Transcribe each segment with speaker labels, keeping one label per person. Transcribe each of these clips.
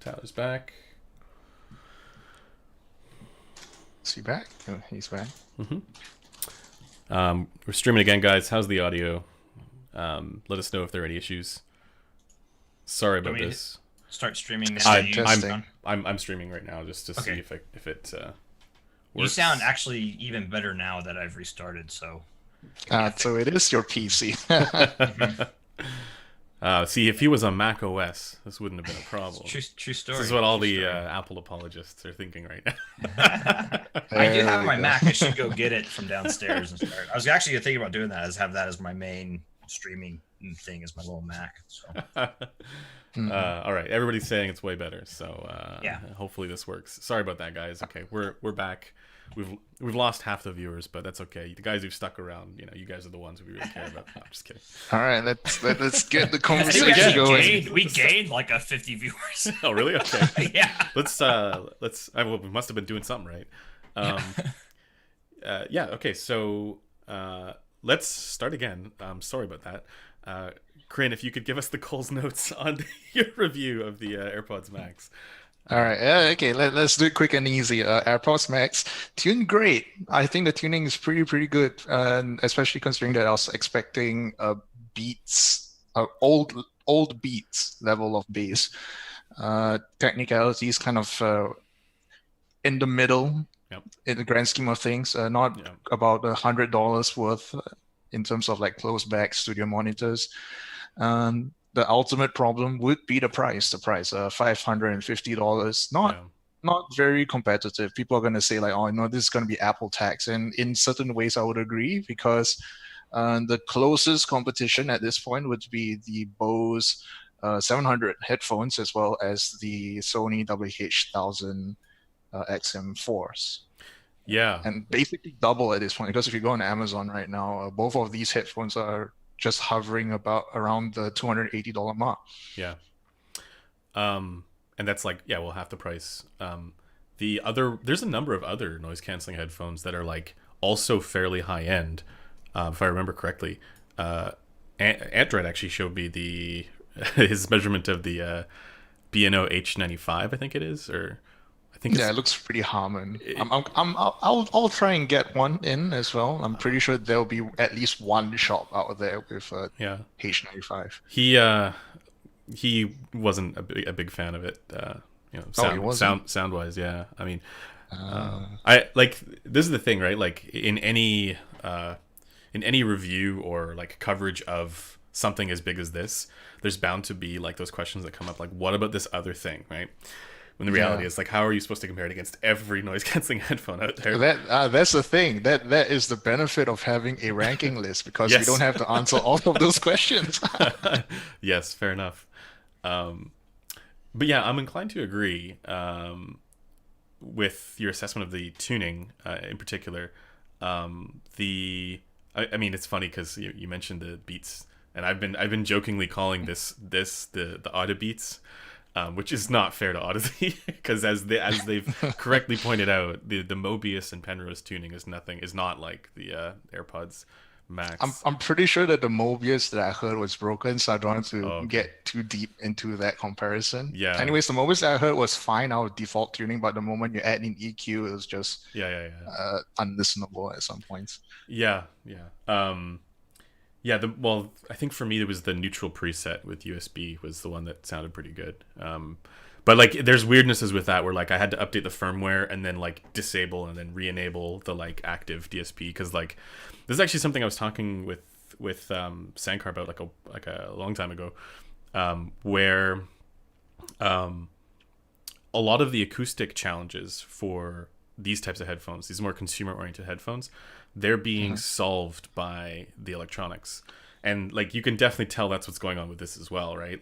Speaker 1: Tyler's back.
Speaker 2: Is he back? Oh, he's back.
Speaker 1: We're streaming again, guys. How's the audio? Let us know if there are any issues. Sorry about this.
Speaker 3: Start streaming.
Speaker 1: I'm streaming right now just to see if it works.
Speaker 3: You sound actually even better now that I've restarted. So
Speaker 2: So it is your PC.
Speaker 1: See, if he was on Mac OS, this wouldn't have been a problem.
Speaker 3: True story.
Speaker 1: This is what all the Apple apologists are thinking right now.
Speaker 3: I do have my Mac. I should go get it from downstairs and start. I was actually thinking about doing that, have that as my main streaming thing, as my little Mac. So.
Speaker 1: All right, everybody's saying it's way better, so
Speaker 3: yeah.
Speaker 1: Hopefully this works. Sorry about that, guys. Okay, we're back. We've lost half the viewers, but that's okay. The guys who've stuck around, you guys are the ones we really care about. No, I'm just kidding.
Speaker 2: All right, let's get the conversation going.
Speaker 3: We gained like 50 viewers.
Speaker 1: Oh, really? Okay.
Speaker 3: Yeah.
Speaker 1: Let's. We must have been doing something right. Yeah. Okay. So let's start again. Sorry about that. Crin, if you could give us the Cole's notes on your review of the AirPods Max.
Speaker 2: All right. Okay. Let's do it quick and easy. AirPods Max tuned great. I think the tuning is pretty good, and especially considering that I was expecting Beats, old Beats level of bass. Technicalities kind of in the middle.
Speaker 1: Yep.
Speaker 2: In the grand scheme of things, not about $100 worth in terms of like closed back studio monitors. The ultimate problem would be the price. $550. Not very competitive. People are going to say like, oh no, this is going to be Apple tax. And in certain ways, I would agree, because the closest competition at this point would be the Bose 700 headphones, as well as the Sony WH-1000 XM4s.
Speaker 1: Yeah.
Speaker 2: And basically double at this point, because if you go on Amazon right now, both of these headphones are just hovering around the $280 mark.
Speaker 1: Yeah. And that's like, well, half the price. There's a number of other noise canceling headphones that are like also fairly high end, if I remember correctly. Android actually showed me his measurement of the B&O H95, I think it is, or I think
Speaker 2: it looks pretty Harman. I'll try and get one in as well. I'm pretty sure there'll be at least one shop out there with H95.
Speaker 1: He wasn't a big fan of it. Sound wise, yeah. I mean, I like, this is the thing, right? Like in any review or like coverage of something as big as this, there's bound to be like those questions that come up, like, what about this other thing, right? When the reality is, like, how are you supposed to compare it against every noise canceling headphone out there?
Speaker 2: That's the thing. That is the benefit of having a ranking list, because you don't have to answer all of those questions.
Speaker 1: Yes, fair enough. But yeah, I'm inclined to agree with your assessment of the tuning in particular. I mean, it's funny because you mentioned the Beats, and I've been jokingly calling this the Auto Beats. Which is not fair to Odyssey, because as they've correctly pointed out, the Mobius and Penrose tuning is not like the AirPods Max.
Speaker 2: I'm pretty sure that the Mobius that I heard was broken, so I don't want to get too deep into that comparison.
Speaker 1: Yeah.
Speaker 2: Anyways, the Mobius that I heard was fine out of default tuning, but the moment you add in EQ, it was just unlistenable at some points.
Speaker 1: Yeah. I think for me it was the neutral preset with USB was the one that sounded pretty good. But like, there's weirdnesses with that where like I had to update the firmware and then like disable and then re-enable the like active DSP, because like this is actually something I was talking with Sankar about like a long time ago, where a lot of the acoustic challenges for these types of headphones, these more consumer-oriented headphones, they're being solved by the electronics, and like you can definitely tell that's what's going on with this as well, right?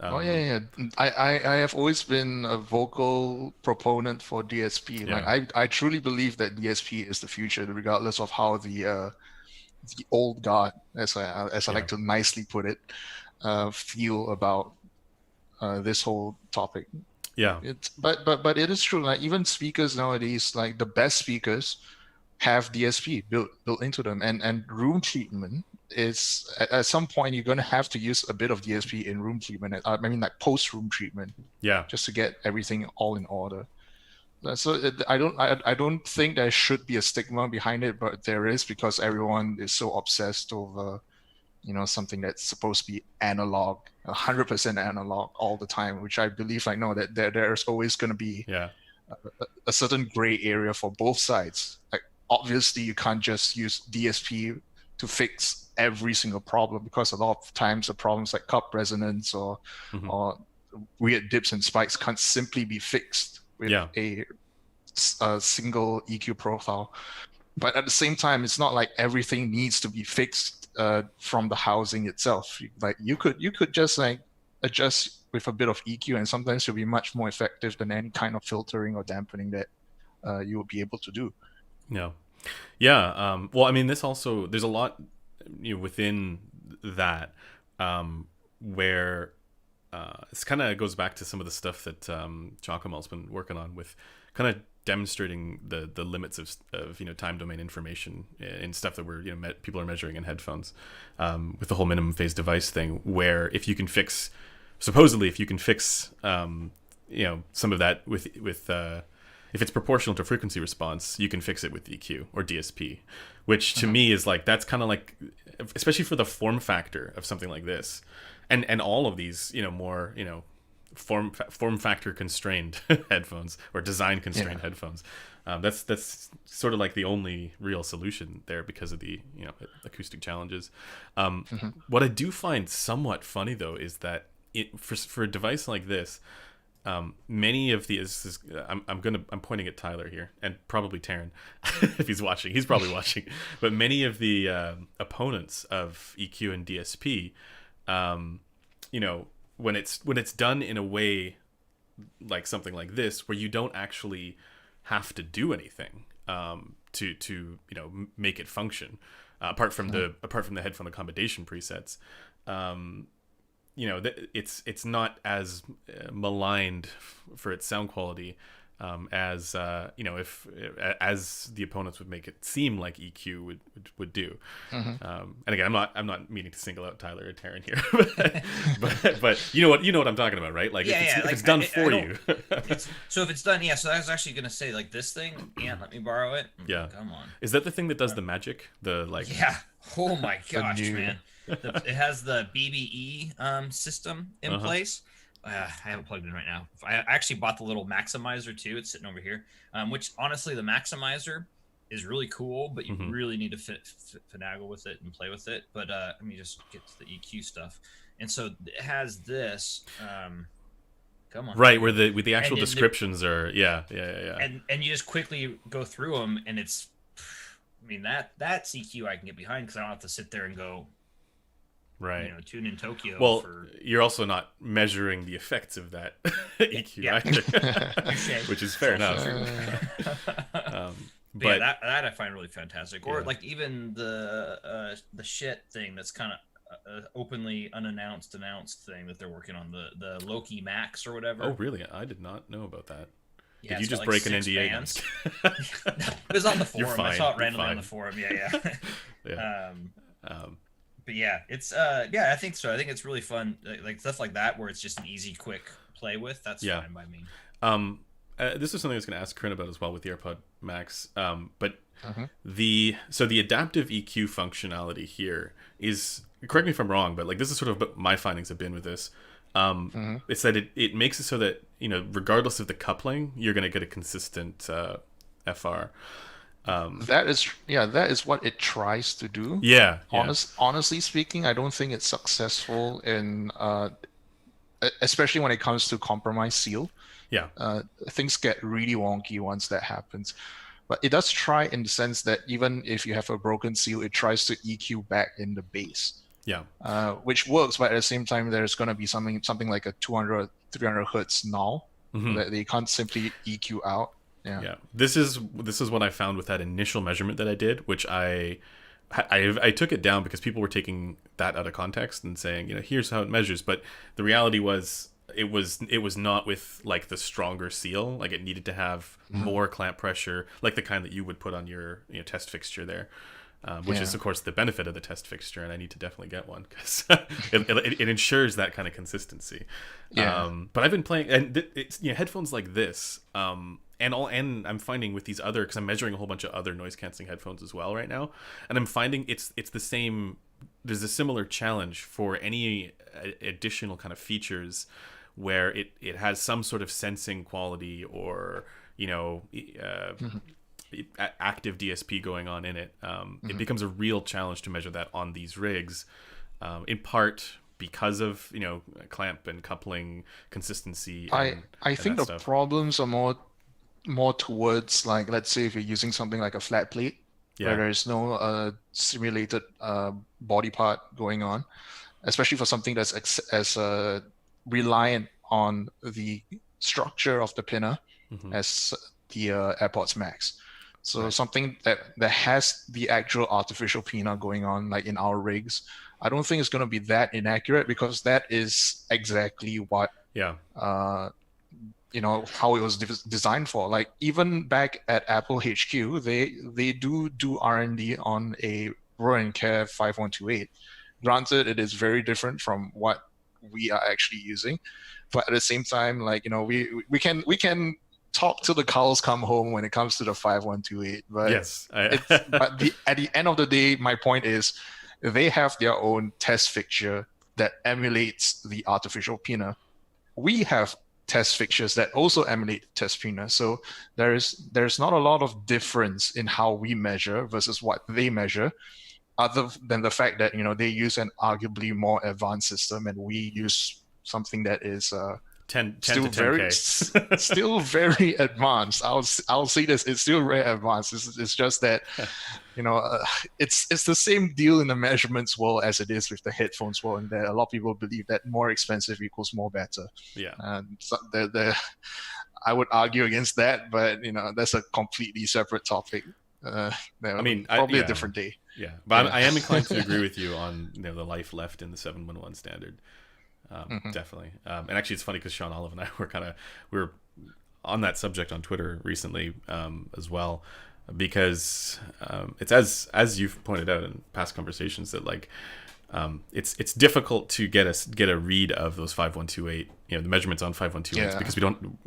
Speaker 2: I have always been a vocal proponent for DSP.
Speaker 1: Yeah.
Speaker 2: Like I truly believe that DSP is the future, regardless of how the old guard, as I like to nicely put it, feel about this whole topic.
Speaker 1: Yeah.
Speaker 2: But it is true. Like even speakers nowadays, like the best speakers have DSP built into them, and room treatment is at some point you're going to have to use a bit of DSP in room treatment. I mean, like post-room treatment,
Speaker 1: Yeah.
Speaker 2: just to get everything all in order. So I don't think there should be a stigma behind it, but there is, because everyone is so obsessed over, something that's supposed to be analog, 100% analog all the time, which I believe, like, no, that there's always going to be a certain gray area for both sides. Like, obviously you can't just use DSP to fix every single problem, because a lot of times the problems like cup resonance or weird dips and spikes can't simply be fixed with a single EQ profile. But at the same time, it's not like everything needs to be fixed from the housing itself. Like, you could just like adjust with a bit of EQ, and sometimes it'll be much more effective than any kind of filtering or dampening that you will be able to do.
Speaker 1: Well, I mean, there's a lot within that where this kind of goes back to some of the stuff that Giacomo's been working on, with kind of demonstrating the limits of time domain information in stuff that we're people are measuring in headphones, with the whole minimum phase device thing, where if you can fix some of that with if it's proportional to frequency response, you can fix it with EQ or DSP, which to me is like, that's kind of like, especially for the form factor of something like this, and all of these more form factor constrained headphones, or design constrained headphones. That's sort of like the only real solution there, because of the acoustic challenges. What I do find somewhat funny though is that for a device like this, many of these, I'm pointing at Tyler here, and probably Taryn if he's watching. He's probably watching. But many of the opponents of EQ and DSP, when it's done in a way like something like this, where you don't actually have to do anything to make it function, apart from the headphone accommodation presets. It's not as maligned for its sound quality as as the opponents would make it seem like EQ would do. And again, I'm not meaning to single out Tyler or Taryn here, but you know what I'm talking about, right? Like, if it's done for you.
Speaker 3: So if it's done, so I was actually gonna say, like, this thing, let me borrow it. Come on.
Speaker 1: Is that the thing that does the magic?
Speaker 3: Oh my gosh, man. It has the BBE system in place. I haven't plugged in right now. I actually bought the little maximizer too. It's sitting over here. Which, honestly, the maximizer is really cool, but you really need to finagle with it and play with it. But let me just get to the EQ stuff. And so it has this. Come on.
Speaker 1: Right, where the actual descriptions are. Yeah.
Speaker 3: And you just quickly go through them, and it's. I mean, that's EQ I can get behind, because I don't have to sit there and go.
Speaker 1: Right.
Speaker 3: Tune in Tokyo.
Speaker 1: Well, you're also not measuring the effects of that EQ either, which is fair enough.
Speaker 3: But that I find really fantastic. Or like even the shit thing that's kind of openly announced thing that they're working on, the Loki Max or whatever.
Speaker 1: Oh, really? I did not know about that.
Speaker 3: Yeah,
Speaker 1: did you just break an NDA?
Speaker 3: It was on the forum. I saw it randomly on the forum.
Speaker 1: Yeah.
Speaker 3: But yeah, it's I think so. I think it's really fun, like stuff like that, where it's just an easy, quick play with. That's fine by me.
Speaker 1: This is something I was going to ask Corinne about as well with the Airpods Max. But the adaptive EQ functionality here is, correct me if I'm wrong, but like, this is sort of what my findings have been with this. It's that it makes it so that regardless of the coupling, you're going to get a consistent FR.
Speaker 2: That is what it tries to do. Honestly speaking, I don't think it's successful in especially when it comes to compromised seal. Things get really wonky once that happens. But it does try, in the sense that even if you have a broken seal, it tries to EQ back in the bass. Which works, but at the same time, there's going to be something like a 200 or 300 hertz null that they can't simply EQ out.
Speaker 1: This is what I found with that initial measurement that I did, which I took it down because people were taking that out of context and saying, here's how it measures. But the reality was, it was not with like the stronger seal. Like, it needed to have more clamp pressure, like the kind that you would put on your test fixture there. which is of course the benefit of the test fixture, and I need to definitely get one because it ensures that kind of consistency. But I've been playing, and it's headphones like this, and I'm finding with these other, because I'm measuring a whole bunch of other noise canceling headphones as well right now, and I'm finding it's the same. There's a similar challenge for any additional kind of features where it has some sort of sensing quality or active DSP going on in it. It becomes a real challenge to measure that on these rigs, in part because of clamp and coupling consistency.
Speaker 2: I think the problems are more towards, like, let's say if you're using something like a flat plate, where there's no simulated body part going on, especially for something that's as reliant on the structure of the pinner as the AirPods Max. So something that has the actual artificial pinner going on, like in our rigs, I don't think it's going to be that inaccurate, because that is exactly what how it was designed for. Like even back at Apple HQ, they do R&D on a Roland Care 5128. Granted, it is very different from what we are actually using, but at the same time, like we can talk till the cows come home when it comes to the 5128. But at the end of the day, my point is they have their own test fixture that emulates the artificial pinner. We have test fixtures that also emulate test pinner. So there's not a lot of difference in how we measure versus what they measure, other than the fact that they use an arguably more advanced system and we use something that is
Speaker 1: 10
Speaker 2: still
Speaker 1: to 10K.
Speaker 2: still very advanced. I'll say this: it's still very advanced. It's just that it's the same deal in the measurements world as it is with the headphones world, and that a lot of people believe that more expensive equals more better. And so I would argue against that, but that's a completely separate topic. Probably a different day.
Speaker 1: But I am inclined to agree with you on the life left in the 711 standard. Definitely. And actually it's funny because Sean Olive and I were on that subject on Twitter recently as well, because it's as you've pointed out in past conversations that it's difficult to get a read of those 5128, the measurements on 5128 because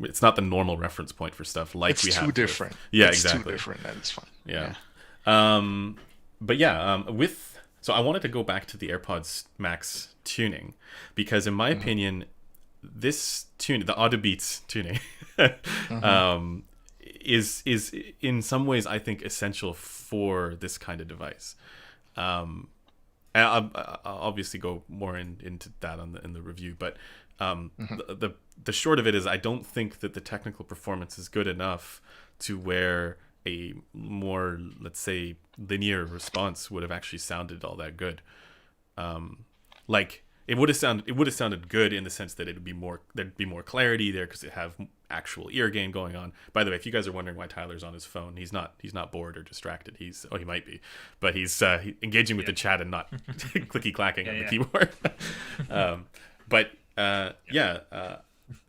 Speaker 1: it's not the normal reference point for stuff like we have.
Speaker 2: It's too different.
Speaker 1: It's
Speaker 2: too different, and it's fine.
Speaker 1: So I wanted to go back to the AirPods Max tuning, because in my opinion, this tuning, the Audibeats tuning, is in some ways I think essential for this kind of device. I'll obviously go more into that in the review, but the short of it is I don't think that the technical performance is good enough to where a more, let's say, linear response would have actually sounded all that good. It would have sounded good in the sense that there'd be more clarity there because it have actual ear gain going on. By the way, if you guys are wondering why Tyler's on his phone, he's not bored or distracted. He might be, but he's engaging with the chat and not clicky clacking on the keyboard.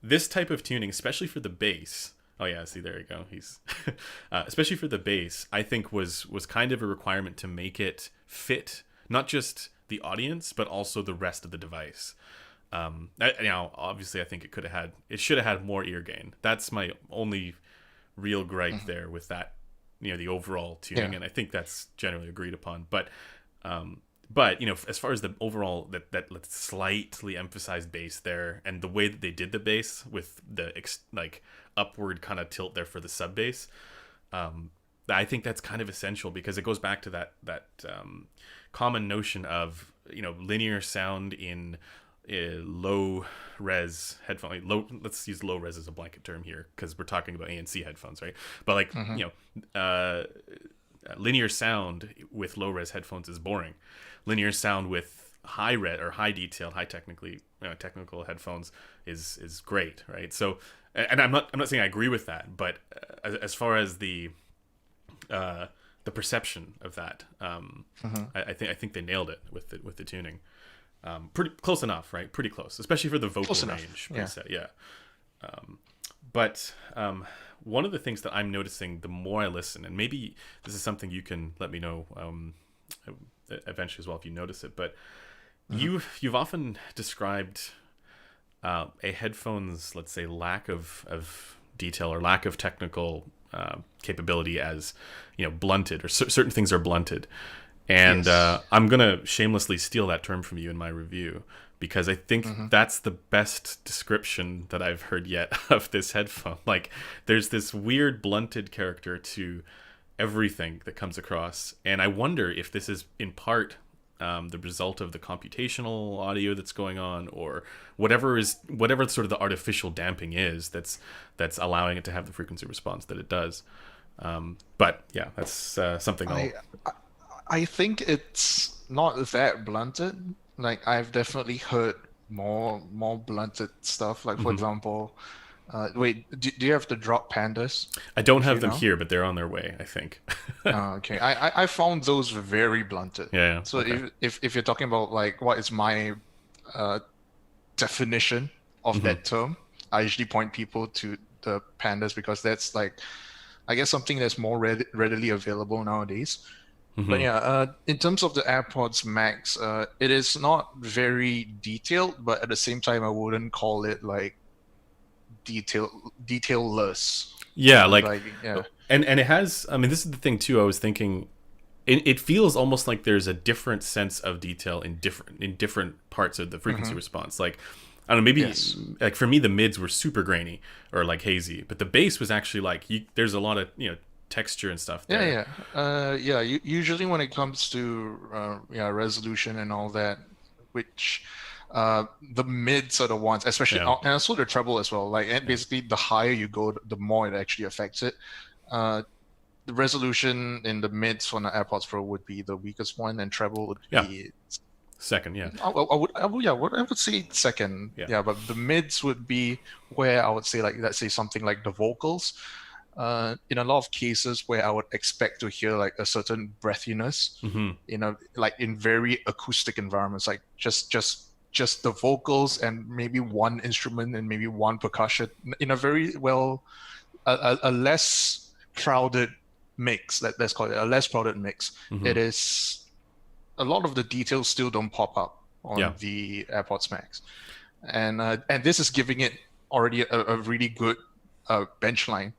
Speaker 1: This type of tuning, especially for the bass. Oh yeah, see, there you go. He's especially for the bass, I think was kind of a requirement to make it fit not just the audience but also the rest of the device. Obviously, I think it should have had more ear gain. That's my only real gripe there with that, the overall tuning, and I think that's generally agreed upon. But as far as the overall that slightly emphasized bass there, and the way that they did the bass with the upward kind of tilt there for the sub bass, I think that's kind of essential because it goes back to that common notion of linear sound in low res headphone. Let's use low res as a blanket term here because we're talking about ANC headphones, right? But linear sound with low res headphones is boring. Linear sound with high res or high detailed, high technical headphones is great, right? So, and I'm not saying I agree with that, but as far as the perception of that, I think they nailed it with the tuning. Pretty close enough, right? Pretty close, especially for the vocal range preset. But one of the things that I'm noticing the more I listen, and maybe this is something you can let me know eventually as well if you notice it. But you've often described a headphone's, let's say, lack of detail or lack of technical capability as, blunted, or certain things are blunted. And
Speaker 2: Yes.
Speaker 1: I'm gonna shamelessly steal that term from you in my review, because I think that's the best description that I've heard yet of this headphone. Like, there's this weird blunted character to everything that comes across, and I wonder if this is in part the result of the computational audio that's going on, or whatever sort of the artificial damping is that's allowing it to have the frequency response that it does. But yeah, that's something
Speaker 2: I think it's not that blunted. Like, I've definitely heard more blunted stuff. Like, for example, wait, do you have the drop pandas?
Speaker 1: I don't
Speaker 2: If
Speaker 1: have
Speaker 2: you
Speaker 1: them
Speaker 2: know?
Speaker 1: here, but they're on their way, I think.
Speaker 2: Okay. I found those very blunted.
Speaker 1: Yeah,
Speaker 2: So
Speaker 1: okay.
Speaker 2: if you're talking about like what is my uh, definition of that term, I usually point people to the pandas because that's like, I guess, something that's more readily available nowadays. But yeah, in terms of the AirPods Max, it is not very detailed, but at the same time, I wouldn't call it like detailless.
Speaker 1: Yeah, like,
Speaker 2: Like, yeah.
Speaker 1: and it has. I mean, this is the thing too. I was thinking, it feels almost like there's a different sense of detail in different parts of the frequency response. Like, I don't know, maybe
Speaker 2: Yes.
Speaker 1: like for me the mids were super grainy or like hazy, but the bass was actually like there's a lot of texture and stuff there.
Speaker 2: Yeah. Usually when it comes to resolution and all that, which the mids are the ones, especially,
Speaker 1: Yeah.
Speaker 2: and also the treble as well. Like, and basically, the higher you go, the more it actually affects it. The resolution in the mids for the AirPods Pro would be the weakest one, and treble would
Speaker 1: Yeah.
Speaker 2: be.
Speaker 1: Second, yeah.
Speaker 2: I would say second.
Speaker 1: Yeah.
Speaker 2: Yeah, but the mids would be where I would say, like, let's say something like the vocals. In a lot of cases where I would expect to hear like a certain breathiness, like in very acoustic environments, like just the vocals and maybe one instrument and maybe one percussion in a very a less crowded mix. Let's call it a less crowded mix. It is a lot of the details still don't pop up on the AirPods Max, and this is giving it already a really good benchmark,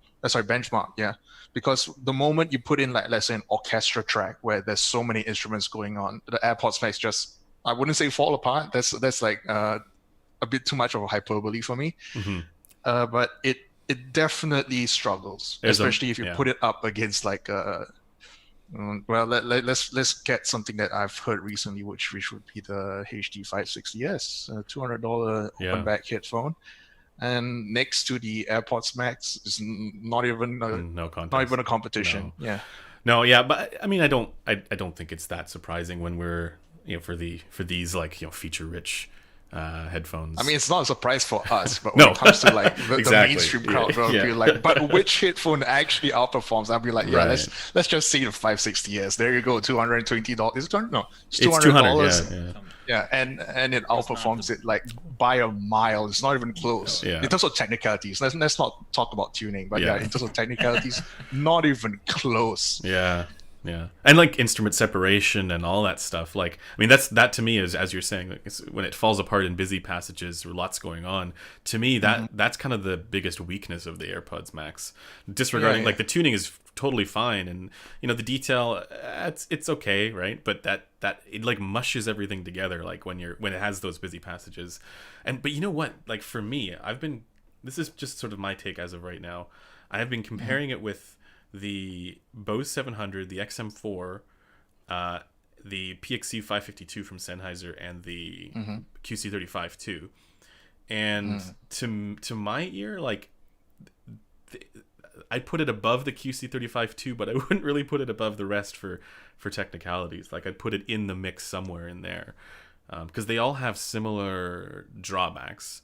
Speaker 2: yeah. Because the moment you put in, like, let's say an orchestra track where there's so many instruments going on, the AirPods Max just, I wouldn't say fall apart. That's like a bit too much of a hyperbole for me. But it definitely struggles, especially if you put it up against like well, let's get something that I've heard recently, which would be the HD 560s, $200 open back headphone. And next to the AirPods Max is not even
Speaker 1: no contest.
Speaker 2: Not even a competition.
Speaker 1: No.
Speaker 2: Yeah.
Speaker 1: No, yeah, but I mean, I don't think it's that surprising when we're for these like feature rich headphones.
Speaker 2: I mean, it's not a surprise for us, but
Speaker 1: No.
Speaker 2: when it comes to like the
Speaker 1: Exactly.
Speaker 2: mainstream crowd, they'll
Speaker 1: Yeah.
Speaker 2: be like, but which headphone actually outperforms? I'll be like, yeah,
Speaker 1: Right.
Speaker 2: let's just see the 560s. There you go, $220. Is it 200? No, it's
Speaker 1: It's
Speaker 2: $200.
Speaker 1: $200. Yeah.
Speaker 2: Yeah, and it outperforms it like by a mile. It's not even close.
Speaker 1: Yeah.
Speaker 2: In terms of technicalities, let's not talk about tuning, but
Speaker 1: Yeah.
Speaker 2: in terms of technicalities, not even close.
Speaker 1: Yeah. Yeah. And like instrument separation and all that stuff. Like, I mean, that to me is, as you're saying, like, when it falls apart in busy passages or lots going on, to me, that's kind of the biggest weakness of the AirPods Max. Disregarding, like, the tuning is totally fine. And, the detail, it's okay, right? But that it like mushes everything together, like when it has those busy passages. But you know what? Like, for me, this is just sort of my take as of right now. I have been comparing it with the Bose 700, the XM4, the PXC 552 from Sennheiser, and the QC35 too. And to my ear, like, I'd put it above the QC35 too, but I wouldn't really put it above the rest for technicalities. Like, I'd put it in the mix somewhere in there, because they all have similar drawbacks.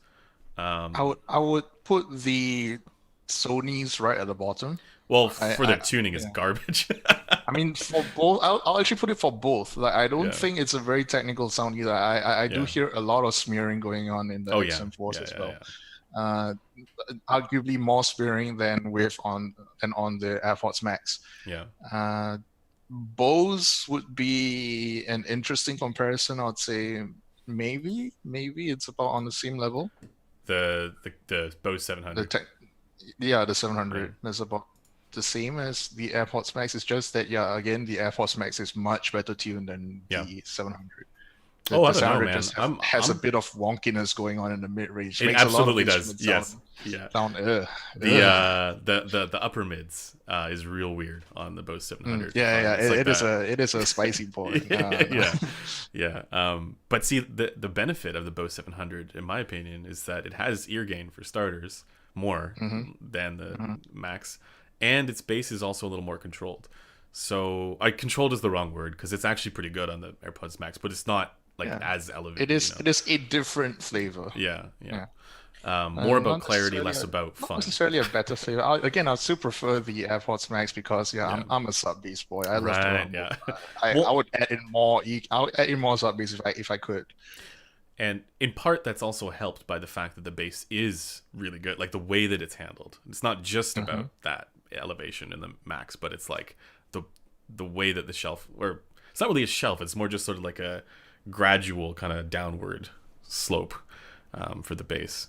Speaker 2: I would put the Sony's right at the bottom.
Speaker 1: Well, for their tuning is garbage.
Speaker 2: I mean, for both, I'll actually put it for both. Like, I don't think it's a very technical sound either. I do hear a lot of smearing going on in the XM4s as well. Arguably more smearing than on the AirPods Max.
Speaker 1: Yeah.
Speaker 2: Bose would be an interesting comparison. I'd say maybe it's about on the same level.
Speaker 1: The Bose 700.
Speaker 2: The 700 is about the same as the AirPods Max. It's just that, yeah, again, the AirPods Max is much better tuned than the 700.
Speaker 1: Oh, I
Speaker 2: The
Speaker 1: don't know, man.
Speaker 2: just has a bit of wonkiness going on in the mid range.
Speaker 1: It absolutely does. Yes.
Speaker 2: Sound
Speaker 1: the upper mids is real weird on the Bose 700.
Speaker 2: It is a spicy board.
Speaker 1: But see, the benefit of the Bose 700, in my opinion, is that it has ear gain for starters more than the Max, and its bass is also a little more controlled. So, controlled is the wrong word because it's actually pretty good on the AirPods Max, but it's not as elevated.
Speaker 2: It is a different flavor.
Speaker 1: More about clarity, less about fun.
Speaker 2: Not necessarily a better flavor. I still prefer the AirPods Max because I'm a sub bass boy. I love the I would add in more. I would add in more sub bass if I could.
Speaker 1: And in part, that's also helped by the fact that the bass is really good, like the way that it's handled. It's not just about that elevation in the Max, but it's like the way that the shelf, or it's not really a shelf. It's more just sort of like a gradual kind of downward slope for the bass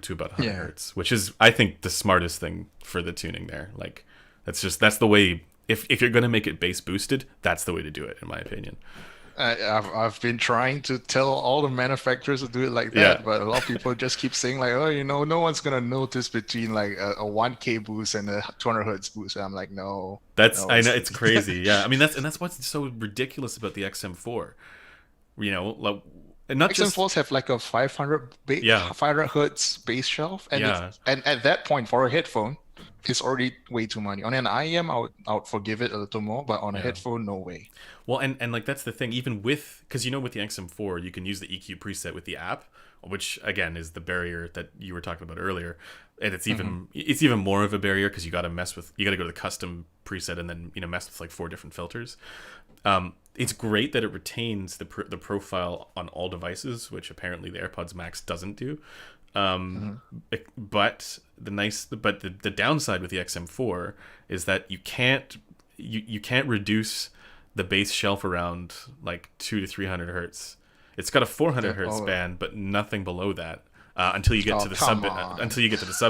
Speaker 1: to about 100 hertz, which is, I think, the smartest thing for the tuning there. Like that's the way. If you're going to make it bass boosted, that's the way to do it, in my opinion.
Speaker 2: I've been trying to tell all the manufacturers to do it like that, but a lot of people just keep saying like, oh, no one's gonna notice between like a 1K boost and a 200 hertz boost. And I'm like, no.
Speaker 1: I know, it's crazy. Yeah, I mean that's what's so ridiculous about the XM4. Like, and not
Speaker 2: XM4s have like a 500 hertz bass shelf, and and at that point for a headphone, it's already way too much. On an IEM, I would forgive it a little more, but on a headphone, no way.
Speaker 1: Well, and like that's the thing, even with, because with the XM4, you can use the EQ preset with the app, which again is the barrier that you were talking about earlier, and it's even more of a barrier because you got to go to the custom preset and then mess with like 4 different filters. It's great that it retains the profile on all devices, which apparently the AirPods Max doesn't do. But the downside with the XM4 is that you can't reduce the bass shelf around like 200 to 300 hertz. It's got a 400 hertz band, but nothing below that until you get to the sub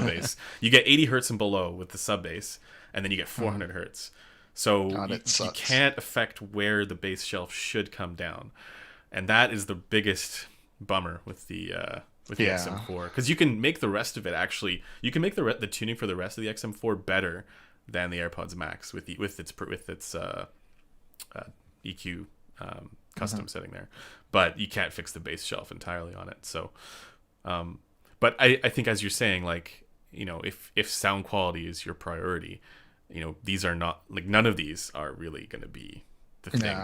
Speaker 1: bass. You get 80 hertz and below with the sub bass, and then you get 400 hertz. So you can't affect where the bass shelf should come down, and that is the biggest bummer with the XM4, because you can make the rest of it the tuning for the rest of the XM4 better than the AirPods Max with its EQ custom setting there, but you can't fix the bass shelf entirely on it. So, but I think, as you're saying, like if sound quality is your priority, these are not, like, none of these are really going to be the thing.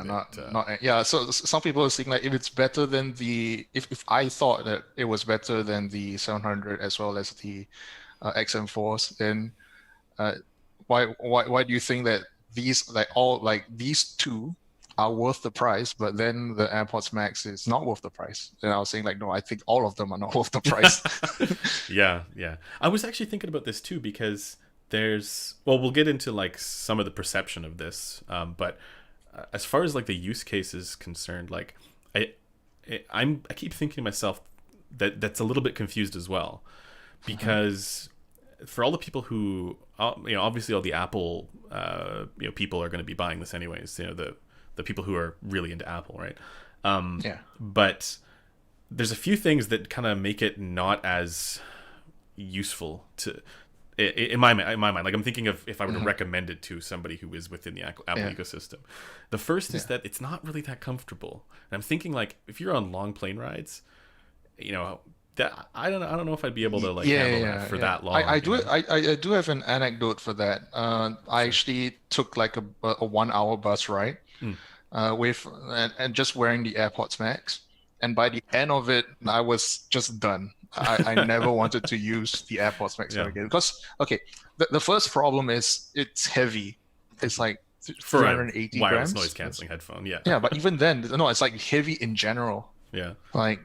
Speaker 2: So some people are saying like, if it's better than if I thought that it was better than the 700 as well as the XM4s, then why do you think that these two are worth the price, but then the AirPods Max is not worth the price? And I was saying like, no, I think all of them are not worth the price.
Speaker 1: Yeah. I was actually thinking about this too, because we'll get into like some of the perception of this, but as far as like the use case is concerned, like I keep thinking to myself that's a little bit confused as well, because for all the people who obviously all the Apple people are going to be buying this anyways, the people who are really into Apple, right? But there's a few things that kind of make it not as useful in my mind. Like, I'm thinking of if I were to recommend it to somebody who is within the Apple ecosystem. The first is that it's not really that comfortable. And I'm thinking, like, if you're on long plane rides, that I don't know if I'd be able to handle that for that long.
Speaker 2: I do have an anecdote for that. I actually took like a 1 hour bus ride with and just wearing the AirPods Max, and by the end of it, I was just done. I never wanted to use the AirPods Max again, because the first problem is it's heavy. It's like 380
Speaker 1: wireless
Speaker 2: grams.
Speaker 1: Noise canceling headphone.
Speaker 2: But even then, no, it's like heavy in general. Like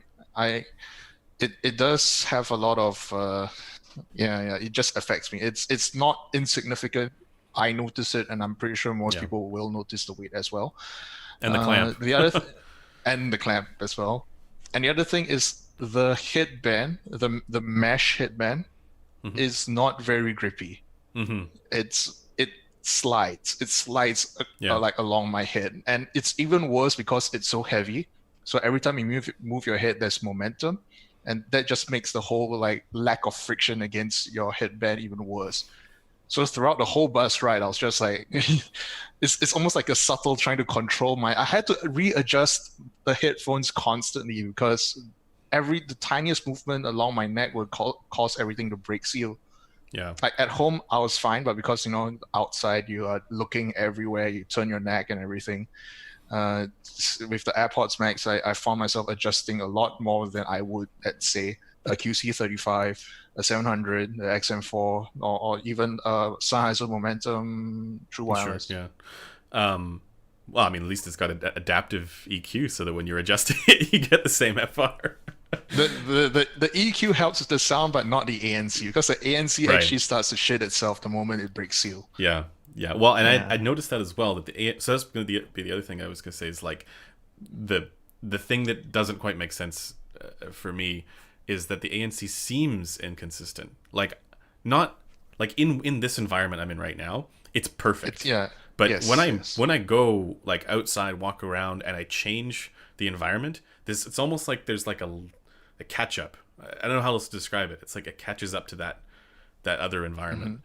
Speaker 2: it does have a lot of it just affects me. It's not insignificant, I notice it, and I'm pretty sure most
Speaker 1: Yeah.
Speaker 2: people will notice the weight as well.
Speaker 1: And the clamp.
Speaker 2: The other and the clamp as well. And the other thing is the headband, the mesh headband,
Speaker 1: Mhm.
Speaker 2: is not very grippy.
Speaker 1: Mm-hmm.
Speaker 2: It slides
Speaker 1: Yeah.
Speaker 2: like along my head, and it's even worse because it's so heavy. So every time you move your head, there's momentum, and that just makes the whole like lack of friction against your headband even worse. So throughout the whole bus ride, I was just like, it's almost like a subtle trying to control I had to readjust the headphones constantly because the tiniest movement along my neck would cause everything to break seal.
Speaker 1: Yeah.
Speaker 2: Like at home, I was fine, but because outside you are looking everywhere, you turn your neck and everything. With the AirPods Max, I found myself adjusting a lot more than I would at say a QC35, a 700, the XM4, or even Sennheiser Momentum True Wireless.
Speaker 1: Sure, yeah. Well, I mean, at least it's got adaptive EQ, so that when you're adjusting it, you get the same FR.
Speaker 2: The EQ helps with the sound, but not the ANC, because the ANC
Speaker 1: Right.
Speaker 2: actually starts to shit itself the moment it breaks seal.
Speaker 1: Yeah, yeah. Well, and
Speaker 2: Yeah.
Speaker 1: I noticed that as well. So that's going to be the other thing I was going to say is like the thing that doesn't quite make sense for me is that the ANC seems inconsistent. Like not like in this environment I'm in right now, it's perfect. But
Speaker 2: Yes,
Speaker 1: when I go like outside, walk around, and I change the environment, it's almost like there's like a catch up. I don't know how else to describe it. It's like it catches up to that other environment.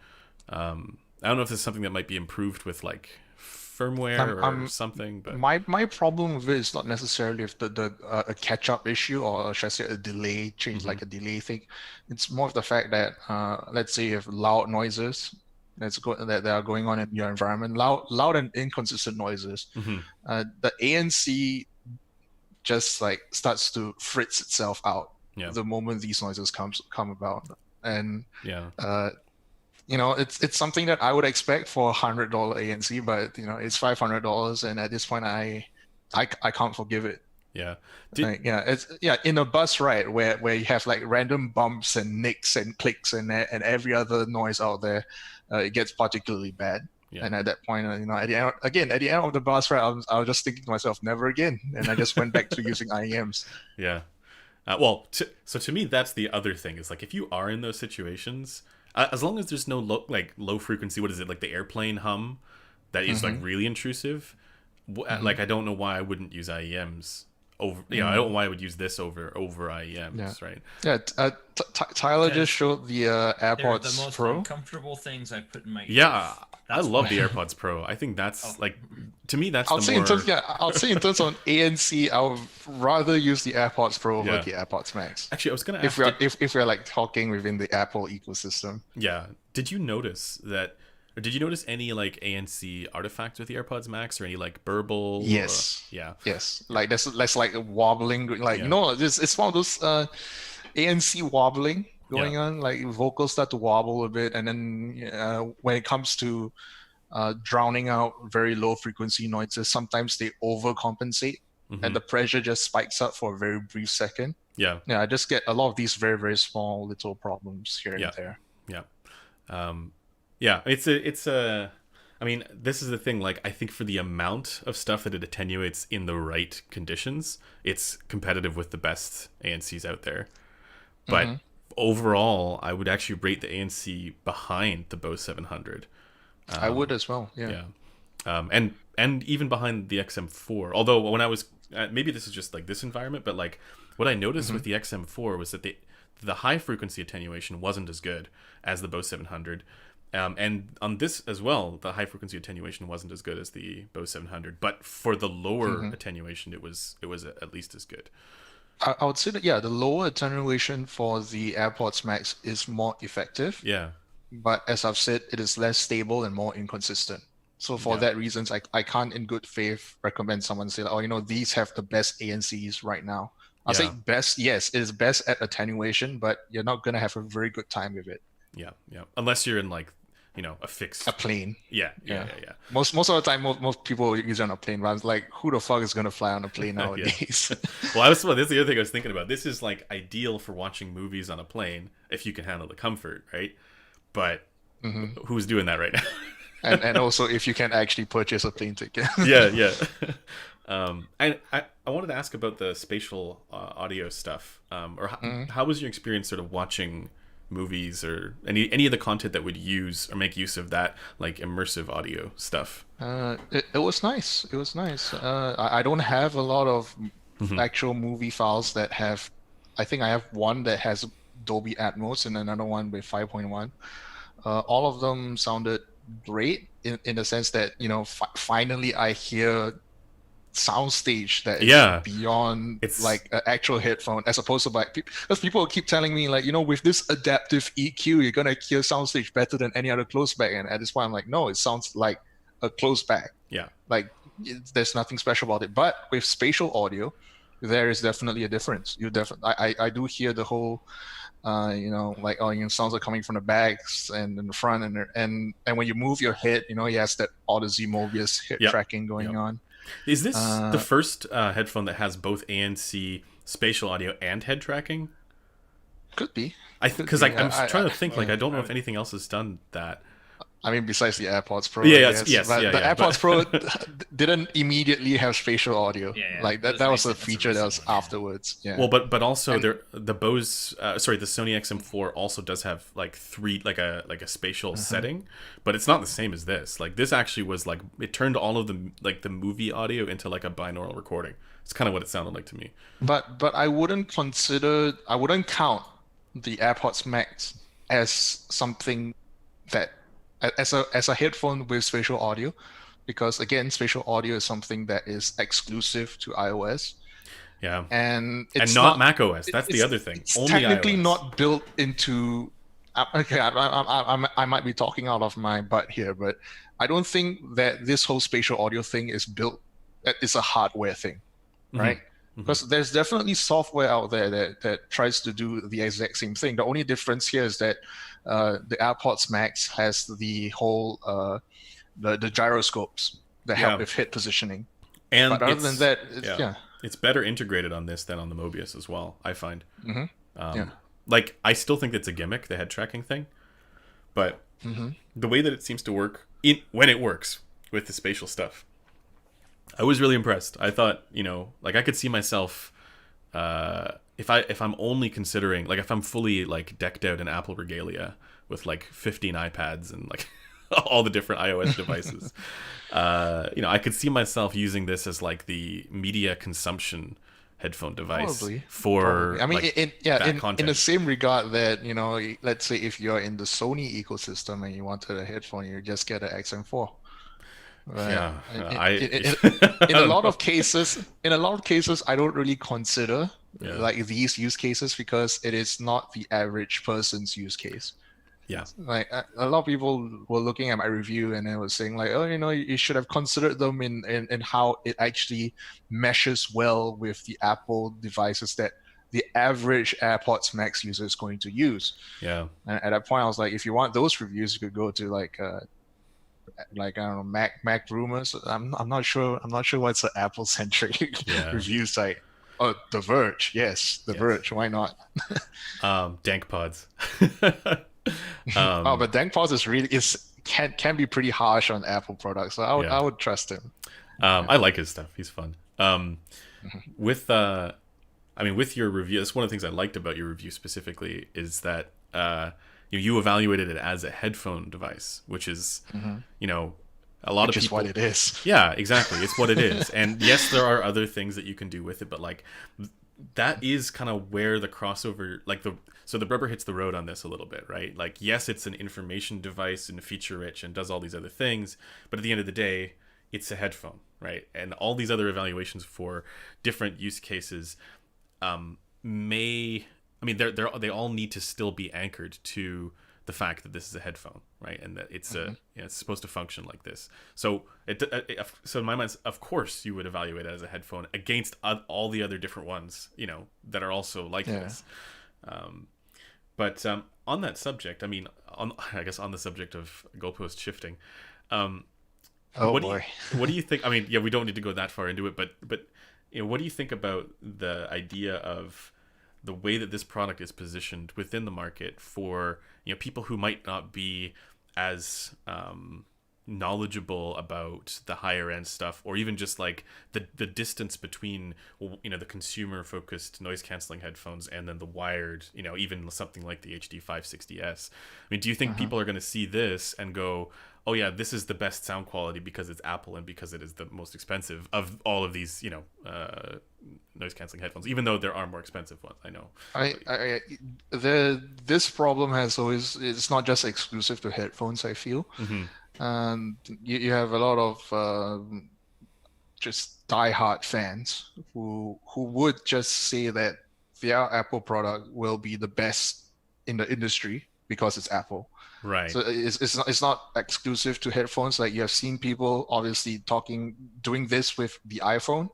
Speaker 2: Mm-hmm.
Speaker 1: I don't know if there's something that might be improved with like firmware or something. But
Speaker 2: my problem with it is not necessarily if a catch up issue, or should I say a delay change,
Speaker 1: Mm-hmm.
Speaker 2: like a delay thing. It's more of the fact that let's say you have loud noises that are going on in your environment, loud and inconsistent noises.
Speaker 1: Mm-hmm.
Speaker 2: The ANC just like starts to fritz itself out the moment these noises come about, and it's something that I would expect for $100 ANC, but it's $500, and at this point I can't forgive it.
Speaker 1: Yeah.
Speaker 2: It's in a bus ride where you have like random bumps and nicks and clicks and every other noise out there, it gets particularly bad. Yeah. And at that point, at the end of the bus ride, I was just thinking to myself, never again, and I just went back to using IEMs.
Speaker 1: Yeah. Well, so to me, that's the other thing. Is like if you are in those situations, as long as there's no low frequency, what is it, like the airplane hum that is like really intrusive. Like I don't know why I wouldn't use IEMs over. I don't know why I would use this over IEMs, right?
Speaker 2: Yeah. Tyler just showed the AirPods
Speaker 3: They're the most
Speaker 2: Pro.
Speaker 3: uncomfortable things I've put in my ears.
Speaker 1: Yeah. I love the AirPods Pro. I think that's like, to me, that's
Speaker 2: I'll say in terms on ANC, I would rather use the AirPods Pro over the AirPods Max.
Speaker 1: Actually, I was going to ask
Speaker 2: if we're like talking within the Apple ecosystem.
Speaker 1: Yeah. Did you notice any like ANC artifacts with the AirPods Max, or any like burble?
Speaker 2: Yes.
Speaker 1: Yes.
Speaker 2: Like there's like a wobbling, like it's one of those ANC wobbling going on, like vocals start to wobble a bit, and then when it comes to drowning out very low frequency noises, sometimes they overcompensate, and the pressure just spikes up for a very brief second. I just get a lot of these very, very small little problems here and there.
Speaker 1: It's I mean, this is the thing, like I think for the amount of stuff that it attenuates in the right conditions, it's competitive with the best ANCs out there. But overall, I would actually rate the ANC behind the Bose 700.
Speaker 2: I would as well.
Speaker 1: And even behind the XM4. Although when I was maybe this is just like this environment, but like what I noticed with the XM4 was that the high frequency attenuation wasn't as good as the Bose 700. And on this as well, the high frequency attenuation wasn't as good as the Bose 700. But for the lower attenuation, it was at least as good.
Speaker 2: I would say that the lower attenuation for the AirPods Max is more effective.
Speaker 1: Yeah.
Speaker 2: But as I've said, it is less stable and more inconsistent. So for that reasons, I can't in good faith recommend someone say, these have the best ANCs right now. I'll say best, yes, it is best at attenuation, but you're not going to have a very good time with it.
Speaker 1: Yeah. Unless you're in like, a
Speaker 2: plane.
Speaker 1: Yeah.
Speaker 2: Most of the time, most people use it on a plane. But I was like, who the fuck is gonna fly on a plane nowadays?
Speaker 1: Well, this is the other thing I was thinking about. This is like ideal for watching movies on a plane if you can handle the comfort, right? But who's doing that right now?
Speaker 2: and also if you can actually purchase a plane ticket.
Speaker 1: Yeah. I wanted to ask about the spatial audio stuff. Or how was your experience sort of watching movies or any of the content that would use or make use of that like immersive audio stuff?
Speaker 2: It was nice. It was nice. I don't have a lot of actual movie files that have. I think I have one that has Dolby Atmos and another one with 5.1. All of them sounded great in the sense that, you know, finally I hear soundstage that is beyond like an actual headphone, as opposed to like, because people keep telling me like, you know, with this adaptive EQ, you're gonna hear soundstage better than any other close back, and at this point I'm like, no, it sounds like a close back.
Speaker 1: Yeah,
Speaker 2: like there's nothing special about it. But with spatial audio, there is definitely a difference. You definitely, I do hear the whole you know, like, oh, you know, sounds are coming from the backs and in the front, and when you move your head, you know, he has that Odyssey Mobius hip tracking going on.
Speaker 1: Is this the first headphone that has both ANC spatial audio and head tracking?
Speaker 2: Could be.
Speaker 1: Because I'm trying to think. Like, I don't know if anything else has done that.
Speaker 2: I mean, besides the AirPods Pro.
Speaker 1: Yes.
Speaker 2: The AirPods Pro didn't immediately have spatial audio. Like that was a feature that was afterwards. Yeah.
Speaker 1: Well, but also the Bose, the Sony XM4 also does have like a spatial setting, but it's not the same as this. Like this actually was like, it turned all of the movie audio into like a binaural recording. It's kind of what it sounded like to me.
Speaker 2: But I wouldn't count the AirPods Max as something that as a headphone with spatial audio, because again, spatial audio is something that is exclusive to iOS.
Speaker 1: Yeah,
Speaker 2: and it's
Speaker 1: not Mac OS. That's the other thing.
Speaker 2: It's
Speaker 1: only
Speaker 2: technically
Speaker 1: iOS.
Speaker 2: Not built into. Okay, I might be talking out of my butt here, but I don't think that this whole spatial audio thing is built. It's a hardware thing, right? Because there's definitely software out there that tries to do the exact same thing. The only difference here is that the AirPods Max has the whole the gyroscopes that help with head positioning.
Speaker 1: And
Speaker 2: but other than that,
Speaker 1: it's better integrated on this than on the Mobius as well, I find. Like, I still think it's a gimmick, the head tracking thing, but the way that it seems to work when it works with the spatial stuff, I was really impressed. I thought, you know, like I could see myself if I'm only considering, like if I'm fully like decked out in Apple regalia with like 15 iPads and like all the different iOS devices, you know, I could see myself using this as like the media consumption headphone device. Probably.
Speaker 2: I mean,
Speaker 1: like,
Speaker 2: in the same regard that, you know, let's say if you're in the Sony ecosystem and you wanted a headphone, you just get an XM4. Right.
Speaker 1: Yeah,
Speaker 2: in a lot of cases, I don't really consider like these use cases because it is not the average person's use case.
Speaker 1: Yeah,
Speaker 2: like a lot of people were looking at my review and they were saying like, oh, you know, you should have considered them in how it actually meshes well with the Apple devices that the average AirPods Max user is going to use.
Speaker 1: Yeah,
Speaker 2: and at that point, I was like, if you want those reviews, you could go to like I don't know, Mac Rumors. I'm not sure what's an Apple centric review site. Oh, The Verge. Yes, The Verge. Why not?
Speaker 1: Dank Pods.
Speaker 2: But Dank Pods can be pretty harsh on Apple products. So I would trust him.
Speaker 1: I like his stuff. He's fun. With your review, that's one of the things I liked about your review specifically is that you evaluated it as a headphone device, which is, you know, a lot of people.
Speaker 2: Which is what it is.
Speaker 1: Yeah, exactly. It's what it is. And yes, there are other things that you can do with it, but like that is kind of where the crossover, like the rubber hits the road on this a little bit, right? Like, yes, it's an information device and feature rich and does all these other things, but at the end of the day, it's a headphone, right? And all these other evaluations for different use cases they all need to still be anchored to the fact that this is a headphone, right? And that it's it's supposed to function like this. So so in my mind, of course, you would evaluate it as a headphone against all the other different ones, you know, that are also like this. But on that subject, I mean, I guess on the subject of goalpost shifting, what do you think? I mean, we don't need to go that far into it, but you know, what do you think about the idea of the way that this product is positioned within the market for, you know, people who might not be as knowledgeable about the higher end stuff, or even just like the distance between, you know, the consumer focused noise canceling headphones and then the wired, you know, even something like the HD 560s. I mean, do you think people are going to see this and go, oh yeah, this is the best sound quality because it's Apple and because it is the most expensive of all of these, you know, noise canceling headphones, even though there are more expensive ones, I know.
Speaker 2: This problem has always, it's not just exclusive to headphones, I feel. And you have a lot of just diehard fans who would just say that their Apple product will be the best in the industry because it's Apple.
Speaker 1: Right.
Speaker 2: So it's not exclusive to headphones. Like, you have seen people obviously doing this with the iPhone.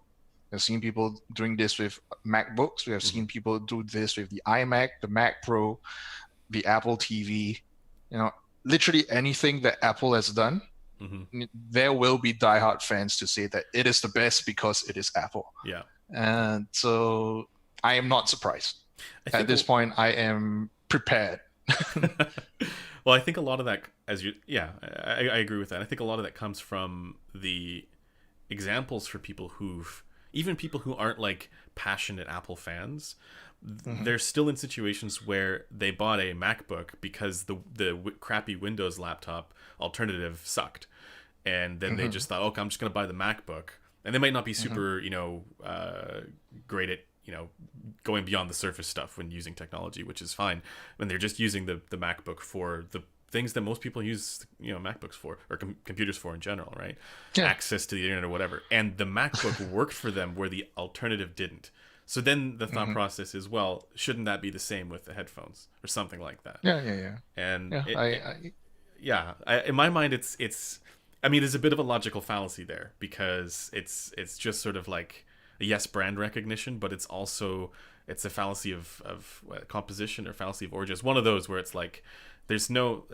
Speaker 2: I've seen people doing this with MacBooks. We have seen people do this with the iMac, the Mac Pro, the Apple TV. You know, literally anything that Apple has done, there will be diehard fans to say that it is the best because it is Apple.
Speaker 1: Yeah. And
Speaker 2: so I am not surprised. At this point, I am prepared.
Speaker 1: Well, I think a lot of that, I agree with that. I think a lot of that comes from the examples for people even people who aren't like passionate Apple fans. They're still in situations where they bought a MacBook because the crappy Windows laptop alternative sucked, and then they just thought, okay, I'm just going to buy the MacBook, and they might not be super, you know, great at, you know, going beyond the surface stuff when using technology, which is fine. When they're just using the MacBook for the things that most people use, you know, MacBooks for, or computers for in general, right? Yeah. Access to the internet or whatever. And the MacBook worked for them where the alternative didn't. So then the thought process is, well, shouldn't that be the same with the headphones or something like that?
Speaker 2: Yeah.
Speaker 1: And in my mind, it's. I mean, there's a bit of a logical fallacy there because it's just sort of like a yes brand recognition, but it's a fallacy of composition or fallacy of origin. It's one of those where it's like there's no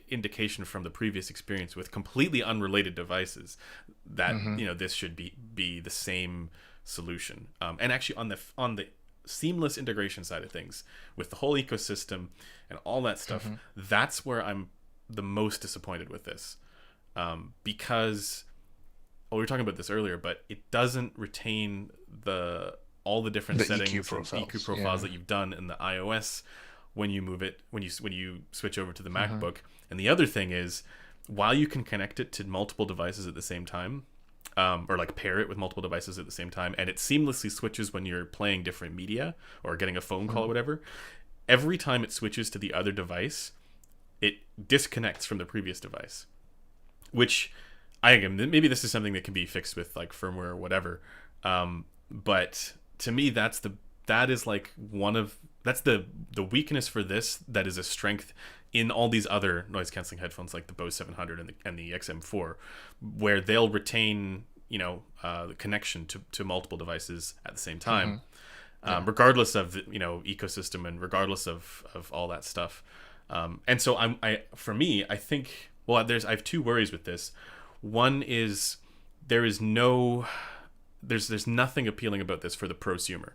Speaker 1: indication from the previous experience with completely unrelated devices that you know, this should be the same solution. And actually on the seamless integration side of things with the whole ecosystem and all that stuff, that's where I'm the most disappointed with this, because we were talking about this earlier, but it doesn't retain all the different settings EQ profiles that you've done in the iOS when you switch over to the MacBook. And the other thing is, while you can connect it to multiple devices at the same time, or like pair it with multiple devices at the same time, and it seamlessly switches when you're playing different media or getting a phone call or whatever, every time it switches to the other device, it disconnects from the previous device, which maybe this is something that can be fixed with like firmware or whatever. But to me, that's the weakness for this that is a strength in all these other noise canceling headphones like the Bose 700 and the XM4, where they'll retain, you know, the connection to multiple devices at the same time, regardless of the, you know, ecosystem and regardless of all that stuff. And so I think, well, I have two worries with this. One is there's nothing appealing about this for the prosumer,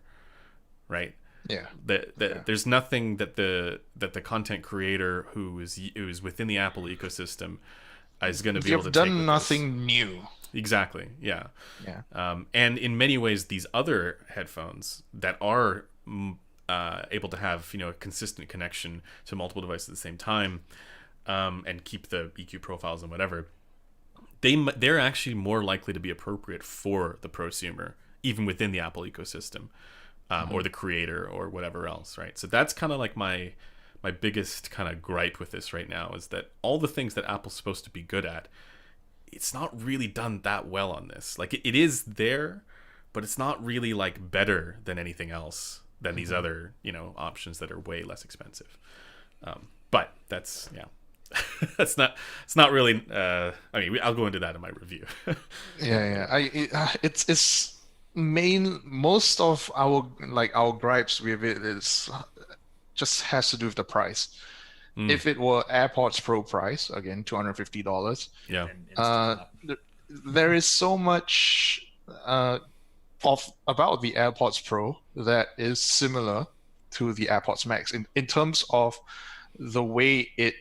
Speaker 1: right? Yeah. There's nothing that the content creator who is within the Apple ecosystem is going to be able to take. You've done
Speaker 2: nothing new.
Speaker 1: Exactly. Yeah. And in many ways, these other headphones that are able to have, you know, a consistent connection to multiple devices at the same time, and keep the EQ profiles and whatever, they're actually more likely to be appropriate for the prosumer, even within the Apple ecosystem, or the creator or whatever else, right? So that's kind of like my biggest kind of gripe with this right now, is that all the things that Apple's supposed to be good at, it's not really done that well on this. Like it is there, but it's not really like better than anything else than these other, you know, options that are way less expensive. But that's it's not really. I mean, I'll go into that in my review.
Speaker 2: It's most of our gripes with it is just has to do with the price. If it were AirPods Pro price, again $250, there is so much about the AirPods Pro that is similar to the AirPods Max in terms of the way it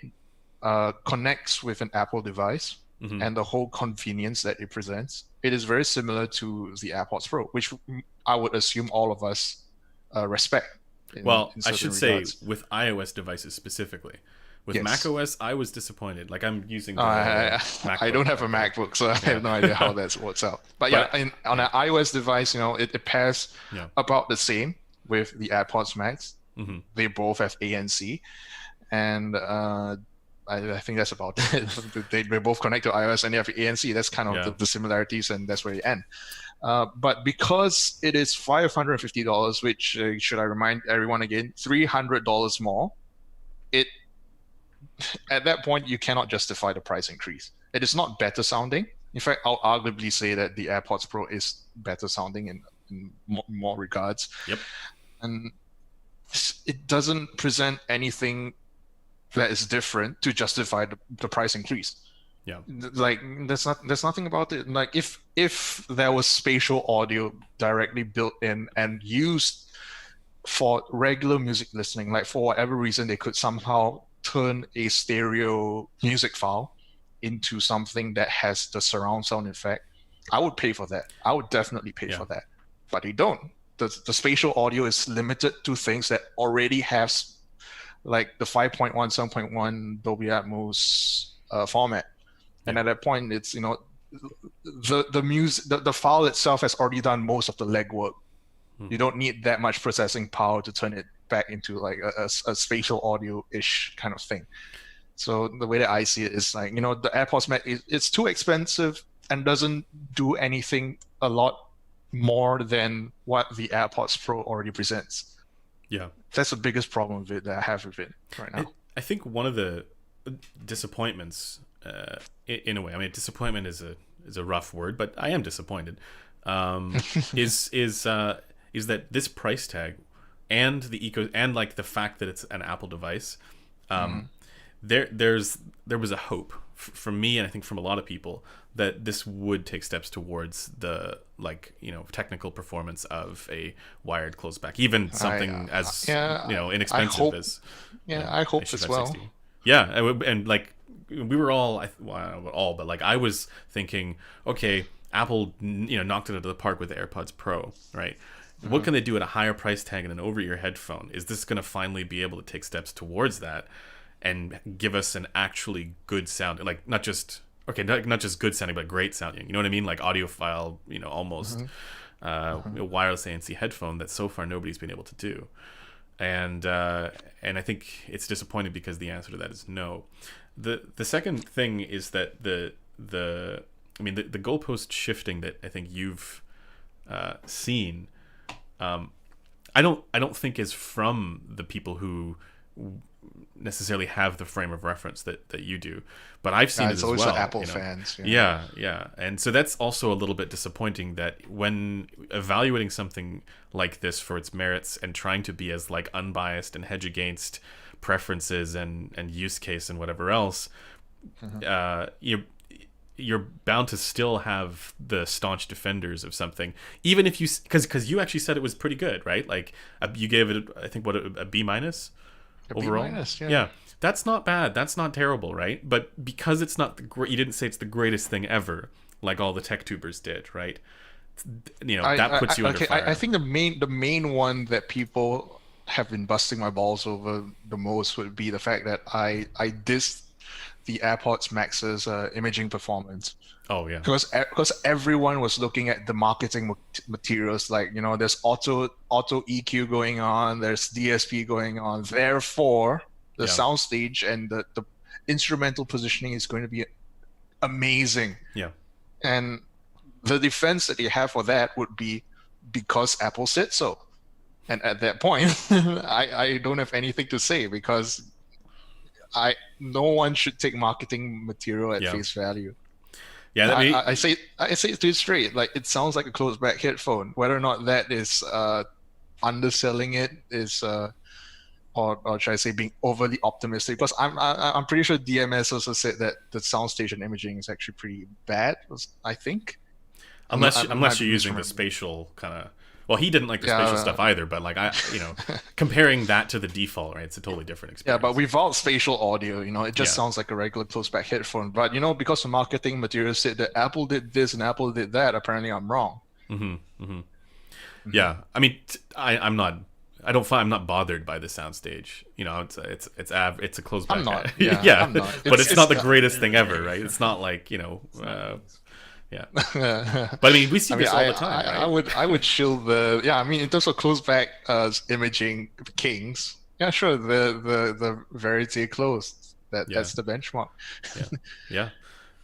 Speaker 2: connects with an Apple device and the whole convenience that it presents, it is very similar to the AirPods Pro, which I would assume all of us respect.
Speaker 1: Well,
Speaker 2: in
Speaker 1: I
Speaker 2: certain
Speaker 1: should
Speaker 2: regards.
Speaker 1: say with iOS devices specifically. With
Speaker 2: Yes.
Speaker 1: macOS, I was disappointed. Like I'm using the
Speaker 2: I don't have a MacBook, so I have no idea how that works out. But yeah, on an iOS device, it pairs about the same with the AirPods Max. They both have ANC, and I think that's about it. They both connect to iOS and they have ANC. That's kind of the similarities, and that's where they end. But because it is $550, which should I remind everyone again, $300 more, at that point you cannot justify the price increase. It is not better sounding. In fact, I'll arguably say that the AirPods Pro is better sounding in more regards.
Speaker 1: Yep.
Speaker 2: And it doesn't present anything that is different to justify the price increase.
Speaker 1: Yeah.
Speaker 2: Like there's nothing about it. Like if there was spatial audio directly built in and used for regular music listening, like for whatever reason they could somehow turn a stereo music file into something that has the surround sound effect, I would pay for that. I would definitely pay for that. But they don't. The spatial audio is limited to things that already have like the 5.1, 7.1 Dolby Atmos format. And at that point, it's the music, the file itself has already done most of the legwork. You don't need that much processing power to turn it back into like a spatial audio-ish kind of thing. So the way that I see it is like, the AirPods Max, it's too expensive and doesn't do anything a lot more than what the AirPods Pro already presents.
Speaker 1: Yeah.
Speaker 2: That's the biggest problem with it that I have with it right now.
Speaker 1: I think one of the disappointments, in a way, I mean, disappointment is a rough word, but I am disappointed, is that this price tag and like the fact that it's an Apple device, there was a hope from me, and I think from a lot of people, that this would take steps towards the technical performance of a wired close back, even something as inexpensive as
Speaker 2: I hope as well.
Speaker 1: Yeah, and like we were all, but like I was thinking, okay, Apple knocked it out of the park with the AirPods Pro, right? What can they do at a higher price tag and an over-ear headphone? Is this going to finally be able to take steps towards that and give us an actually good sound, like not just good sounding, but great sounding? You know what I mean? Like audiophile, almost wireless ANC headphone that so far nobody's been able to do. And I think it's disappointing because the answer to that is no. The second thing is that the goalpost shifting that I think you've seen, I don't think is from the people who necessarily have the frame of reference that you do, but I've seen it as well.
Speaker 2: It's always Apple fans.
Speaker 1: Yeah, and so that's also a little bit disappointing that when evaluating something like this for its merits and trying to be as like unbiased and hedge against preferences and use case and whatever else, you're bound to still have the staunch defenders of something, even if you, because you actually said it was pretty good, right? Like you gave it, I think, a B minus overall.
Speaker 2: B-,
Speaker 1: yeah, that's not bad. That's not terrible, right? But because it's not you didn't say it's the greatest thing ever, like all the tech tubers did, right? That puts you under fire.
Speaker 2: I think the main one that people have been busting my balls over the most would be the fact that I dissed the AirPods Max's imaging performance.
Speaker 1: Oh yeah.
Speaker 2: Because everyone was looking at the marketing materials, like there's auto EQ going on, there's DSP going on. Therefore, the soundstage and the instrumental positioning is going to be amazing.
Speaker 1: Yeah.
Speaker 2: And the defense that they have for that would be because Apple said so. And at that point, I don't have anything to say because no one should take marketing material at face value.
Speaker 1: Yeah,
Speaker 2: I say it too straight. Like, it sounds like a closed back headphone. Whether or not that is underselling it is, or should I say, being overly optimistic? Because I'm pretty sure DMS also said that the soundstation imaging is actually pretty bad. I think,
Speaker 1: unless you're using the spatial kind of Well, he didn't like the spatial stuff either, but like comparing that to the default, right? It's a totally different experience.
Speaker 2: Yeah, but without spatial audio, it just sounds like a regular close-back headphone. But because the marketing material said that Apple did this and Apple did that, apparently I'm wrong.
Speaker 1: Yeah, I mean, I'm not bothered by the soundstage. It's a close back.
Speaker 2: I'm not.
Speaker 1: Yeah,
Speaker 2: I'm not.
Speaker 1: But it's not the greatest thing ever, right? It's not like yeah. But I mean, we see this all the time. Right?
Speaker 2: I would chill the in terms of close back imaging kings. Yeah, sure. The Verity closed. That's the benchmark.
Speaker 1: Yeah.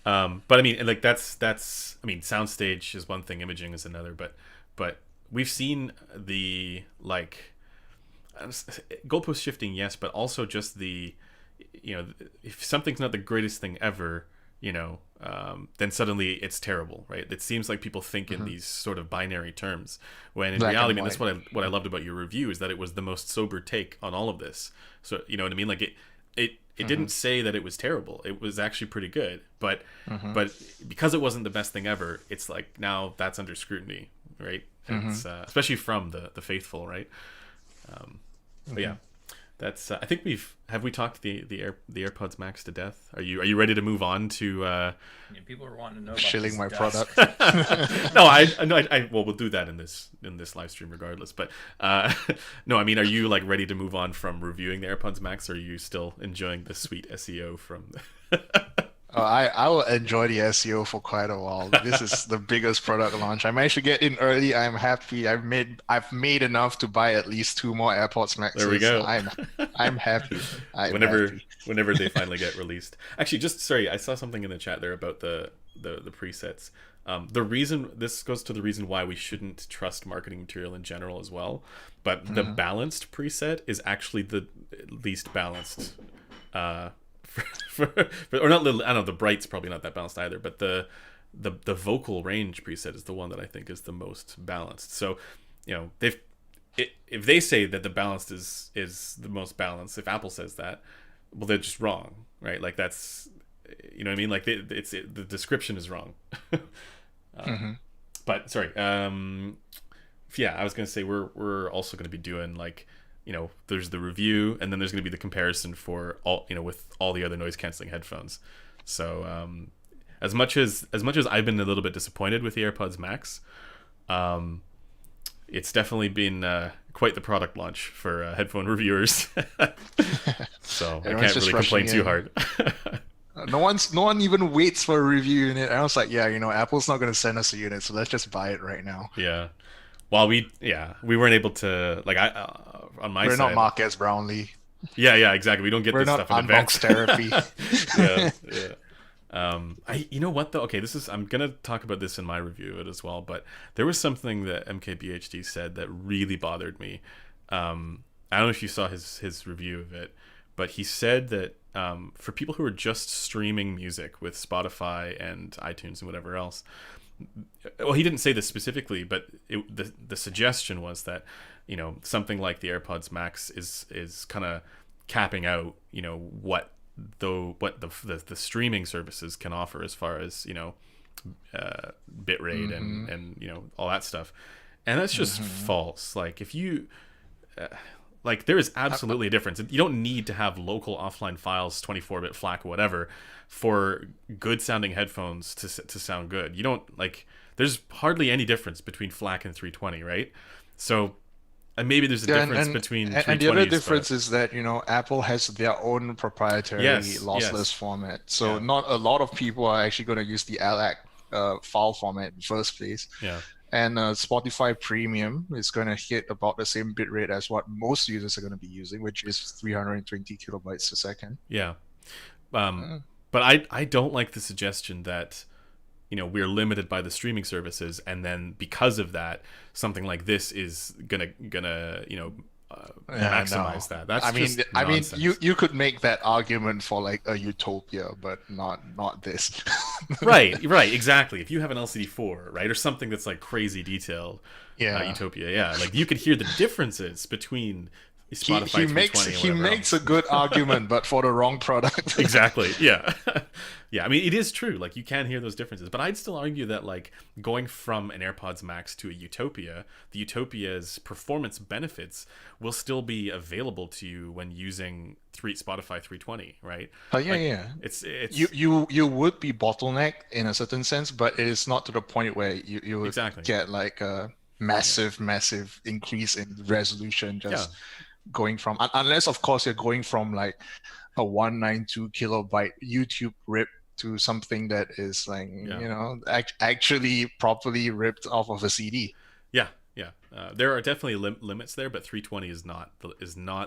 Speaker 1: But I mean, like that's soundstage is one thing, imaging is another. But we've seen the goalpost shifting, yes, but also just the if something's not the greatest thing ever, then suddenly it's terrible, right? It seems like people think in these sort of binary terms, when in reality, that's what I loved about your review, is that it was the most sober take on all of this. So you know what I mean? Like it didn't say that it was terrible. It was actually pretty good, but because it wasn't the best thing ever, it's like now that's under scrutiny, right? It's especially from the faithful, right? But yeah. That's. I think we talked the AirPods Max to death. Are you ready to move on to?
Speaker 3: People are wanting to know about
Speaker 2: shilling my
Speaker 3: Dusk.
Speaker 2: product.
Speaker 1: No, I well, we'll do that in this live stream regardless. But no, I mean, are you like ready to move on from reviewing the AirPods Max? Or are you still enjoying the sweet SEO from?
Speaker 2: I will enjoy the SEO for quite a while. This is the biggest product launch. I managed to get in early. I'm happy. I've made enough to buy at least 2 more AirPods Maxes.
Speaker 1: There we go.
Speaker 2: I'm happy.
Speaker 1: Whenever they finally get released. Actually, sorry, I saw something in the chat there about the presets. The reason this goes to the reason why we shouldn't trust marketing material in general as well. But the balanced preset is actually the least balanced. Or not little. I don't know. The bright's probably not that balanced either. But the vocal range preset is the one that I think is the most balanced. So, if they say that the balanced is the most balanced, if Apple says that, well, they're just wrong, right? Like that's, you know what I mean? Like the description is wrong. But sorry. Yeah, I was gonna say we're also gonna be doing like. There's the review, and then there's going to be the comparison for all, with all the other noise canceling headphones. So, as much as I've been a little bit disappointed with the AirPods Max, it's definitely been quite the product launch for headphone reviewers. So I can't really complain too hard.
Speaker 2: No one even waits for a review unit. I was like, Apple's not going to send us a unit, so let's just buy it right now.
Speaker 1: Yeah. Well, we weren't able to on my side.
Speaker 2: We're not Marques Brownlee.
Speaker 1: Yeah, exactly. We don't get this stuff in advance.
Speaker 2: Therapy.
Speaker 1: Yeah. You know what though? Okay, I'm gonna talk about this in my review of it as well. But there was something that MKBHD said that really bothered me. I don't know if you saw his review of it, but he said that for people who are just streaming music with Spotify and iTunes and whatever else. Well, he didn't say this specifically, but the suggestion was that something like the AirPods Max is kind of capping out what the streaming services can offer as far as bitrate and all that stuff, and that's just false. Like if you there is absolutely a difference. You don't need to have local offline files, 24-bit FLAC, whatever, for good sounding headphones to sound good. You don't there's hardly any difference between FLAC and 320, right? So maybe there's a difference between 320s.
Speaker 2: And the other difference is that Apple has their own proprietary lossless format. So not a lot of people are actually going to use the ALAC file format in the first place.
Speaker 1: Yeah.
Speaker 2: And Spotify Premium is going to hit about the same bitrate as what most users are going to be using, which is 320 kilobytes a second.
Speaker 1: Yeah. But I don't like the suggestion that, we're limited by the streaming services, and then because of that, something like this is gonna maximize that. That's just nonsense.
Speaker 2: you could make that argument for like a Utopia, but not this.
Speaker 1: right, exactly. If you have an LCD4, right, or something that's like crazy detailed, Utopia, like you could hear the differences between Spotify
Speaker 2: he
Speaker 1: 320
Speaker 2: makes a good argument, but for the wrong product.
Speaker 1: Exactly. Yeah. Yeah. I mean, it is true. Like, you can hear those differences, but I'd still argue that, like, going from an AirPods Max to a Utopia, the Utopia's performance benefits will still be available to you when using Spotify 320, right?
Speaker 2: Yeah.
Speaker 1: It's
Speaker 2: you would be bottlenecked in a certain sense, but it is not to the point where you would get like a massive increase in resolution just going from, unless of course you're going from like a 192 kilobyte YouTube rip to something that is like actually properly ripped off of a CD.
Speaker 1: Yeah. There are definitely limits there, but 320 is not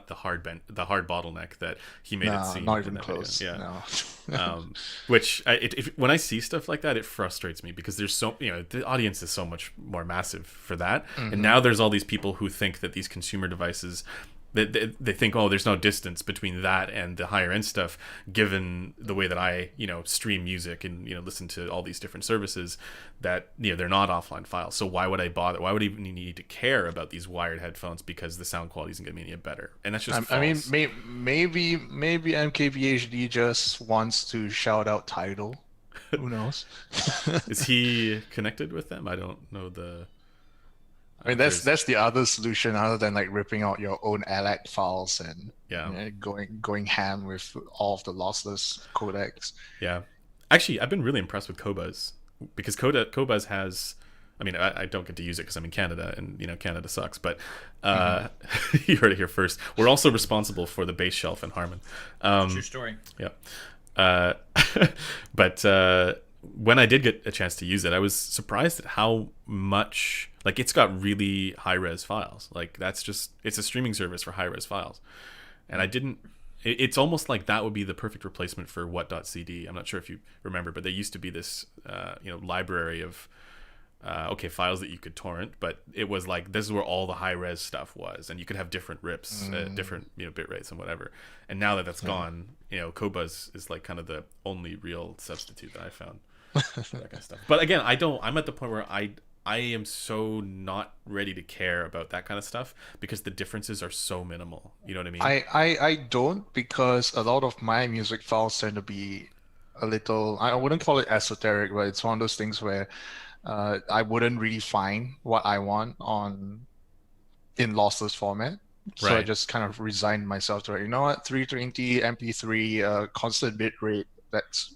Speaker 1: the hard bottleneck that he made it seem.
Speaker 2: Not even close.
Speaker 1: Yeah. No. Which when I see stuff like that, it frustrates me because there's the audience is so much more massive for that, and now there's all these people who think that these consumer devices. They think, oh, there's no distance between that and the higher end stuff, given the way that I, stream music and, listen to all these different services that, they're not offline files. So why would I bother? Why would I even need to care about these wired headphones because the sound quality isn't going to be any better? And that's just false.
Speaker 2: I mean, maybe MKBHD just wants to shout out Tidal. Who knows?
Speaker 1: Is he connected with them? I don't know
Speaker 2: I mean, that's the other solution other than like ripping out your own ALAC files and going ham with all of the lossless codecs.
Speaker 1: Yeah. Actually, I've been really impressed with Qobuz because Qobuz has, I mean, I don't get to use it because I'm in Canada and, Canada sucks, but you heard it here first. We're also responsible for the bass shelf in Harman.
Speaker 3: True story.
Speaker 1: Yeah. But when I did get a chance to use it, I was surprised at how much, like, it's got really high-res files. Like, it's a streaming service for high-res files. And it's almost like that would be the perfect replacement for what.cd. I'm not sure if you remember, but there used to be this, library of, files that you could torrent, but it was like, this is where all the high-res stuff was. And you could have different rips, different, bit rates and whatever. And now that that's gone, Qobuz is like kind of the only real substitute that I found. That kind of stuff. But again, I'm at the point where I am so not ready to care about that kind of stuff because the differences are so minimal. You know what I mean?
Speaker 2: I don't, because a lot of my music files tend to be a little, I wouldn't call it esoteric, but it's one of those things where I wouldn't really find what I want in lossless format. So I just kind of resigned myself to it. You know what? 320 MP3 constant bit rate, that's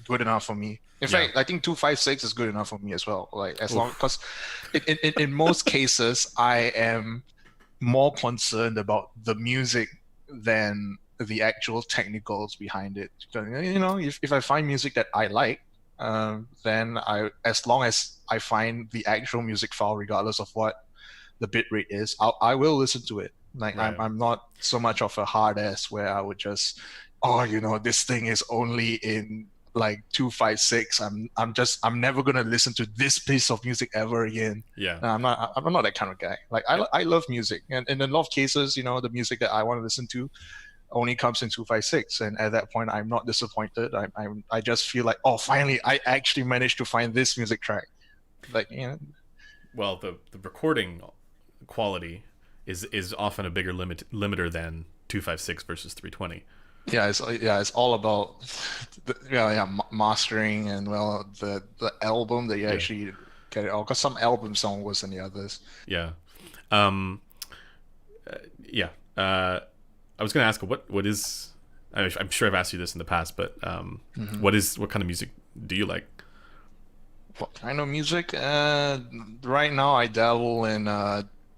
Speaker 2: good enough for me. In fact, I think 256 is good enough for me as well. Like, as long, because in most cases, I am more concerned about the music than the actual technicals behind it. If I find music that I like, then as long as I find the actual music file, regardless of what the bit rate is, I will listen to it. Like, I'm not so much of a hard ass where I would just, this thing is only in like 256. I'm never gonna listen to this piece of music ever again.
Speaker 1: Yeah.
Speaker 2: I'm not that kind of guy. Like, I love music, and in a lot of cases, the music that I want to listen to only comes in 256, and at that point I'm not disappointed. I just feel like, oh, finally I actually managed to find this music track. Like,
Speaker 1: well, the recording quality is often a bigger limiter than 256 versus 320.
Speaker 2: It's all about mastering and the album that you actually get it all, because some albums sound worse than the others.
Speaker 1: I was gonna ask what is, I'm sure I've asked you this in the past, but what kind of music do you like?
Speaker 2: What kind of music? Right now I dabble in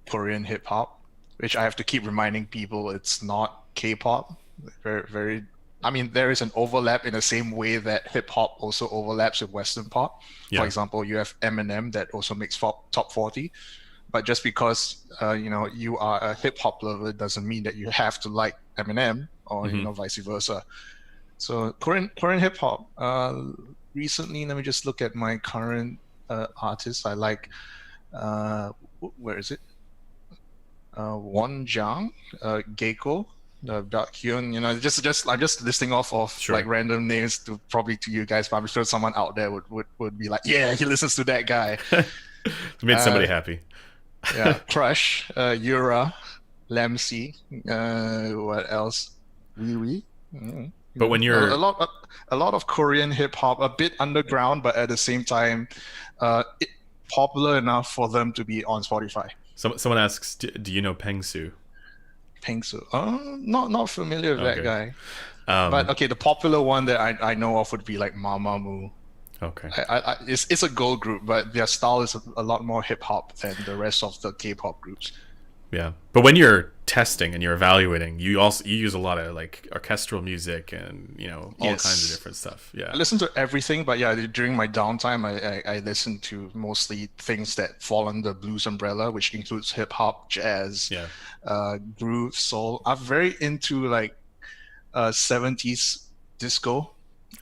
Speaker 2: Korean hip hop, which I have to keep reminding people it's not K-pop. Very, very. I mean, there is an overlap in the same way that hip hop also overlaps with Western pop. For example, you have Eminem that also makes top 40, but just because you are a hip hop lover doesn't mean that you have to like Eminem, or vice versa. So Korean hip hop. Recently, let me just look at my current artists. I like. Where is it? Wonjang, Geiko. Hyun, I'm just listing off of like random names to you guys, but I'm sure someone out there would be like, yeah, he listens to that guy.
Speaker 1: Made somebody happy.
Speaker 2: Crush, Yura, Lamsey. What else? Wee.
Speaker 1: But when
Speaker 2: a
Speaker 1: you're
Speaker 2: lot, a lot of Korean hip hop, a bit underground, but at the same time, popular enough for them to be on Spotify.
Speaker 1: someone asks, do you know Pengsu?
Speaker 2: Pengsu. Not familiar with that
Speaker 1: Okay.
Speaker 2: guy. But okay, the popular one that I know of would be like Mamamoo.
Speaker 1: Okay.
Speaker 2: It's a girl group, but their style is a lot more hip hop than the rest of the K-pop groups.
Speaker 1: Yeah, but when you're testing and you're evaluating, you use a lot of like orchestral music and all kinds of different stuff. Yeah,
Speaker 2: I listen to everything, but yeah, during my downtime, I listen to mostly things that fall under blues umbrella, which includes hip hop, jazz, groove, soul. I'm very into like 70s disco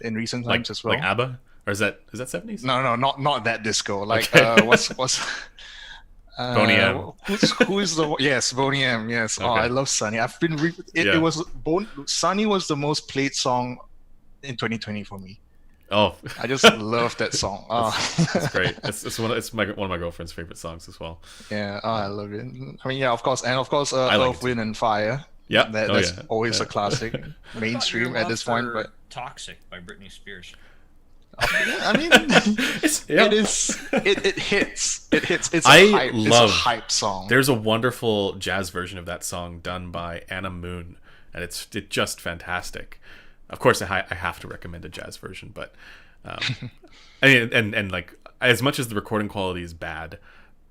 Speaker 2: in recent times as well.
Speaker 1: Like ABBA, or is that 70s?
Speaker 2: No, not that disco. Like what's
Speaker 1: Boney M.
Speaker 2: Who is the yes Boney M? Yes. Okay. Oh, I love Sunny. I've been it was Sunny was the most played song in 2020 for me.
Speaker 1: Oh,
Speaker 2: I just love that song.
Speaker 1: That's great. It's one of my girlfriend's favorite songs as well.
Speaker 2: Yeah, I love it. I mean, yeah, of course, Earth, Wind, and Fire.
Speaker 1: Yeah,
Speaker 2: that's always a classic, mainstream at this point. But
Speaker 3: Toxic by Britney Spears.
Speaker 2: I mean, it hits. It's a hype song.
Speaker 1: There's a wonderful jazz version of that song done by Anna Moon, and it's just fantastic. Of course, I have to recommend a jazz version, but I mean, and like as much as the recording quality is bad,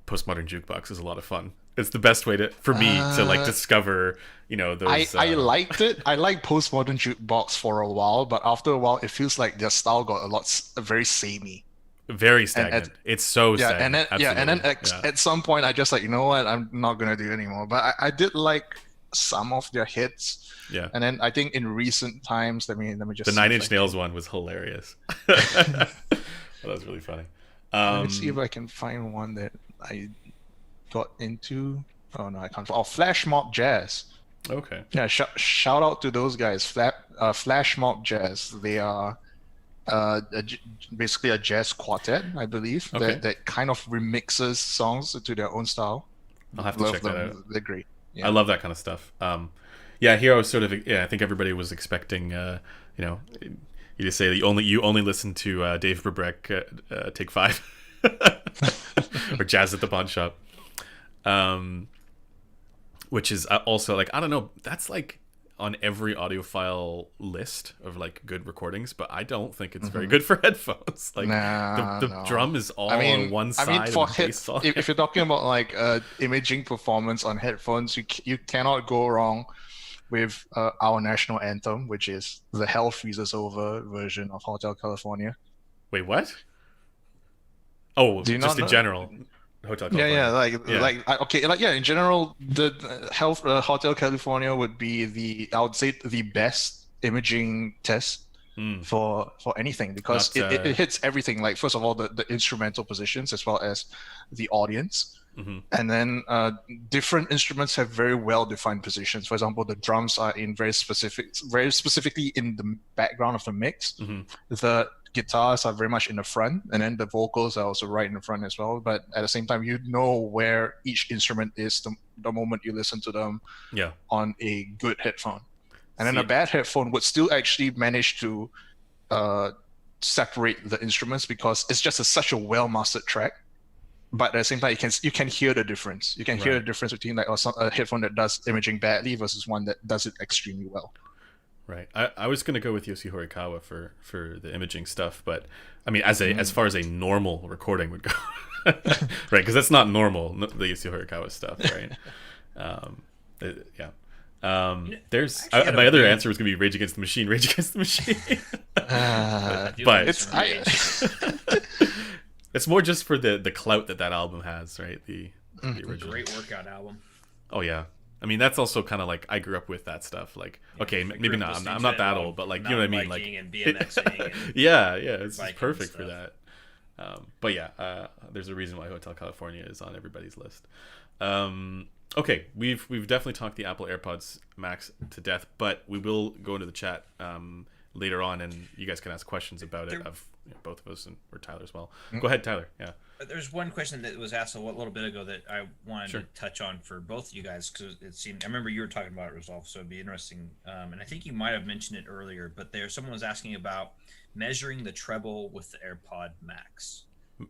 Speaker 1: Postmodern Jukebox is a lot of fun. It's the best way for me to like discover, those.
Speaker 2: I liked it. I liked Postmodern Jukebox for a while, but after a while, it feels like their style got very samey,
Speaker 1: very stagnant. It's so stagnant.
Speaker 2: And then at some point, I just like, you know what, I'm not gonna do it anymore. But I did like some of their hits.
Speaker 1: Yeah.
Speaker 2: And then I think in recent times, let me just
Speaker 1: the Nine Inch Nails one was hilarious. That was really funny.
Speaker 2: Let me see if I can find one that I got into. Oh no, I can't. Oh, Flash Mob Jazz.
Speaker 1: Okay.
Speaker 2: Yeah, shout out to those guys. Flash Mob Jazz. They are basically a jazz quartet, I believe, that kind of remixes songs to their own style.
Speaker 1: I'll have to check that out.
Speaker 2: They're great. Yeah.
Speaker 1: I love that kind of stuff. Here I was sort of I think everybody was expecting you to say that you only listen to Dave Brubeck Take 5 or Jazz at the Pawn Shop, which is also like, I don't know, that's like on every audiophile list of like good recordings, but I don't think it's very good for headphones. Like the drum is all on one side.
Speaker 2: If you're talking about like imaging performance on headphones, you cannot go wrong with our national anthem, which is the Hell Freezes Over version of Hotel California.
Speaker 1: Wait, what? Oh, just in general. Hotel California. In general, the Hotel California would be I would say the best imaging test for anything, because it hits everything. Like, first of all, the instrumental positions as well as the audience. Mm-hmm. And then different instruments have very well defined positions. For example, the drums are in very specifically in the background of the mix. Mm-hmm. The guitars are very much in the front, and then the vocals are also right in the front as well. But at the same time, you know where each instrument is the moment you listen to them on a good headphone. And then a bad headphone would still actually manage to separate the instruments, because it's just such a well-mastered track. But at the same time, you can hear the difference. You can hear the difference between like a headphone that does imaging badly versus one that does it extremely well. Right. I was going to go with Yoshi Horikawa for the imaging stuff, but I mean, as far as a normal recording would go, right? Because that's not normal, the Yoshi Horikawa stuff, right? There's my other answer was going to be Rage Against the Machine. But it's more just for the clout that album has, right? The original.
Speaker 3: Great workout album.
Speaker 1: Oh yeah. I mean, that's also kind of like, I grew up with that stuff. Like, okay, maybe not. I'm not that old, but like, you know what I mean? Like,
Speaker 3: and BMXing. And
Speaker 1: it's perfect for that. But yeah, there's a reason why Hotel California is on everybody's list. Okay, we've definitely talked the Apple AirPods Max to death, but we will go into the chat later on, and you guys can ask questions about it
Speaker 3: There-
Speaker 1: of both of us or Tyler as well.
Speaker 2: Mm.
Speaker 1: Go ahead, Tyler. Yeah.
Speaker 3: There's one question that was asked a little bit ago that I wanted
Speaker 1: Sure.
Speaker 3: to touch on for both of you guys, because it seemed, I remember you were talking about it, Resolve, so it'd be interesting. And I think you might have mentioned it earlier, but someone was asking about measuring the treble with the AirPod Max.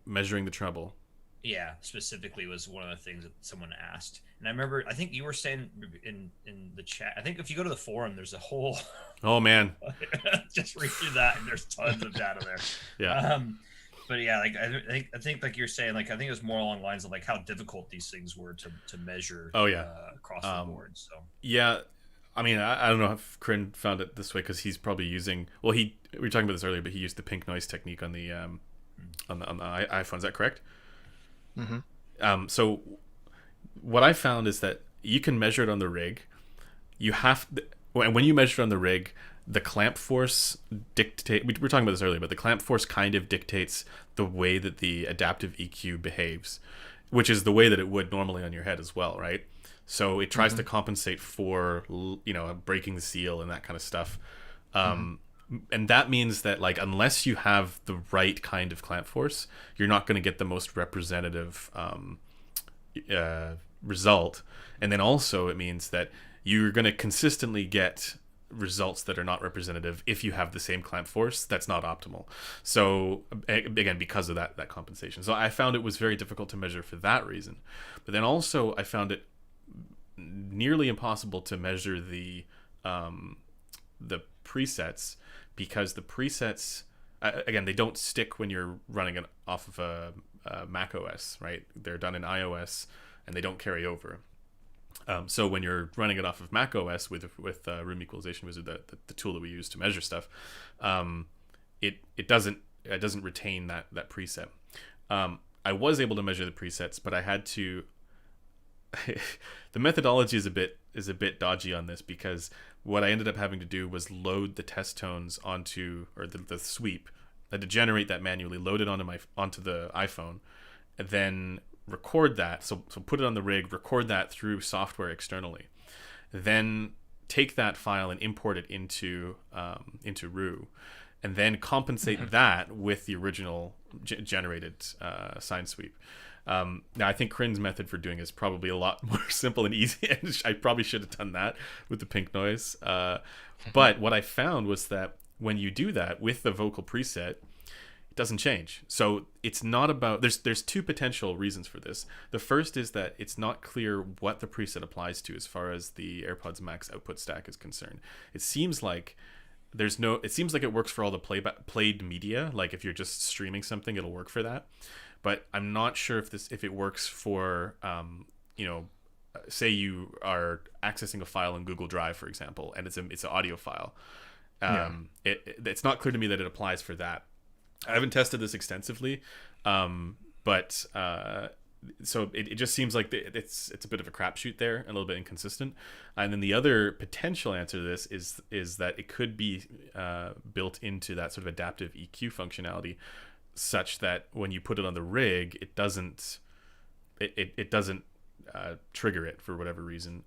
Speaker 1: Measuring the treble.
Speaker 3: Yeah, specifically was one of the things that someone asked. And I remember, I think you were saying in the chat, I think if you go to the forum, there's a whole,
Speaker 1: Oh man.
Speaker 3: just read through that, and there's tons of data there.
Speaker 1: Yeah.
Speaker 3: But yeah, like I think like you're saying, like I think it was more along the lines of like how difficult these things were to measure.
Speaker 1: Oh, yeah.
Speaker 3: Across the board. So
Speaker 1: Yeah, I mean, I don't know if Crin found it this way because he's probably using. Well, we were talking about this earlier, but he used the pink noise technique on the iPhone. Is that correct?
Speaker 2: Mm-hmm.
Speaker 1: So what I found is that you can measure it on the rig. You have when you measure it on the rig, the clamp force dictate. We were talking about this earlier, but the clamp force kind of dictates the way that the adaptive EQ behaves, which is the way that it would normally on your head as well, right? So it tries to compensate for breaking the seal and that kind of stuff. And that means that like unless you have the right kind of clamp force, you're not going to get the most representative result. And then also it means that you're going to consistently get results that are not representative if you have the same clamp force that's not optimal. So again, because of that compensation. So I found it was very difficult to measure for that reason. But then also I found it nearly impossible to measure the presets, because the presets again, they don't stick when you're running it off of a Mac OS, right? They're done in iOS and they don't carry over. So when you're running it off of Mac OS with Room Equalization Wizard, the tool that we use to measure stuff, it doesn't retain that preset. I was able to measure the presets, but I had to. The methodology is a bit dodgy on this, because what I ended up having to do was load the test tones onto, or the sweep. I had to generate that manually, load it onto the iPhone, and then record that. So put it on the rig, record that through software externally, then take that file and import it into Roo, and then compensate that with the original generated sine sweep. Now I think Crin's method for doing it is probably a lot more simple and easy, and I probably should have done that with the pink noise. But what I found was that when you do that with the vocal preset, it doesn't change. So it's not about, there's two potential reasons for this. The first is that it's not clear what the preset applies to as far as the AirPods Max output stack is concerned. It seems like it works for all the played media. Like if you're just streaming something, it'll work for that. But I'm not sure if it works for, say you are accessing a file in Google Drive, for example, and it's an audio file. It's not clear to me that it applies for that. I haven't tested this extensively, but so it just seems like it's a bit of a crapshoot there, a little bit inconsistent. And then the other potential answer to this is that it could be built into that sort of adaptive EQ functionality, such that when you put it on the rig, it doesn't trigger it for whatever reason.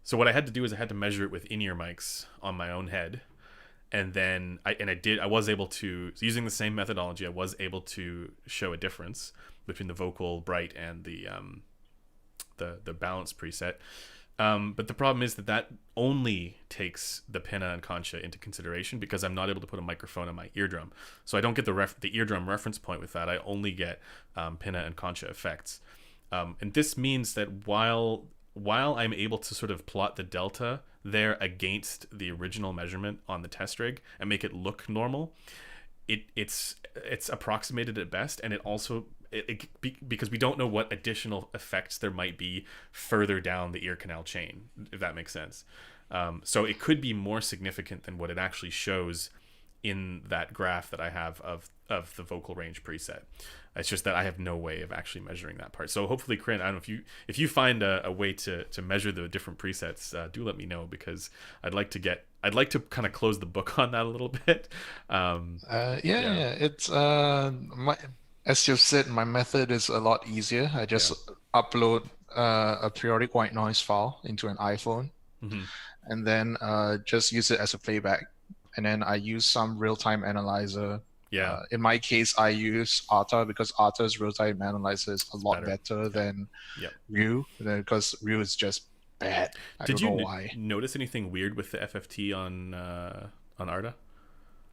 Speaker 1: So what I had to do is I had to measure it with in-ear mics on my own head, and then I was able to, using the same methodology, I was able to show a difference between the vocal bright and the balance preset. But the problem is that only takes the pinna and concha into consideration, because I'm not able to put a microphone on my eardrum. So I don't get the eardrum reference point with that. I only get pinna and concha effects. And this means that while I'm able to sort of plot the delta there against the original measurement on the test rig and make it look normal, it's approximated at best, and it also because we don't know what additional effects there might be further down the ear canal chain, if that makes sense. So it could be more significant than what it actually shows in that graph that I have of the vocal range preset. It's just that I have no way of actually measuring that part. So hopefully, Crin, I don't know if you find a way to measure the different presets, do let me know, because I'd like to kind of close the book on that a little bit.
Speaker 2: It's as you've said, my method is a lot easier. I just upload a periodic white noise file into an iPhone, and then just use it as a playback. and then I use some real-time analyzer.
Speaker 1: Yeah.
Speaker 2: In my case, I use Arta because Arta's real-time analyzer is a lot better than Ryu, because Ryu is just bad. I don't know why.
Speaker 1: Notice anything weird with the FFT on Arta?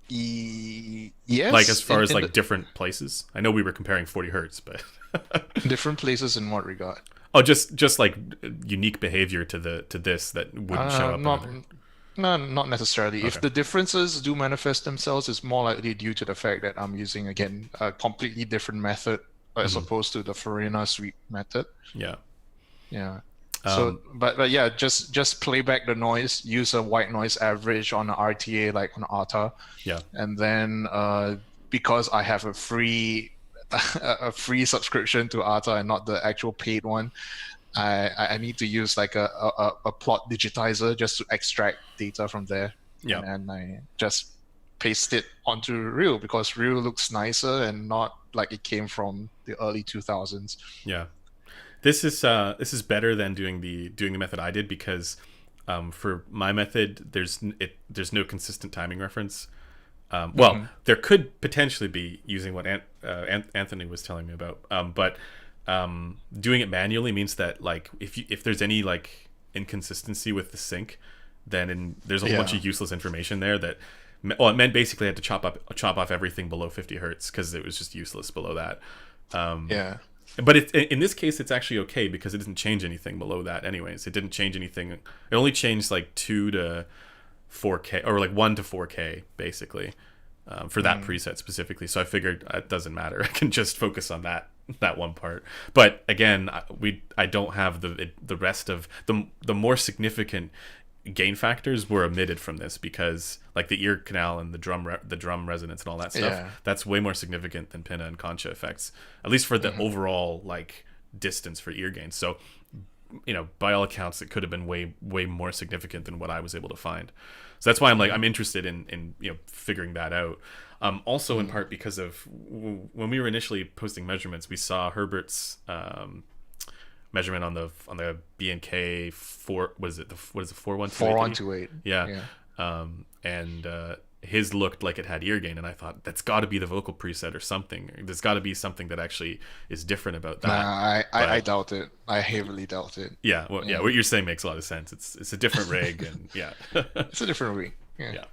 Speaker 2: Yes.
Speaker 1: Like as far as like different places? I know we were comparing 40 hertz, but
Speaker 2: different places in what regard?
Speaker 1: Oh, just like unique behavior to this that wouldn't show up.
Speaker 2: No, not necessarily. Okay. If the differences do manifest themselves, it's more likely due to the fact that I'm using, again, a completely different method as opposed to the Farina sweep method.
Speaker 1: Yeah.
Speaker 2: Yeah. So, but yeah, just play back the noise, use a white noise average on the RTA, like on Arta.
Speaker 1: Yeah.
Speaker 2: And then because I have a free subscription to Arta and not the actual paid one, I need to use like a plot digitizer just to extract data from there. Yeah. And I just paste it onto Reel because Reel looks nicer and not like it came from the early 2000s.
Speaker 1: Yeah. This is better than doing the method I did because for my method there's no consistent timing reference. There could potentially be using what Anthony was telling me about, but doing it manually means that like if there's any like inconsistency with the sync, then there's a whole bunch of useless information there that it meant basically I had to chop off everything below 50 hertz because it was just useless below that. But in this case it's actually okay because it doesn't change anything below that anyways. It didn't change anything. It only changed like 2 to 4K or like 1 to 4K basically for that preset specifically. So I figured it doesn't matter. I can just focus on that one part. But again, I don't have the rest of the more significant gain factors were omitted from this because like the ear canal and the drum resonance and all that stuff, that's way more significant than pinna and concha effects, at least for the overall like distance for ear gain. So by all accounts it could have been way more significant than what I was able to find. So that's why I'm interested in figuring that out. Also in part because of when we were initially posting measurements, we saw Herbert's measurement on the B&K 4. What is it? What is it? 4128.
Speaker 2: 4128.
Speaker 1: Yeah. And his looked like it had ear gain, and I thought that's got to be the vocal preset or something. There's got to be something that actually is different about that.
Speaker 2: Nah, I doubt it. I heavily doubt it.
Speaker 1: Yeah. Well, yeah. What you're saying makes a lot of sense. It's a different rig, and yeah.
Speaker 2: It's a different rig. Yeah.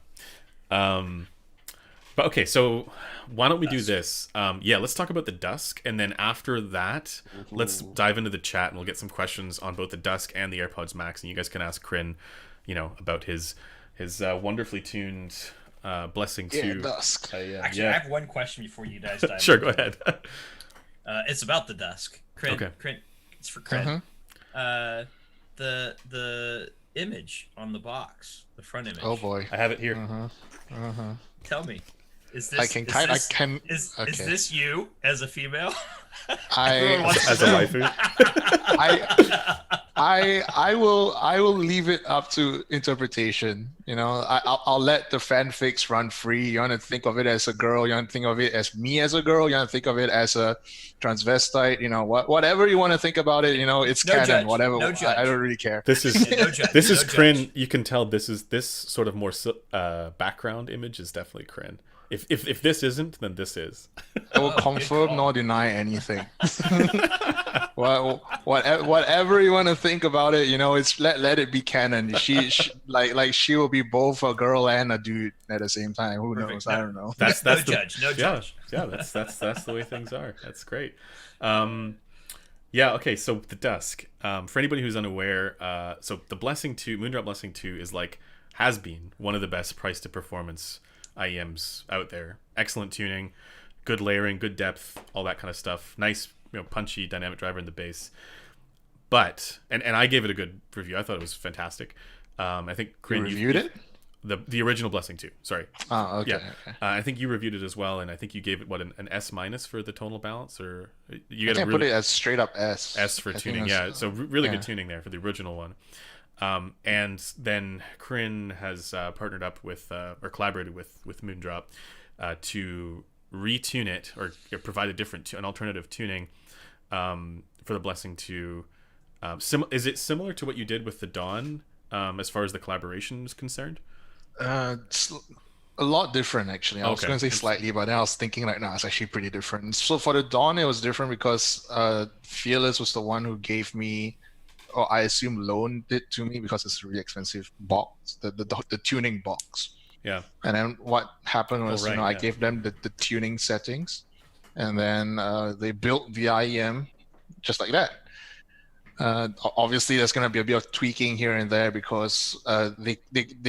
Speaker 1: But okay, so why don't we do this? Let's talk about the Dusk, and then after that, let's dive into the chat, and we'll get some questions on both the Dusk and the Airpods Max, and you guys can ask Crin, about his wonderfully tuned Blessing 2.
Speaker 2: Dusk.
Speaker 3: Actually, I have one question before you guys dive.
Speaker 1: Sure, go ahead.
Speaker 3: It's about the Dusk. Crin, it's for Crin. The image on the box, the front image.
Speaker 2: Oh boy,
Speaker 1: I have it here.
Speaker 3: Tell me. Is this, is this you as a female?
Speaker 1: As a waifu?
Speaker 2: I will leave it up to interpretation. I'll let the fanfics run free. You want to think of it as a girl? You want to think of it as me as a girl? You want to think of it as a transvestite? Whatever you want to think about it. It's
Speaker 3: no
Speaker 2: canon.
Speaker 3: Judge.
Speaker 2: Whatever.
Speaker 3: No judge.
Speaker 2: I don't really care.
Speaker 1: This is
Speaker 3: no judge.
Speaker 1: This is
Speaker 3: no
Speaker 1: Crin.
Speaker 3: Judge.
Speaker 1: You can tell this sort of more background image is definitely Crin. If this isn't, then this is.
Speaker 2: I will confirm nor deny anything. Whatever you want to think about it, it's let it be canon. She she will be both a girl and a dude at the same time. Who knows? I don't know.
Speaker 1: That's
Speaker 3: no judge.
Speaker 1: Yeah, that's the way things are. That's great. Okay, so the Dusk. For anybody who's unaware, so the Blessing 2, Moondrop Blessing 2 has been one of the best price to performance IEMs out there. Excellent tuning, good layering, good depth, all that kind of stuff. Nice, punchy dynamic driver in the bass. But and I gave it a good review. I thought it was fantastic. I think
Speaker 2: Crin, you reviewed it.
Speaker 1: The original Blessing 2. Sorry.
Speaker 2: Oh, okay.
Speaker 1: Yeah.
Speaker 2: Okay.
Speaker 1: I think you reviewed it as well, and I think you gave it an S- for the tonal balance, or you
Speaker 2: got to put it as straight up S.
Speaker 1: S for tuning. Yeah. So really good tuning there for the original one. And then Crin has partnered up with or collaborated with Moondrop to retune it or provide an alternative tuning for the Blessing 2. Is it similar to what you did with the Dawn as far as the collaboration is concerned?
Speaker 2: A lot different, actually. I was
Speaker 1: Okay,
Speaker 2: going to say
Speaker 1: interesting.
Speaker 2: slightly, but then I was thinking like, no, it's actually pretty different. So for the Dawn, it was different because Fearless was the one who gave me, or I assume loaned it to me because it's a really expensive box, the tuning box.
Speaker 1: Yeah.
Speaker 2: And then what happened was,
Speaker 1: right,
Speaker 2: I
Speaker 1: yeah.
Speaker 2: gave them the tuning settings, and then they built the IEM just like that. Obviously, there's going to be a bit of tweaking here and there because they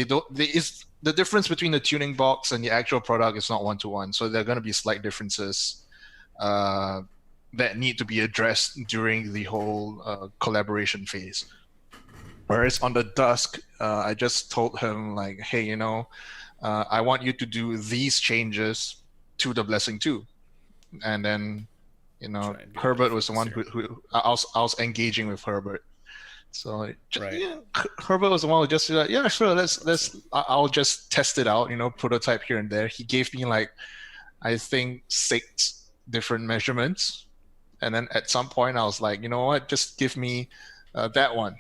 Speaker 2: don't. Is the difference between the tuning box and the actual product is not one to one. So there are going to be slight differences that need to be addressed during the whole collaboration phase. Whereas on the Dusk, I just told him like, hey, I want you to do these changes to the Blessing 2, and then Herbert was the one who I was engaging with Herbert. So Herbert was the one who just said, yeah, sure, I'll just test it out, prototype here and there. He gave me like, I think 6 different measurements. And then at some point I was like, you know what, just give me that one.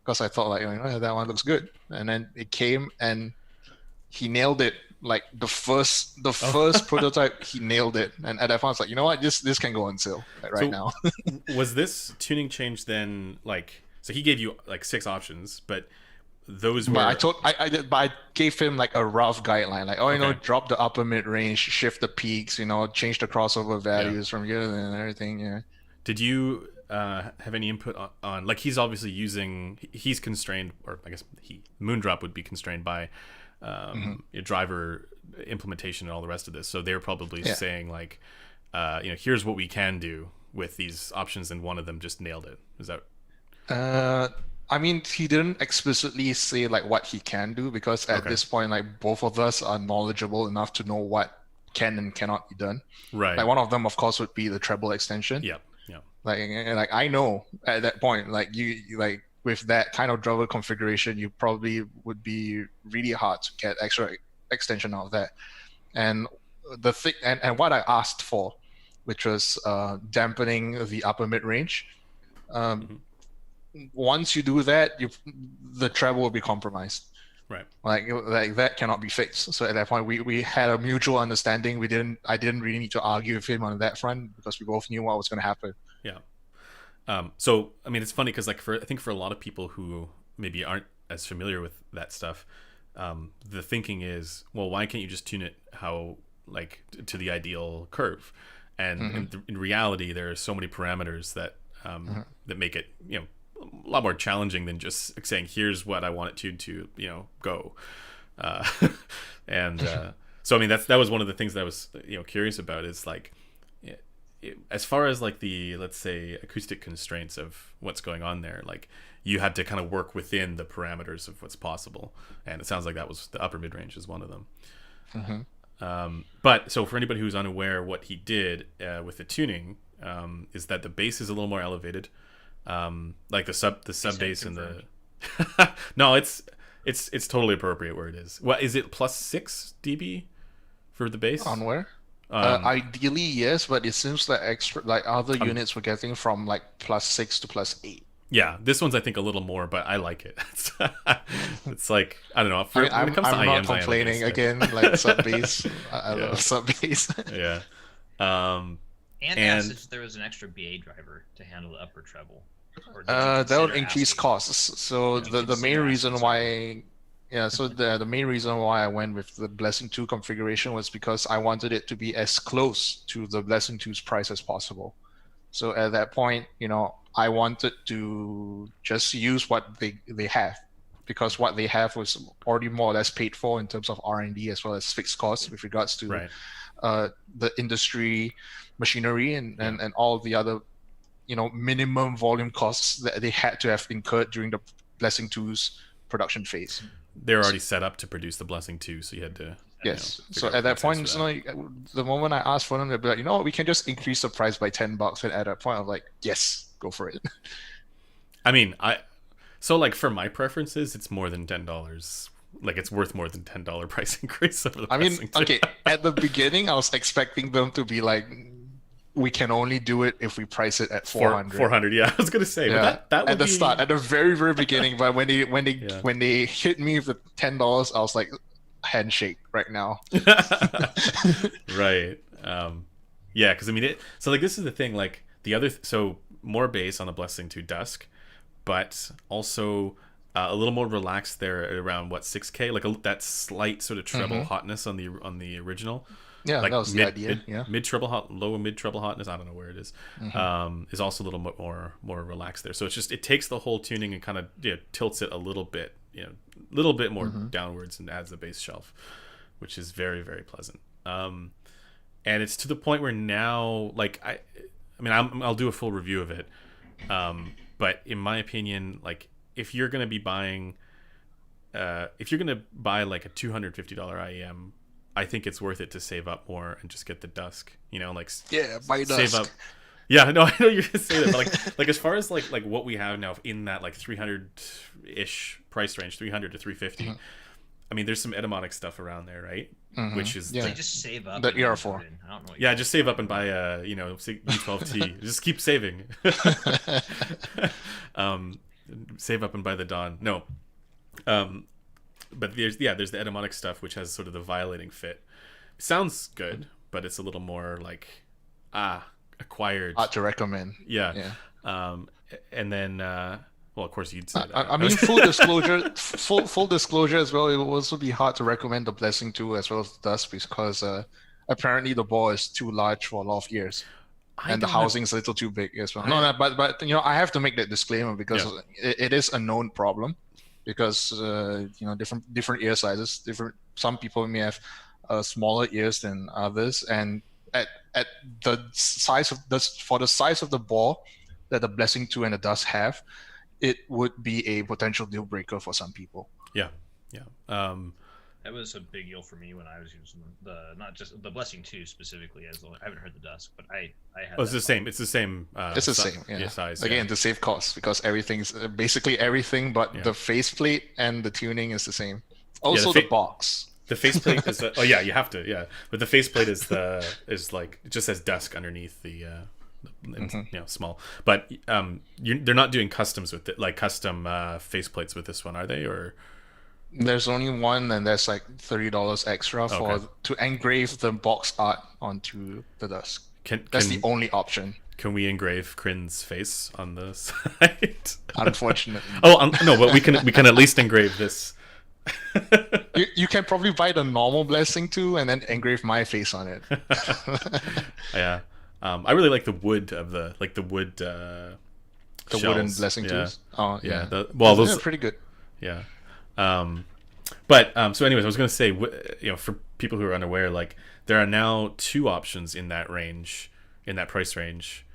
Speaker 2: Because I thought like, that one looks good. And then it came and he nailed it. Like the first prototype, he nailed it, and at that point, I was like, you know what, this can go on sale right now.
Speaker 1: Was this tuning change then like? So he gave you like 6 options, but those were.
Speaker 2: But I gave him like a rough guideline, like drop the upper mid range, shift the peaks, change the crossover values from here and everything. Yeah.
Speaker 1: Did you have any input on like he's obviously he's constrained, or I guess Moondrop would be constrained by your driver implementation and all the rest of this, so they're probably saying like here's what we can do with these options, and one of them just nailed it. Is that
Speaker 2: I mean, he didn't explicitly say like what he can do, because at this point, like both of us are knowledgeable enough to know what can and cannot be done.
Speaker 1: Right.
Speaker 2: Like one of them, of course, would be the treble extension.
Speaker 1: Yeah.
Speaker 2: Like I know at that point, like you like with that kind of driver configuration, you probably would be really hard to get extra extension out of that. And the thing, and what I asked for, which was dampening the upper mid range. Once you do that, the treble will be compromised.
Speaker 1: Right.
Speaker 2: Like that cannot be fixed. So at that point, we had a mutual understanding. I didn't really need to argue with him on that front because we both knew what was going to happen.
Speaker 1: Yeah. So I mean, it's funny because like I think for a lot of people who maybe aren't as familiar with that stuff, the thinking is, well, why can't you just tune it to the ideal curve? And in reality, there are so many parameters that that make it a lot more challenging than just saying, here's what I want it to go. So I mean that was one of the things that I was curious about, is like, as far as like the, let's say, acoustic constraints of what's going on there, like you had to kind of work within the parameters of what's possible, and it sounds like that was the upper mid range is one of them. But so for anybody who's unaware, what he did with the tuning is that the bass is a little more elevated, like the sub bass and the no, it's totally appropriate where it is. What is it, plus 6 dB for the bass
Speaker 2: on where? Ideally, yes, but it seems like other units were getting from like plus 6 to plus 8.
Speaker 1: Yeah, this one's I think a little more, but I like it. It's like, I don't know. When it comes to
Speaker 2: I'm not
Speaker 1: IMs,
Speaker 2: complaining again. Like sub bass, I love sub bass.
Speaker 1: Yeah.
Speaker 3: And asked there was an extra BA driver to handle the upper treble.
Speaker 2: That would increase costs. So the main reason why. Yeah, so the main reason why I went with the Blessing 2 configuration was because I wanted it to be as close to the Blessing 2's price as possible. So at that point, I wanted to just use what they have, because what they have was already more or less paid for in terms of R&D as well as fixed costs with regards to the industry machinery and all the other minimum volume costs that they had to have incurred during the Blessing 2's production phase.
Speaker 1: They're already set up to produce the Blessing 2, so you had to.
Speaker 2: Yes. So at that point, the moment I asked for them, they'd be like, what, we can just increase the price by $10. And at that point, I'm like, yes, go for it.
Speaker 1: I mean, so like for my preferences, it's more than $10. Like it's worth more than $10 price increase over the Blessing 2.
Speaker 2: Okay, at the beginning, I was expecting them to be like, we can only do it if we price it at 400.
Speaker 1: 400, yeah. I was gonna say, but that would
Speaker 2: at the start, at the very, very beginning. But when they hit me with the $10, I was like, handshake right now.
Speaker 1: Right. Yeah, because I mean, so like this is the thing. Like the other, so more bass on the Blessing to Dusk, but also a little more relaxed there at around what 6K, like that slight sort of treble hotness on the original.
Speaker 2: Yeah,
Speaker 1: Like
Speaker 2: that was the idea.
Speaker 1: Mid treble hot, low mid treble hotness. I don't know where it is. Is also a little bit more relaxed there. So it's just, it takes the whole tuning and kind of tilts it a little bit, a little bit more downwards, and adds the bass shelf, which is very, very pleasant. And it's to the point where now, like I mean, I'll do a full review of it. But in my opinion, like if you're gonna buy like a $250 IEM, I think it's worth it to save up more and just get the Dusk.
Speaker 2: Buy
Speaker 1: save
Speaker 2: Dusk.
Speaker 1: up. Yeah, no, I know you're gonna say that, but like as far as like what we have now in that like 300-ish price range, 300 to 350. I mean, there's some Etymotic stuff around there, right? Which is
Speaker 3: They just save up.
Speaker 2: The ER4.
Speaker 3: I don't know.
Speaker 1: Yeah, just save up and buy a U12T. Just keep saving. Save up and buy the Dawn. No. But there's the Etymotic stuff, which has sort of the violating fit. Sounds good, but it's a little more like acquired.
Speaker 2: Hard to recommend.
Speaker 1: Yeah. And then well, of course you'd say that.
Speaker 2: I mean, full disclosure, full disclosure as well. It will also be hard to recommend the Blessing 2 as well as the Dusk, because apparently the ball is too large for a lot of ears, and the housing is a little too big as well. But I have to make that disclaimer because it is a known problem. Because different ear sizes, some people may have smaller ears than others, and at the size of for the size of the ball that the Blessing 2 and the Dusk have, it would be a potential deal breaker for some people.
Speaker 1: Yeah.
Speaker 3: That was a big deal for me when I was using not just the Blessing 2 specifically. I haven't heard the Dusk, but I had.
Speaker 1: Oh, it's the same. It's the same.
Speaker 2: It's the same. Yeah.
Speaker 1: Size.
Speaker 2: Again, to save costs, because everything's basically everything, but the faceplate and the tuning is the same. Also, the box.
Speaker 1: The faceplate is. You have to. Yeah, but the faceplate is like, it just says Dusk underneath the. Small, but they're not doing customs with it, like custom faceplates with this one, are they? Or
Speaker 2: there's only one, and there's like $30 extra to engrave the box art onto the Dusk. That's the only option.
Speaker 1: Can we engrave Crin's face on the side?
Speaker 2: Unfortunately.
Speaker 1: No, but we can at least engrave this.
Speaker 2: You can probably buy the normal Blessing 2 and then engrave my face on it.
Speaker 1: Yeah. I really like the wood of the wood.
Speaker 2: The wooden Blessing 2s. Oh yeah.
Speaker 1: Those
Speaker 2: are pretty good.
Speaker 1: Yeah. But so anyways, I was going to say, for people who are unaware, like there are now two options in that range, in that price range,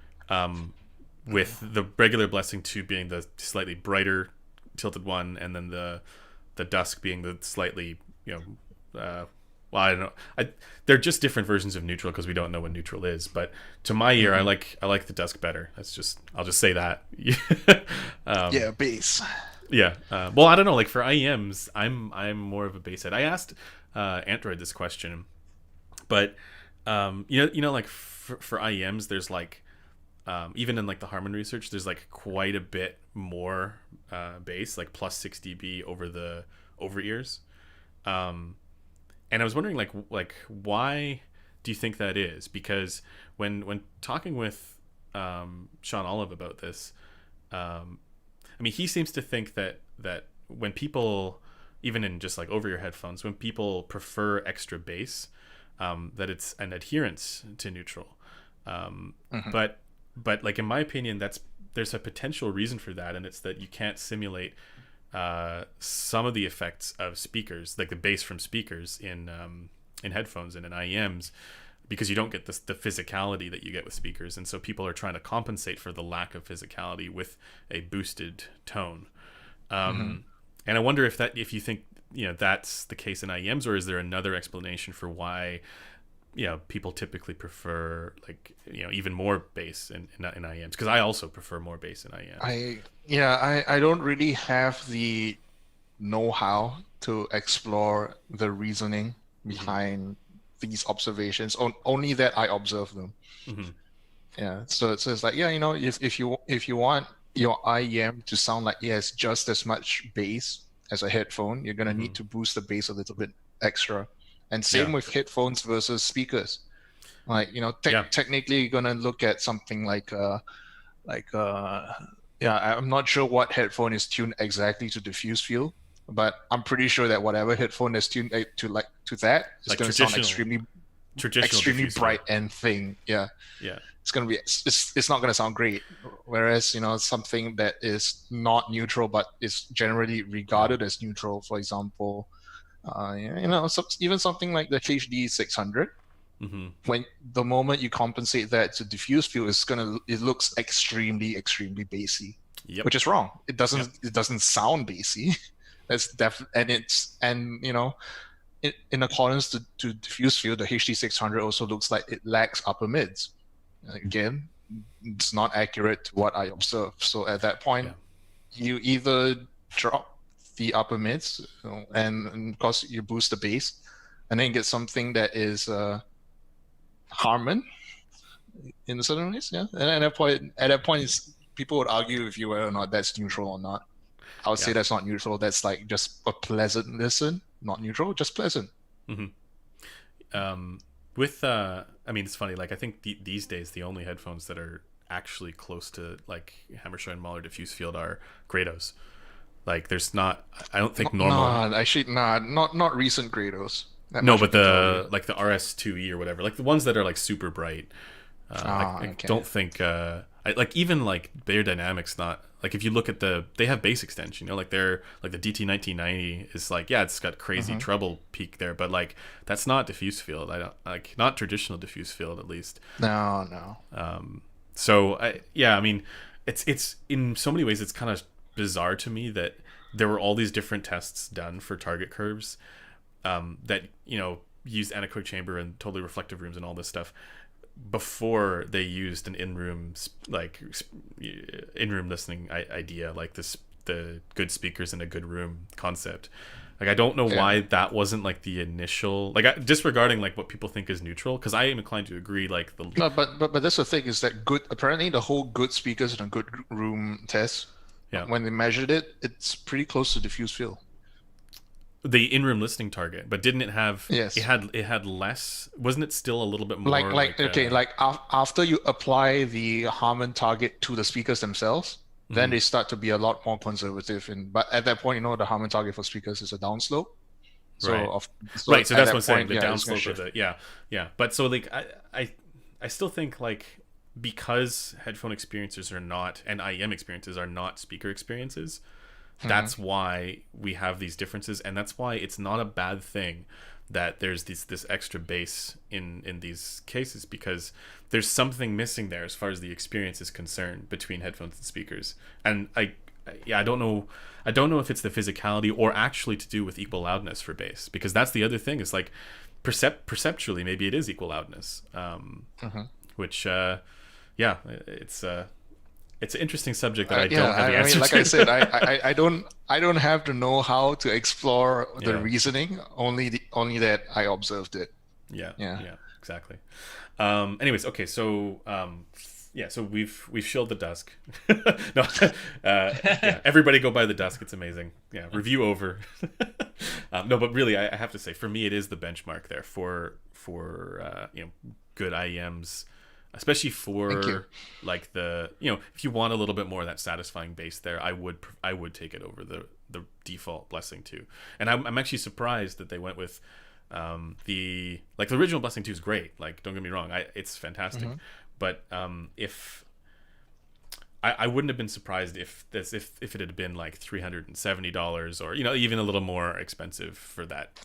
Speaker 1: with the regular Blessing 2 being the slightly brighter tilted one, and then the Dusk being the slightly, I don't know. They're just different versions of neutral because we don't know what neutral is. But to my ear, I like the Dusk better. I'll just say that.
Speaker 2: Bass.
Speaker 1: Yeah. Well, I don't know. Like for IEMs, I'm more of a bass head. I asked Android this question, but like for IEMs, there's like even in like the Harman research, there's like quite a bit more bass, like plus 6 dB over ears. And I was wondering, like why do you think that is? Because when talking with Sean Olive about this, I mean, he seems to think that when people, even in just like over-ear headphones, when people prefer extra bass, that it's an adherence to neutral. But like in my opinion, there's a potential reason for that, and it's that you can't simulate some of the effects of speakers, like the bass from speakers in headphones and in IEMs, because you don't get the physicality that you get with speakers, and so people are trying to compensate for the lack of physicality with a boosted tone. And I wonder if you think that's the case in IEMs, or is there another explanation for why people typically prefer even more bass in IEMs? Because I also prefer more bass in IEMs.
Speaker 2: I don't really have the know-how to explore the reasoning behind these observations. Only that I observe them. Yeah, so it's like if you want your IEM to sound like it has just as much bass as a headphone, you're gonna need to boost the bass a little bit extra. And same with headphones versus speakers. Like, technically you're gonna look at something like I'm not sure what headphone is tuned exactly to diffuse field, but I'm pretty sure that whatever headphone is tuned to that is
Speaker 1: like
Speaker 2: going to sound extremely bright and thin. Yeah. It's going to be it's not going to sound great. Whereas something that is not neutral but is generally regarded as neutral, for example, even something like the HD 600. When the moment you compensate that to diffuse field, it looks extremely bassy, which is wrong. It doesn't sound bassy. That's in accordance to diffuse field, the HD 600 also looks like it lacks upper mids. Again, it's not accurate to what I observed. So at that point, you either drop the upper mids, and of course you boost the bass, and then get something that is Harmon in certain ways. And at that point, people would argue with you whether or not that's neutral or not. I would say that's not neutral. That's like just a pleasant listen, not neutral, just pleasant.
Speaker 1: It's funny. Like I think these days the only headphones that are actually close to like Hammershow and Mahler diffuse field are Grados. Like there's not. I don't think normal.
Speaker 2: Not recent Grados.
Speaker 1: No, but the RS2E or whatever, like the ones that are like super bright. I don't think even like Bayer Dynamics, not like if you look at they have bass extension, like they're like the DT1990 is like, it's got crazy treble peak there, but like that's not diffuse field. I don't like, not traditional diffuse field at least.
Speaker 2: No.
Speaker 1: So it's in so many ways it's kind of bizarre to me that there were all these different tests done for target curves that used anechoic chamber and totally reflective rooms and all this stuff before they used an in-room listening idea, like the good speakers in a good room concept. Like I don't know why that wasn't like the initial, like disregarding like what people think is neutral, because I am inclined to agree like the
Speaker 2: but that's the thing, is that apparently the whole good speakers in a good room test, when they measured it, it's pretty close to diffuse field.
Speaker 1: The in-room listening target, but didn't it have?
Speaker 2: Yes.
Speaker 1: It had less. Wasn't it still a little bit more?
Speaker 2: After you apply the Harman target to the speakers themselves, then they start to be a lot more conservative. But at that point, the Harman target for speakers is a downslope. So that's what I'm saying. The downslope of
Speaker 1: the But so like I still think like, because headphone experiences are not, and IEM experiences are not speaker experiences. That's why we have these differences, and that's why it's not a bad thing that there's this extra bass in these cases, because there's something missing there as far as the experience is concerned between headphones and speakers. And I don't know if it's the physicality or actually to do with equal loudness for bass, because that's the other thing, is like perceptually maybe it is equal loudness, which it's an interesting subject that I don't have the answer to.
Speaker 2: Like I said, I don't have the know-how to explore the reasoning. Only that I observed it.
Speaker 1: Yeah, exactly. Anyways, okay, so so we've shilled the Dusk. No, everybody go buy the Dusk. It's amazing. Yeah, review over. No, but really, I have to say, for me, it is the benchmark there for good IEMs. Especially for like if you want a little bit more of that satisfying bass there, I would take it over the default Blessing 2. And I'm actually surprised that they went with the original Blessing 2 is great. Like, don't get me wrong, it's fantastic. But if I wouldn't have been surprised if it had been like $370 or even a little more expensive for that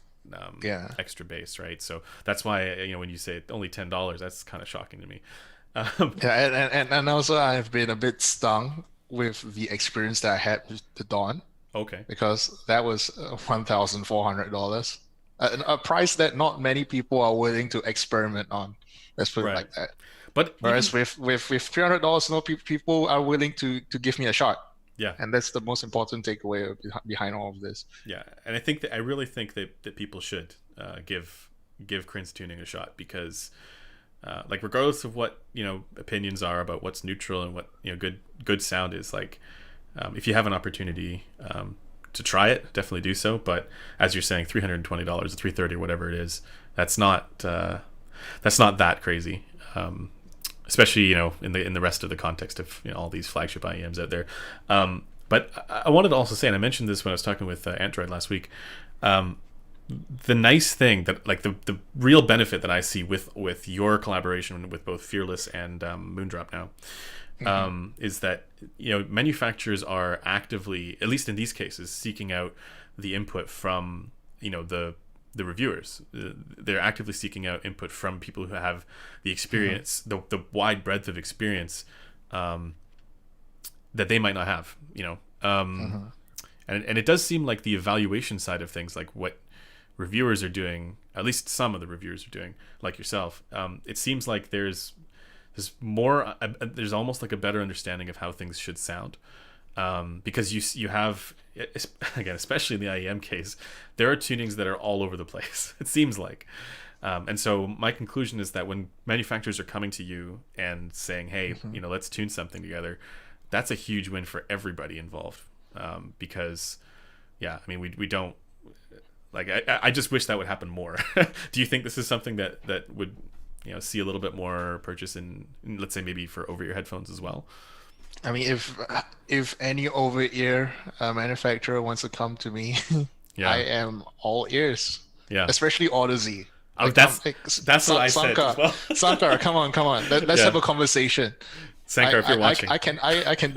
Speaker 1: extra bass, right? So that's why when you say only $10, that's kind of shocking to me.
Speaker 2: And also I've been a bit stung with the experience that I had with the Dawn.
Speaker 1: Okay.
Speaker 2: Because that was $1,400, a price that not many people are willing to experiment on. Let's put it like that.
Speaker 1: But
Speaker 2: whereas with $300, people are willing to give me a shot.
Speaker 1: Yeah, and
Speaker 2: that's the most important takeaway behind all of this.
Speaker 1: Yeah, and I really think that people should give Crin's tuning a shot, because regardless of what opinions are about what's neutral and what good sound is, like if you have an opportunity, to try it, definitely do so. But as you're saying, $320, $330, whatever it is, that's not that crazy. Especially in the rest of the context of all these flagship IEMs out there. But I wanted to also say, and I mentioned this when I was talking with Android last week. The nice thing that the real benefit that I see with your collaboration with both Fearless and Moondrop now, is that manufacturers are actively, at least in these cases, seeking out the input from the reviewers. They're actively seeking out input from people who have the experience, the wide breadth of experience that they might not have. And it does seem like the evaluation side of things, like what reviewers are doing, at least some of the reviewers are doing, like yourself, it seems like there's almost like a better understanding of how things should sound, because you have, again, especially in the IEM case, there are tunings that are all over the place, it seems like, and so my conclusion is that when manufacturers are coming to you and saying, hey, let's tune something together, that's a huge win for everybody involved, because we don't, like, I just wish that would happen more. Do you think this is something that would see a little bit more purchase in, let's say, maybe for over-ear headphones as well?
Speaker 2: I mean, if any over-ear manufacturer wants to come to me, I am all ears. Yeah, especially Odyssey.
Speaker 1: Oh, like, that's what I said as well.
Speaker 2: Sankar, come on. Let's have a conversation.
Speaker 1: Sankar, if you're watching,
Speaker 2: I can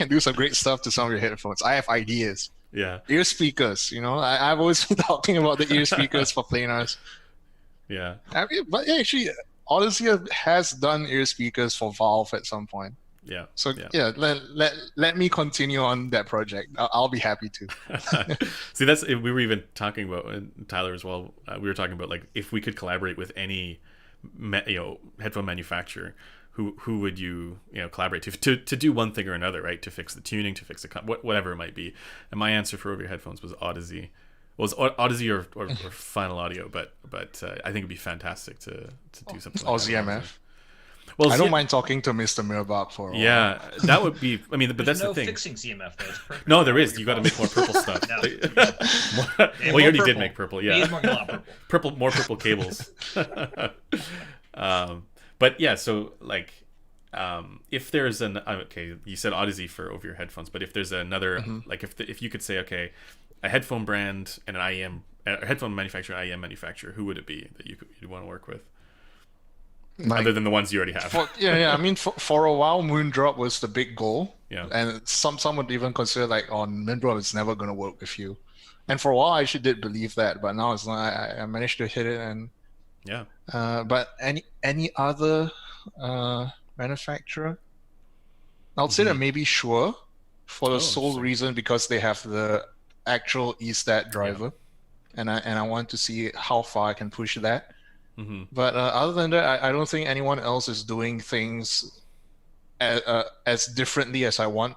Speaker 2: do some great stuff to some of your headphones. I have ideas.
Speaker 1: Yeah,
Speaker 2: ear speakers. I've always been talking about the ear speakers for planars.
Speaker 1: Yeah,
Speaker 2: but actually, Odyssey has done ear speakers for Valve at some point.
Speaker 1: Yeah.
Speaker 2: So let me continue on that project. I'll be happy to.
Speaker 1: See, we were even talking about, and Tyler as well. We were talking about, like, if we could collaborate with any headphone manufacturer, who would you collaborate to do one thing or another, right? To fix the tuning, to fix the whatever it might be. And my answer for over-ear headphones was Odyssey. Well, it was Odyssey or Final Audio, but I think it'd be fantastic to do something like
Speaker 2: ZMF.
Speaker 1: that. Well,
Speaker 2: I don't mind talking to Mr. Mirbach for a while.
Speaker 1: Yeah, that would be. I mean, but that's the thing.
Speaker 3: Fixing ZMF though. It's perfect.
Speaker 1: No, there is. You got to make more purple stuff. Well, you already did make purple. Yeah, more purple cables. But yeah, so like, if there's you said Odyssey for over-ear headphones, but if there's another, like, if you could say, okay, a headphone brand and an IEM, a headphone manufacturer, IEM manufacturer, who would it be that you'd want to work with? Like, other than the ones you already have.
Speaker 2: I mean, for a while, Moondrop was the big goal.
Speaker 1: Yeah.
Speaker 2: And some would even consider, like, Moondrop is never going to work with you. And for a while, I actually did believe that, but now it's not. I managed to hit it, and
Speaker 1: yeah.
Speaker 2: But any other manufacturer, I'll say that maybe Shure, for the sole reason because they have the actual eStat driver, and I want to see how far I can push that. But other than that, I don't think anyone else is doing things as differently as I want,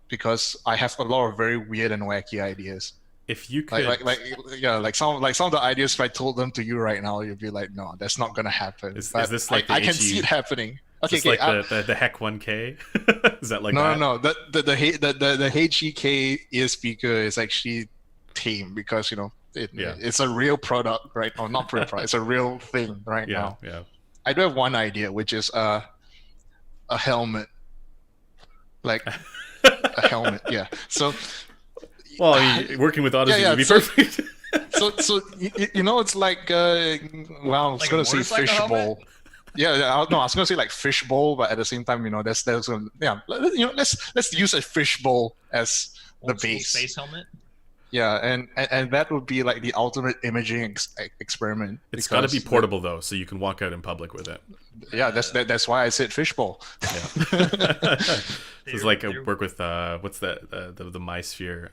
Speaker 2: because I have a lot of very weird and wacky ideas.
Speaker 1: If you could,
Speaker 2: like some of the ideas, if I told them to you right now, you'd be like, no, that's not gonna happen.
Speaker 1: Is this like
Speaker 2: I can see it happening?
Speaker 1: Okay, like the HEC 1K? Is that like
Speaker 2: no? The HEK ear speaker is actually tame because it's a real product, right? Or not real product. It's a real thing now.
Speaker 1: Yeah.
Speaker 2: I do have one idea, which is a helmet, like a helmet. Yeah. So.
Speaker 1: Well, I mean, working with Odyssey would be perfect.
Speaker 2: So it's like I was
Speaker 3: like
Speaker 2: gonna say fishbowl. I was gonna say like fishbowl, but at the same time, let's use a fishbowl as the base.
Speaker 3: Space helmet.
Speaker 2: Yeah, and that would be like the ultimate imaging experiment.
Speaker 1: It's got to be portable though, so you can walk out in public with it.
Speaker 2: Yeah, that's why I said fishbowl.
Speaker 1: Yeah. It's like work with what's that the MySphere.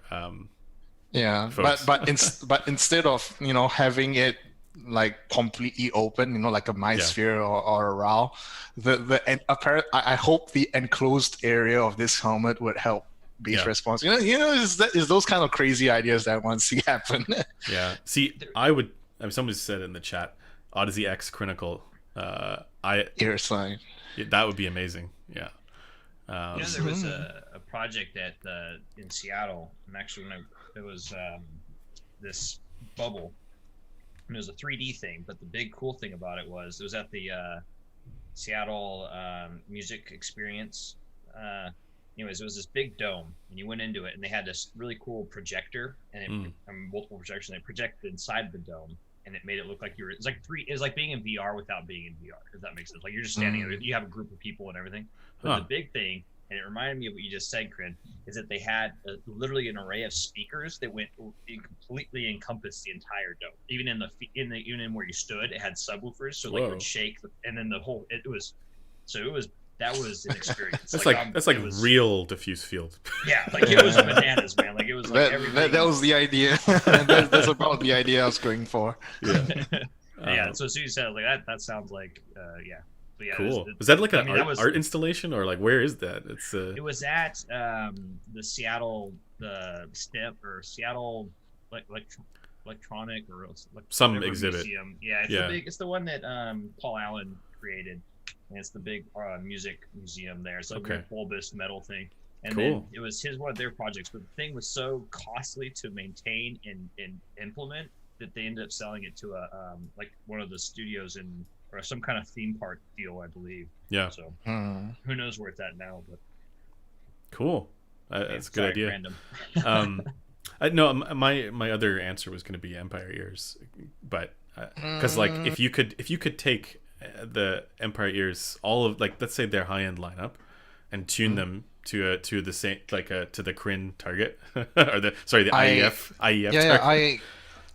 Speaker 2: But instead of having it like completely open, like a MySphere or a RAW, I hope the enclosed area of this helmet would help bass response. Is those kind of crazy ideas that I want to see happen.
Speaker 1: Yeah. See, I would. Somebody said in the chat, Odyssey X Crinacle.
Speaker 2: Ear sign.
Speaker 1: That would be amazing. Yeah.
Speaker 3: There was a project in Seattle. I'm actually going to this bubble, and it was a 3D thing. But the big cool thing about it was at the Seattle Music Experience. Anyways, it was this big dome, and you went into it, and they had this really cool projector, and multiple projectors, and they projected inside the dome, and it made it look like you were. It was like being in VR without being in VR. If that makes sense. Like you're just standing there, you have a group of people and everything. But the big thing, and it reminded me of what you just said, Crin, is that they had literally an array of speakers that went completely encompassed the entire dome. Even in where you stood, it had subwoofers, so like it would shake, and then that was an experience.
Speaker 1: That's like real diffuse field.
Speaker 3: Yeah, like it was bananas, man. Like it was like
Speaker 2: that was the idea. That's about the idea I was going for.
Speaker 1: Yeah.
Speaker 3: Yeah. So as you said, like that sounds like yeah. But yeah,
Speaker 1: cool. Was that like an art installation, or like where is that?
Speaker 3: It was at the Seattle Seattle electronic or
Speaker 1: some exhibit.
Speaker 3: Museum. Yeah, it's the one that Paul Allen created. And it's the big music museum there. So a bulbous metal thing. And then it was one of their projects, but the thing was so costly to maintain and implement that they ended up selling it to a like one of the studios or some kind of theme park deal, I believe.
Speaker 1: Yeah.
Speaker 3: So who knows where it's at now? But
Speaker 1: cool. That's a good idea. Random. No, my other answer was going to be Empire Ears, but because like if you could take the Empire Ears, all of like let's say their high end lineup, and tune them to the same to the Crin target or the IEF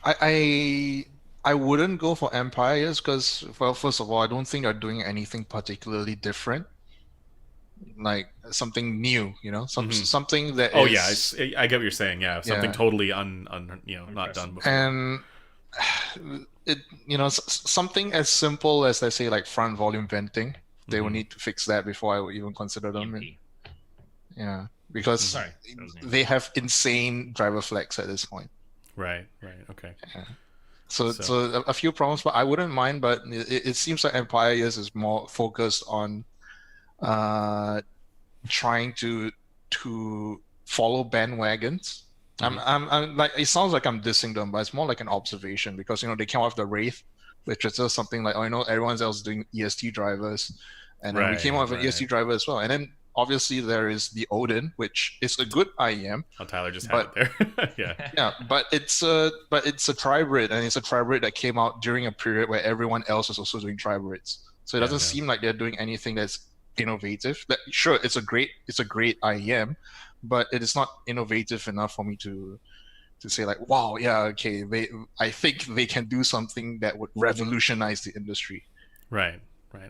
Speaker 2: target. I wouldn't go for Empire Ears because, well, first of all, I don't think they're doing anything particularly different, like something new, something that
Speaker 1: I get what you're saying. Yeah, something totally not done before.
Speaker 2: And it something as simple as, let's say, like front volume venting, they will need to fix that before I would even consider them. Yeah, because they have insane driver flex at this point.
Speaker 1: Right. Okay.
Speaker 2: Yeah. So a few problems, but I wouldn't mind. But it seems like Empire Ears is more focused on trying to follow bandwagons. I'm like, it sounds like I'm dissing them, but it's more like an observation because they came off the Wraith, which is just something like, everyone else is doing EST drivers, and then we came off an EST driver as well, and then obviously there is the Odin, which is a good IEM.
Speaker 1: Oh, Tyler just had it there.
Speaker 2: Yeah, but it's a tribrid, and it's a tribrid that came out during a period where everyone else was also doing tribrids, so it doesn't seem like they're doing anything that's innovative. Sure, it's a great IEM, but it is not innovative enough for me to say like, wow, I think they can do something that would revolutionize the industry.
Speaker 1: Right.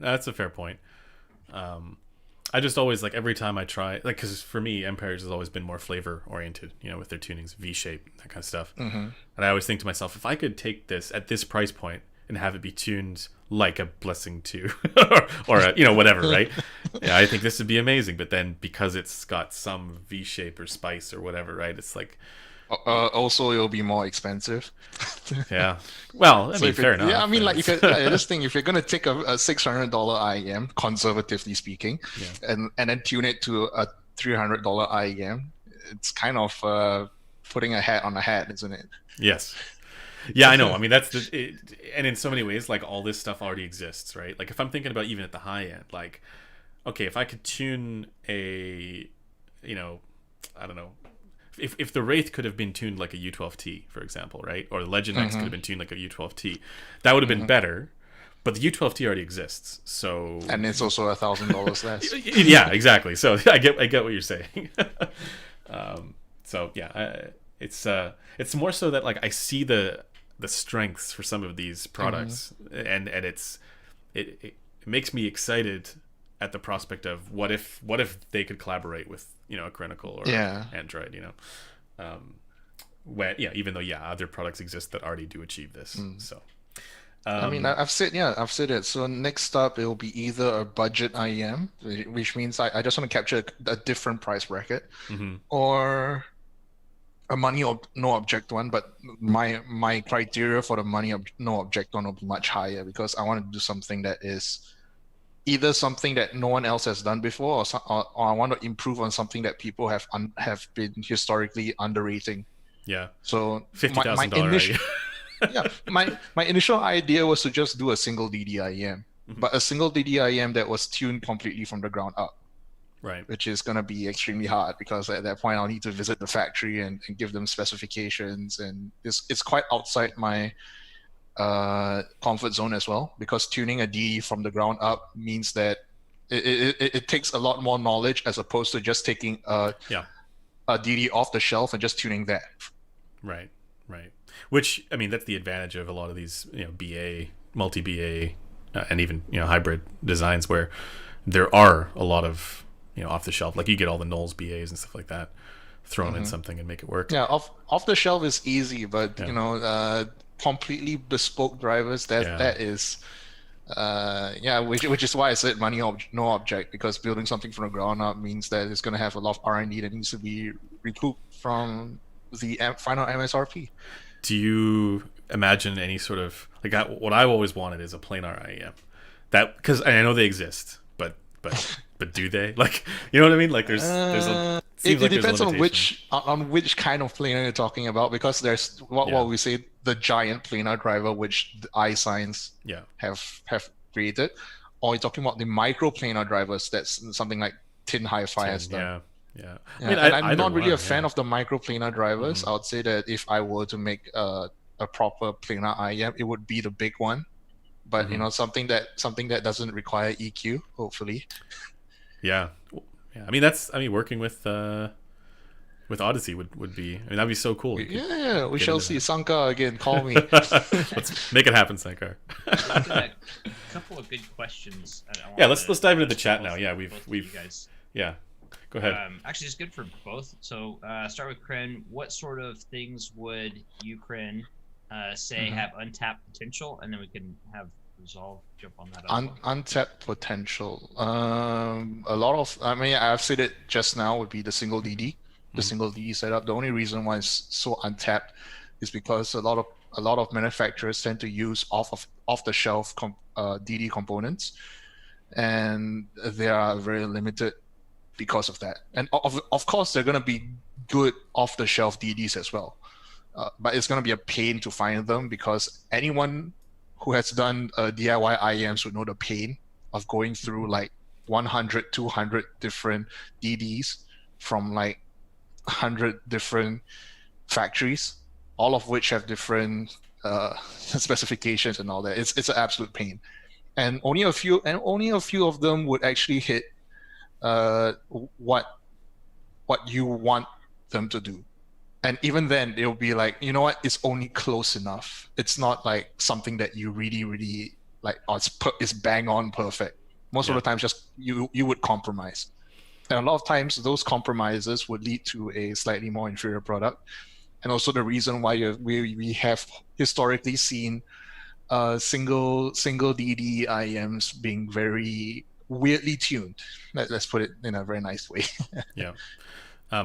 Speaker 1: That's a fair point. I just always like every time I try, like, because for me, Empires has always been more flavor oriented, with their tunings, V-shape, that kind of stuff. And I always think to myself, if I could take this at this price point and have it be tuned like a Blessing 2 or whatever, right? Yeah, I think this would be amazing. But then because it's got some V-shape or spice or whatever, right? It's like
Speaker 2: also it'll be more expensive.
Speaker 1: Yeah. Well, fair enough.
Speaker 2: Yeah, I mean, like if you're gonna take a $600 IEM, conservatively speaking, and then tune it to a $300 IEM, it's kind of putting a hat on a hat, isn't it?
Speaker 1: Yes. Yeah, I know. I mean, that's and in so many ways, like all this stuff already exists, right? Like if I'm thinking about even at the high end, like, okay, if I could tune I don't know, if the Wraith could have been tuned like a U12T, for example, right? Or the Legend X could have been tuned like a U12T, that would have been better. But the U12T already exists, so
Speaker 2: and it's also $1,000 less.
Speaker 1: Yeah, exactly. So I get what you're saying. So yeah, it's more so that like I see the strengths for some of these products, and it makes me excited at the prospect of what if they could collaborate with a Crinacle or Android, even though other products exist that already do achieve this. So
Speaker 2: I mean, I've said it. So next up, it will be either a budget IEM, which means I just want to capture a different price bracket, or a money or no object one. But my criteria for the money no object one will be much higher because I want to do something that is either something that no one else has done before, or I want to improve on something that people have been historically underrating.
Speaker 1: Yeah.
Speaker 2: So
Speaker 1: $50,000
Speaker 2: initial yeah, my initial idea was to just do a single DDIM, but a single DDIM that was tuned completely from the ground up.
Speaker 1: Right.
Speaker 2: Which is going to be extremely hard because at that point I'll need to visit the factory and give them specifications, and it's quite outside my comfort zone as well, because tuning a DD from the ground up means that it takes a lot more knowledge as opposed to just taking a DD off the shelf and just tuning that.
Speaker 1: Right. Which, I mean, that's the advantage of a lot of these, BA, multi-BA, and even, hybrid designs where there are a lot of, off the shelf, like you get all the Knowles BAs and stuff like that thrown in something and make it work.
Speaker 2: Yeah, off the shelf is easy, but completely bespoke drivers, that is which is why I said money no object, because building something from the ground up means that it's going to have a lot of R&D that needs to be recouped from the final MSRP.
Speaker 1: Do you imagine any sort of what I've always wanted is a planar IEM, that, because I know they exist, but do they? Like, you know what I mean? Like there's a
Speaker 2: it depends on which kind of planar you're talking about, because there's what we say the giant planar driver, which the iScience have created, or you're talking about the micro planar drivers. That's something like Tin Hi-Fi has done.
Speaker 1: Yeah.
Speaker 2: I mean, I'm not really a fan of the micro planar drivers. I would say that if I were to make a proper planar IEM, it would be the big one, but something that doesn't require EQ, hopefully.
Speaker 1: Yeah. I mean, working with Odyssey would be. I mean, that'd be so cool.
Speaker 2: We shall see. Sankar again, call me.
Speaker 1: Let's make it happen, Sankar.
Speaker 3: A couple of good questions.
Speaker 1: Let's dive into the chat now. Yeah, we've
Speaker 3: you guys.
Speaker 1: Yeah, go ahead.
Speaker 3: Actually, it's good for both. So start with Crin. What sort of things would you, Crin, say have untapped potential, and then we can have Resolve jump on that.
Speaker 2: Untapped potential. A lot of. I mean, I've said it just now. Would be the single DD. The single DD setup. The only reason why it's so untapped is because a lot of manufacturers tend to use off the shelf DD components, and they are very limited because of that. And of course, they're going to be good off the shelf DDs as well, but it's going to be a pain to find them, because anyone who has done DIY IEMs would know the pain of going through like 100, 200 different DDs from like 100 different factories, all of which have different specifications and all that. It's an absolute pain, and only a few of them would actually hit what you want them to do. And even then, it'll be like, you know what? It's only close enough. It's not like something that you really, really like. Oh, it's bang on perfect. Most of the time, just you would compromise, and a lot of times those compromises would lead to a slightly more inferior product. And also the reason why we have historically seen single DD IEMs being very weirdly tuned. Let's put it in a very nice way.
Speaker 1: Yeah.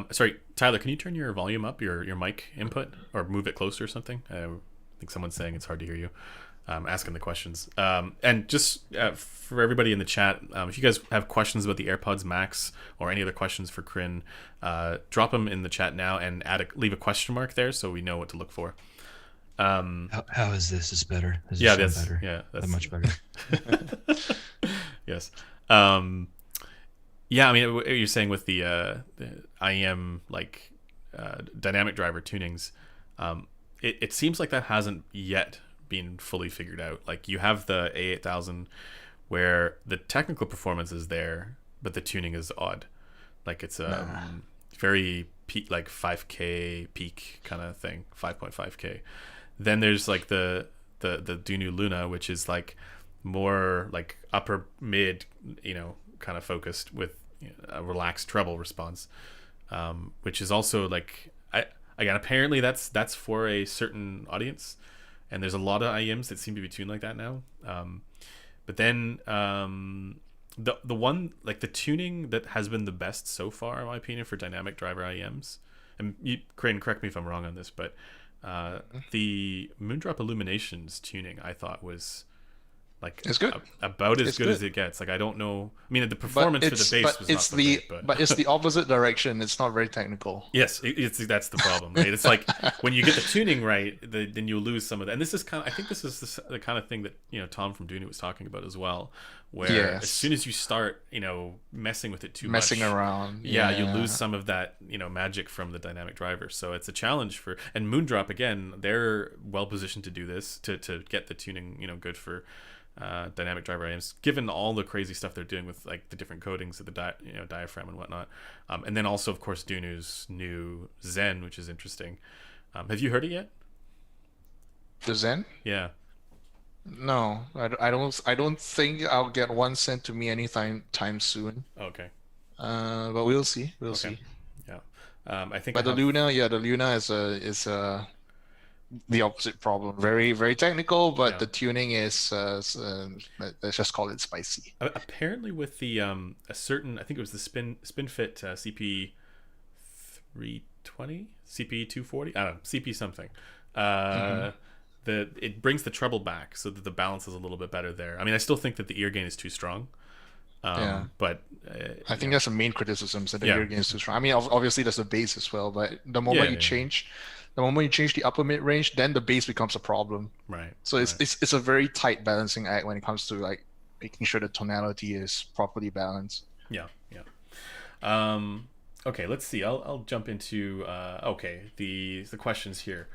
Speaker 1: Sorry, Tyler, can you turn your volume up, your mic input, or move it closer or something? I think someone's saying it's hard to hear you asking the questions. And just for everybody in the chat, if you guys have questions about the AirPods Max or any other questions for Crin, drop them in the chat now and leave a question mark there so we know what to look for.
Speaker 4: How is this? Is better? Is
Speaker 1: that's
Speaker 4: better?
Speaker 1: Yeah, that's
Speaker 4: much better.
Speaker 1: Yes. Yeah, I mean, what you're saying with the IEM dynamic driver tunings, it seems like that hasn't yet been fully figured out. Like you have the A8000 where the technical performance is there, but the tuning is odd. Like it's very peak, like 5K peak kind of thing, 5.5K. Then there's like the Dunu Luna, which is like more like upper mid, kind of focused with a relaxed treble response, which is also like again apparently that's for a certain audience, and there's a lot of IEMs that seem to be tuned like that now. But then the one, like the tuning that has been the best so far, in my opinion, for dynamic driver IEMs, and Crane, correct me if I'm wrong on this, but the Moondrop Illuminations tuning I thought was Like
Speaker 2: It's good.
Speaker 1: About as
Speaker 2: It's
Speaker 1: good as
Speaker 2: good.
Speaker 1: it gets. Like I don't know. I mean, the performance for the bass was not so great, but
Speaker 2: but it's the opposite direction. It's not very technical.
Speaker 1: yes, that's the problem, right? It's like when you get the tuning right, then you'll lose some of that. And this is I think this is the kind of thing that Tom from Dooney was talking about as well, where
Speaker 2: Yes.
Speaker 1: as soon as you start messing with it too
Speaker 2: Messing
Speaker 1: much,
Speaker 2: around.
Speaker 1: yeah, you lose some of that magic from the dynamic driver. So it's a challenge and Moondrop again. They're well positioned to do this to get the tuning good for dynamic driver amps, given all the crazy stuff they're doing with like the different coatings of the diaphragm and whatnot, and then also of course Dunu's new Zen, which is interesting. Have you heard it yet?
Speaker 2: The Zen?
Speaker 1: Yeah.
Speaker 2: No, I don't think I'll get one sent to me anytime soon.
Speaker 1: Okay.
Speaker 2: But we'll see. We'll see.
Speaker 1: Yeah. I think.
Speaker 2: But the Luna is the opposite problem. Very, very technical, but
Speaker 1: Yeah.
Speaker 2: the tuning is let's just call it spicy.
Speaker 1: Apparently, with the a certain, I think it was the SpinFit CP 320, CP 240, I don't know, CP something. It brings the treble back so that the balance is a little bit better there. I mean, I still think that the ear gain is too strong. But
Speaker 2: I think that's the main criticism, that the
Speaker 1: Yeah.
Speaker 2: ear gain is too strong. I mean, obviously there's the bass as well, but the moment you change the upper mid range, then the bass becomes a problem.
Speaker 1: right.
Speaker 2: So
Speaker 1: right.
Speaker 2: it's a very tight balancing act when it comes to like making sure the tonality is properly balanced.
Speaker 1: Yeah. Okay, let's see. I'll jump into the questions here.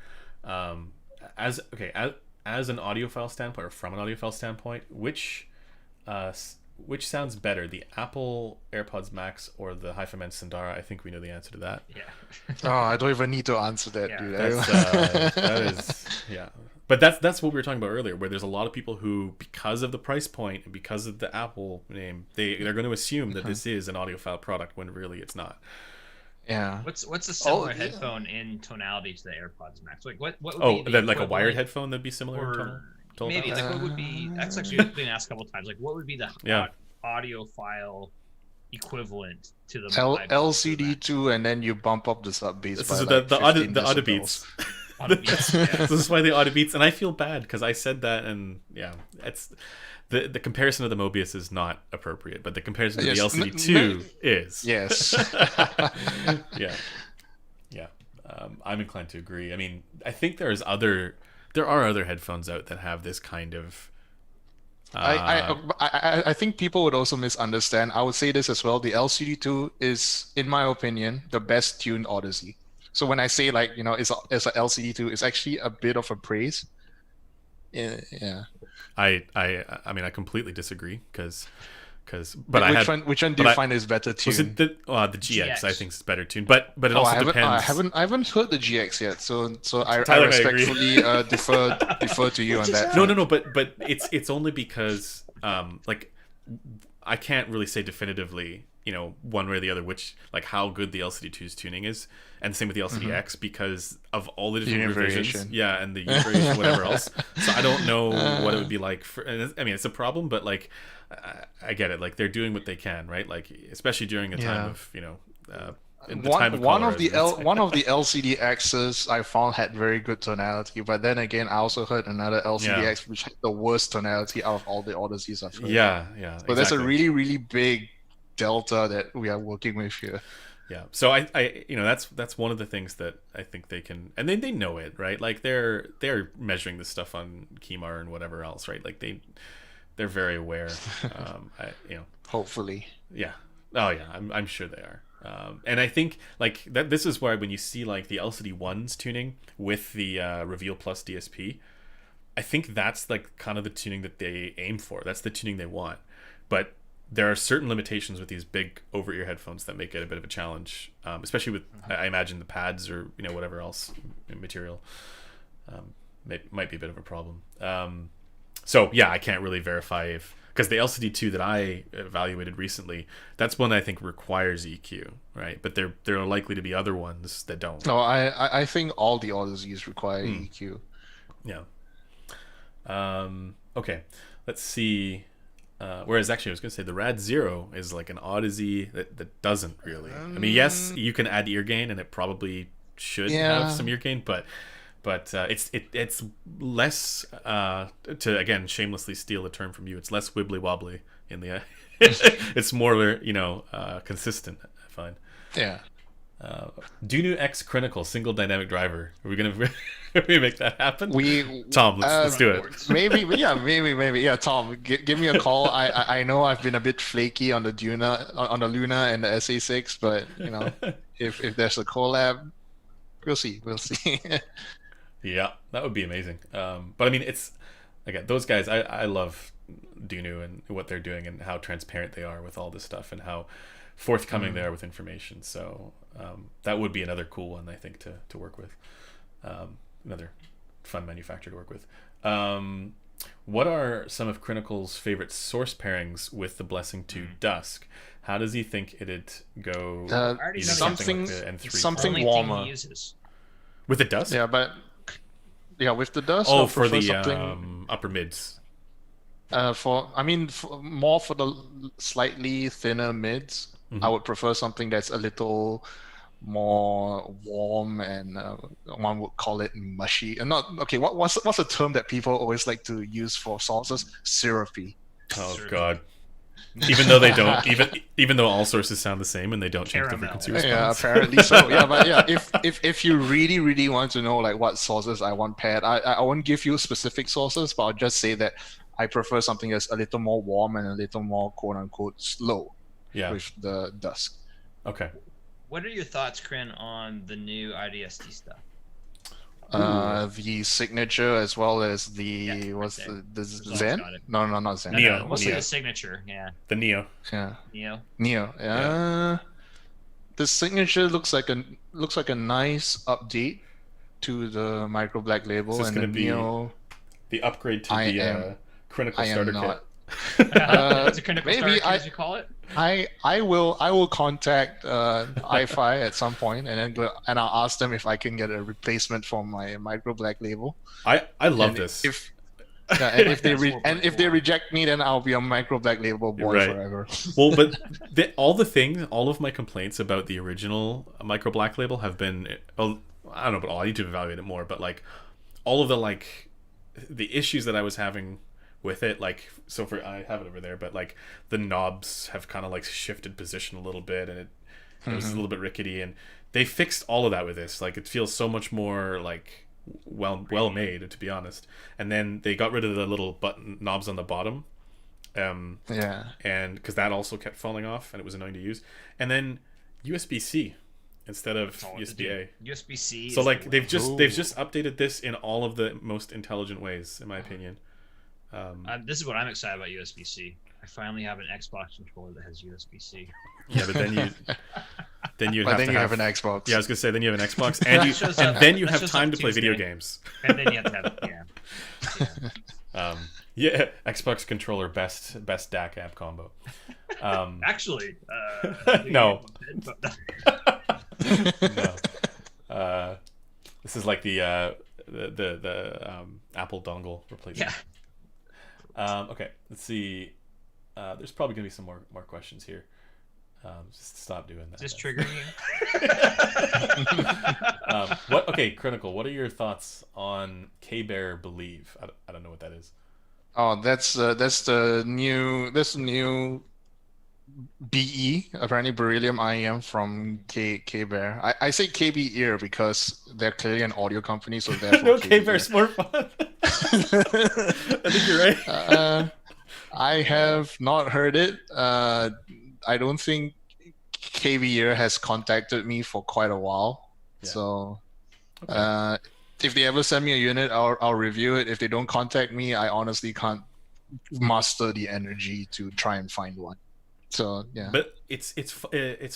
Speaker 1: As an audiophile standpoint, or from an audiophile standpoint, which sounds better, the Apple AirPods Max or the HiFiMan Sandara? I think we know the answer to that.
Speaker 3: Yeah.
Speaker 2: Oh, I don't even need to answer that,
Speaker 3: Yeah.
Speaker 2: dude.
Speaker 1: That is, yeah. But that's what we were talking about earlier, where there's a lot of people who, because of the price point and because of the Apple name, they're going to assume that this is an audiophile product when really it's not.
Speaker 2: Yeah.
Speaker 3: What's a similar
Speaker 2: yeah.
Speaker 3: headphone in tonality to the AirPods Max? Like what would
Speaker 1: Oh,
Speaker 3: be the
Speaker 1: like a wired
Speaker 3: equivalent,
Speaker 1: headphone that'd be similar in
Speaker 3: or
Speaker 1: tonal
Speaker 3: maybe
Speaker 1: balance?
Speaker 3: like what would be? That's actually been asked a couple times. Like what would be the
Speaker 1: Yeah.
Speaker 3: audiophile equivalent to the
Speaker 2: LCD2, and then you bump up the sub bass.
Speaker 1: This
Speaker 2: by
Speaker 1: is
Speaker 2: like
Speaker 1: the
Speaker 2: 15
Speaker 1: audio
Speaker 2: decibels.
Speaker 1: beats.
Speaker 3: Beats? Yeah.
Speaker 1: This is why the audio beats, and I feel bad because I said that, and yeah, it's the comparison of the Mobius is not appropriate, but the comparison to
Speaker 2: Yes,
Speaker 1: the LCD2 is.
Speaker 2: Yes.
Speaker 1: Yeah. I'm inclined to agree. I mean, I think there are other headphones out that have this kind of.
Speaker 2: I think people would also misunderstand. I would say this as well. The LCD2 is, in my opinion, the best tuned Odyssey. So when I say it's a LCD2, it's actually a bit of a praise. Yeah.
Speaker 1: I mean, I completely disagree because
Speaker 2: which one do you find is better tuned?
Speaker 1: Was it the GX? I think is better tuned, but it also depends.
Speaker 2: I haven't heard the GX yet, so I
Speaker 1: Tyler,
Speaker 2: respectfully defer to you on that.
Speaker 1: No, but it's only because like I can't really say definitively, one way or the other, which like how good the LCD2's tuning is, and same with the LCD-X because of all the different revisions, and the U variation, whatever else. So I don't know what it would be like and I mean, it's a problem, but like I get it. Like they're doing what they can, right? Like especially during a time of
Speaker 2: one of the LCD-X's I found had very good tonality, but then again I also heard another LCD-X which had the worst tonality out of all the Odysseys I've heard.
Speaker 1: Yeah.
Speaker 2: So there's a really, really big delta that we are working with here.
Speaker 1: Yeah. So I that's one of the things that I think they can, and they know it, right? Like they're measuring this stuff on Keymar and whatever else, right? Like they're very aware.
Speaker 2: Hopefully.
Speaker 1: Yeah. Oh yeah. I'm sure they are. And I think like that. This is why when you see like the LCD1's tuning with the Reveal Plus DSP, I think that's like kind of the tuning that they aim for. That's the tuning they want. But there are certain limitations with these big over-ear headphones that make it a bit of a challenge, especially with I imagine the pads or whatever else material might be a bit of a problem. So yeah, I can't really verify because the LCD2 that I evaluated recently, that's one I think requires EQ, right? But there are likely to be other ones that don't.
Speaker 2: No, I think all the Odysseys require EQ.
Speaker 1: Yeah. Okay, let's see. Whereas actually I was going to say the Rad Zero is like an Odyssey that doesn't really. I mean, yes, you can add ear gain and it probably should have some ear gain, but but it's less to again shamelessly steal a term from you. It's less wibbly wobbly in the. It's more consistent. I find.
Speaker 2: Yeah.
Speaker 1: Dunu X Crinacle single dynamic driver. Are we gonna make that happen? Tom, let's do it.
Speaker 2: Maybe. Yeah, Tom, give me a call. I know I've been a bit flaky on the Luna and the SA6, but if there's a collab, we'll see.
Speaker 1: Yeah, that would be amazing. But I mean, it's again those guys. I love Dunu and what they're doing and how transparent they are with all this stuff and how forthcoming they are with information. So that would be another cool one I think to work with. Another fun manufacturer to work with. What are some of Crinacle's favorite source pairings with the Blessing 2 Dusk? How does he think it'd go?
Speaker 2: Something warmer.
Speaker 1: With the Dusk?
Speaker 2: Yeah, but with the Dusk.
Speaker 1: Oh, for the upper mids.
Speaker 2: More for the slightly thinner mids. I would prefer something that's a little more warm and one would call it mushy. And what's a term that people always like to use for sauces? Syrupy.
Speaker 1: Oh God. Even though they don't, even though all sources sound the same and they don't change the frequency response.
Speaker 2: Yeah, apparently so. Yeah, but if you really want to know like what sauces I want paired, I won't give you specific sauces, but I'll just say that I prefer something that's a little more warm and a little more quote unquote slow. Yeah. With the Dusk.
Speaker 1: Okay.
Speaker 3: What are your thoughts, Crin, on the new IDST stuff?
Speaker 2: The signature as well as the the Zen? No, not Zen.
Speaker 3: Neo. Mostly the signature, yeah.
Speaker 1: The Neo.
Speaker 2: Yeah.
Speaker 3: Neo.
Speaker 2: Yeah. The signature looks like a nice update to the Micro Black Label,
Speaker 1: so it's
Speaker 2: and the
Speaker 1: Neo. The upgrade to the Crinacle starter kit.
Speaker 3: It's a Crinacle starter kit, as you call it.
Speaker 2: I will contact iFi at some point and I'll ask them if I can get a replacement for my Micro Black Label.
Speaker 1: I love this.
Speaker 2: If they reject me, then I'll be a Micro Black Label boy forever.
Speaker 1: Well, but all of my complaints about the original Micro Black Label have been, I don't know, but I need to evaluate it more. But like all of the issues that I was having with it, I have it over there, but like the knobs have kind of like shifted position a little bit, and it was a little bit rickety, and they fixed all of that with this. Like it feels so much more like well made, to be honest. And then they got rid of the little button knobs on the bottom, and because that also kept falling off and it was annoying to use. And then USB-C instead of USB-A.
Speaker 3: USB-C.
Speaker 1: So like they've just updated this in all of the most intelligent ways, in my opinion.
Speaker 3: This is what I'm excited about USB-C. I finally have an Xbox controller that has USB-C.
Speaker 1: Yeah, but then you
Speaker 2: have an Xbox.
Speaker 1: Yeah, I was gonna say then you have an Xbox, and then you have time to play video games.
Speaker 3: And then you have to have
Speaker 1: Xbox controller best DAC app combo.
Speaker 3: Actually,
Speaker 1: no. No. This is like the Apple dongle replacement.
Speaker 3: Yeah.
Speaker 1: Okay, let's see. There's probably gonna be some more questions here. Just stop doing that.
Speaker 3: Just triggering you.
Speaker 1: Okay, Crinacle. What are your thoughts on K-Bear Believe? I don't know what that is.
Speaker 2: Oh, that's the new BE, apparently beryllium IEM from K-Bear. I say KB Ear because they're clearly an audio company, so therefore
Speaker 1: no, K-Bear's more fun. I think you're right.
Speaker 2: I have not heard it. I don't think KB Ear has contacted me for quite a while. Yeah. So if they ever send me a unit, I'll review it. If they don't contact me, I honestly can't muster the energy to try and find one. So yeah,
Speaker 1: but it's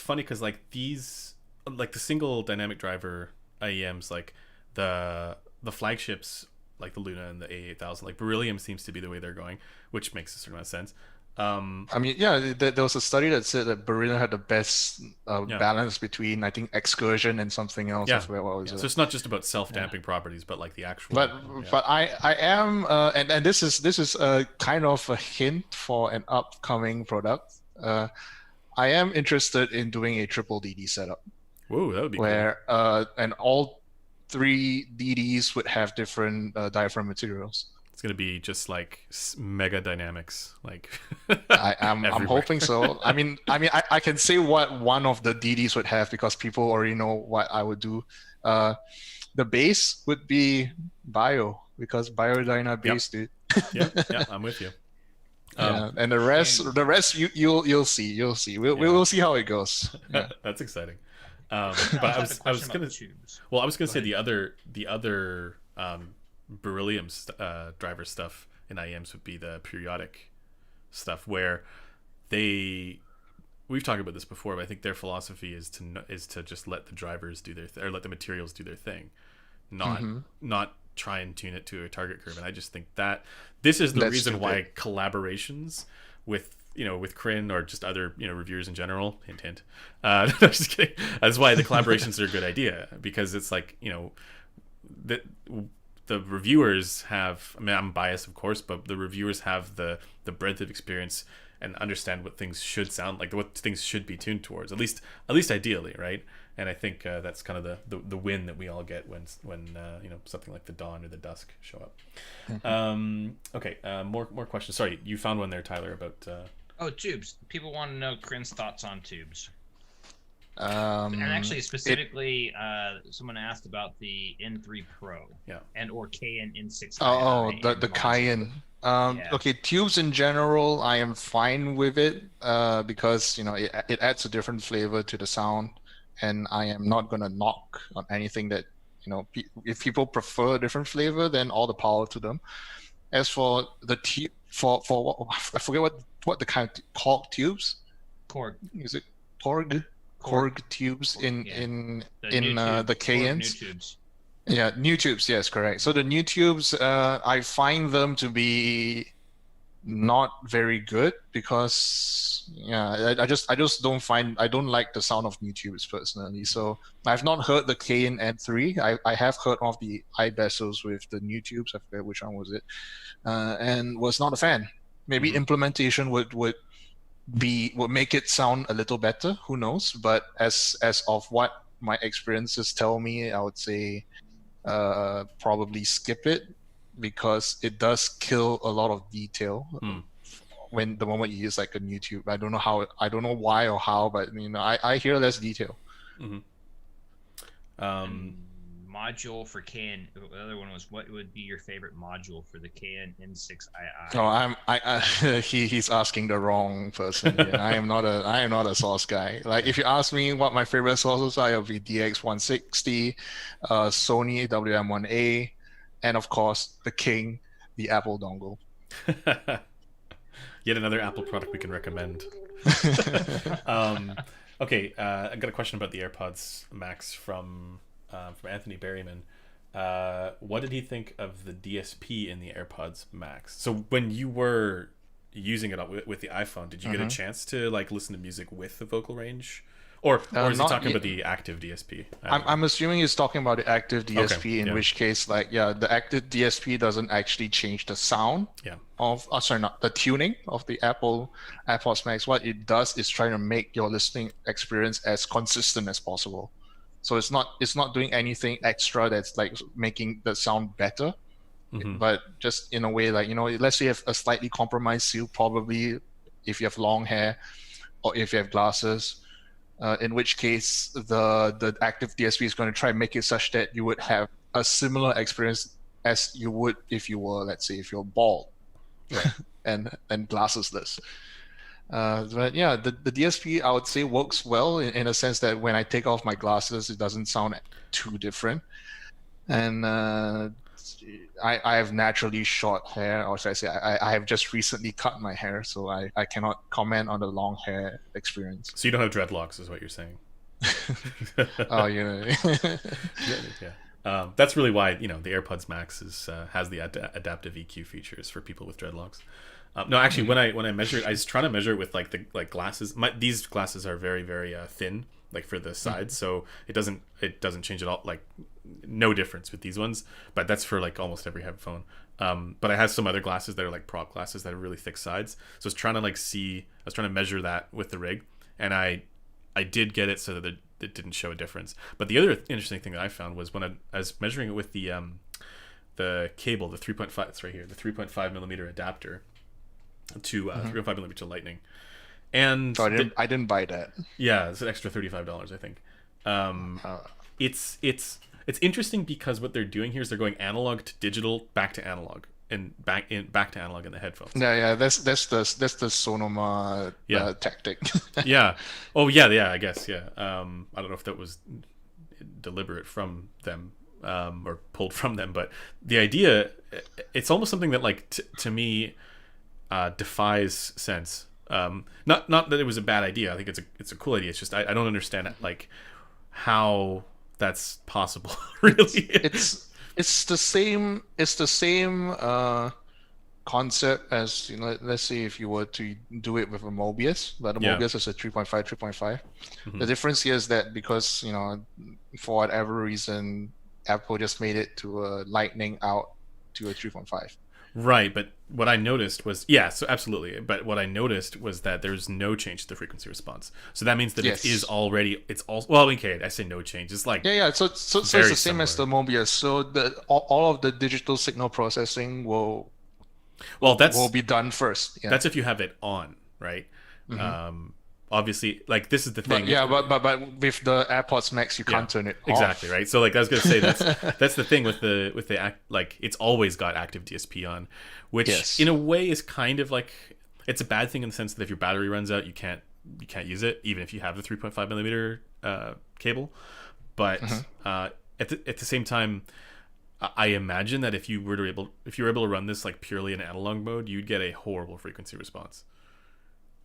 Speaker 1: funny because like these, like the single dynamic driver IEMs, like the flagships like the Luna and the A8000, like beryllium seems to be the way they're going, which makes a certain amount of sense.
Speaker 2: I mean, yeah, there was a study that said that beryllium had the best balance between, I think, excursion and something else.
Speaker 1: Yeah. So it's not just about self-damping properes, but like the actual.
Speaker 2: But I am, and this is a kind of a hint for an upcoming product. I am interested in doing a triple DD setup.
Speaker 1: Whoa, that would be
Speaker 2: where
Speaker 1: cool.
Speaker 2: And all three DDs would have different diaphragm materials.
Speaker 1: It's gonna be just like mega dynamics, like
Speaker 2: I'm hoping so. I can say what one of the DDs would have because people already know what I would do. The base would be bio because Biodyna based it.
Speaker 1: Yeah, I'm with you.
Speaker 2: And the rest you'll see. We'll see how it goes. Yeah.
Speaker 1: That's exciting. But I was gonna say the other beryllium driver stuff in IEMs would be the periodic stuff where we've talked about this before, but I think their philosophy is to just let the drivers do their or let the materials do their thing, not try and tune it to a target curve. And I just think that this is the reason why collaborations with Crin or just other reviewers in general, hint no, just kidding. That's why the collaborations are a good idea, because it's like the reviewers have, I mean, I'm biased of course, but the reviewers have the breadth of experience and understand what things should sound like, what things should be tuned towards, at least ideally, right? And I think that's kind of the win that we all get when something like the Dawn or the Dusk show up. Okay, more questions. Sorry, you found one there, Tyler, about
Speaker 3: tubes. People want to know Crin's thoughts on tubes. And actually, specifically, someone asked about the N3 Pro, and or Cayenne N6.
Speaker 2: The Cayenne. Okay, tubes in general, I am fine with it because it adds a different flavor to the sound, and I am not gonna knock on anything that if people prefer a different flavor, then all the power to them. As for the I forget what the kind of cork tubes.
Speaker 3: Korg.
Speaker 2: Is it Korg? Korg tubes in the Cayennes.
Speaker 3: New tubes.
Speaker 2: Yeah, new tubes. Yes, correct. So the new tubes, I find them to be not very good because I just don't like the sound of new tubes personally. So I've not heard the Cayenne N3. I have heard of the iBezels with the new tubes. I forget which one was it, and was not a fan. Maybe implementation would make it sound a little better. Who knows? But as of what my experiences tell me, I would say probably skip it because it does kill a lot of detail when the moment you use like a new tube. I don't know why or how, but I hear less detail.
Speaker 3: Module for Cayenne. The other one was, what would be your favorite module for the Cayenne N6II?
Speaker 2: Oh, he's asking the wrong person. I am not a source guy. Like if you ask me what my favorite sources are, it'll be DX160, Sony WM1A, and of course the king, the Apple dongle.
Speaker 1: Yet another Apple product we can recommend. Okay, I got a question about the AirPods Max from Anthony Berryman. What did he think of the DSP in the AirPods Max? So when you were using it with the iPhone, did you get a chance to like listen to music with the vocal range, or is he talking about the active DSP?
Speaker 2: I'm assuming he's talking about the active DSP, in which case, the active DSP doesn't actually change the sound of, not the tuning of the AirPods Max. What it does is try to make your listening experience as consistent as possible. So it's not doing anything extra that's like making the sound better, but just in a way like, let's say you have a slightly compromised seal, probably if you have long hair or if you have glasses, in which case the active DSP is going to try and make it such that you would have a similar experience as you would if you were, let's say, if you're bald and glassesless. But yeah, the DSP I would say works well in a sense that when I take off my glasses, it doesn't sound too different. And I have naturally short hair, or should I say, I have just recently cut my hair, so I cannot comment on the long hair experience.
Speaker 1: So you don't have dreadlocks, is what you're saying?
Speaker 2: Oh yeah.
Speaker 1: Yeah. That's really why the AirPods Max has the adaptive EQ features for people with dreadlocks. No, actually, when I measured, I was trying to measure it with the glasses. These glasses are very, very thin, like for the sides, so it doesn't change at all. Like no difference with these ones, but that's for like almost every headphone. But I have some other glasses that are like prop glasses that have really thick sides. So I was trying to measure that with the rig, and I did get it so that it didn't show a difference. But the other interesting thing that I found was when I was measuring it with the cable, the 3.5, it's right here, the 3.5 millimeter adapter to 3.5 millimeter to Lightning. And
Speaker 2: So I didn't buy that.
Speaker 1: yeah, it's an extra $35, I think. It's interesting because what they're doing here is they're going analog to digital, back to analog, and back to analog in the headphones.
Speaker 2: Yeah, that's the Sonoma tactic.
Speaker 1: Yeah. Oh yeah, I guess, yeah. I don't know if that was deliberate from them or pulled from them, but the idea, it's almost something that like to me defies sense. Not that it was a bad idea. I think it's a cool idea. It's just I don't understand like how that's possible. Really,
Speaker 2: it's the same concept as, you know, let's say if you were to do it with a Mobius, but the Mobius is a 3.5. The difference here is that because, you know, for whatever reason, Apple just made it to a Lightning out to a 3.5.
Speaker 1: Right, but what I noticed was so absolutely. But what I noticed was that there's no change to the frequency response. So that means that it is already okay. I say no change. It's like
Speaker 2: So it's the same as the Mobius. So all of the digital signal processing will be done first. Yeah.
Speaker 1: That's if you have it on, right? Obviously, like this is the thing.
Speaker 2: But with the AirPods Max, you can't turn it off.
Speaker 1: Exactly, right? So like I was gonna say that's the thing with the like it's always got active DSP on, which in a way is kind of like it's a bad thing in the sense that if your battery runs out, you can't use it even if you have the 3.5 millimeter cable. But at the same time, I imagine that if you were able to run this like purely in analog mode, you'd get a horrible frequency response.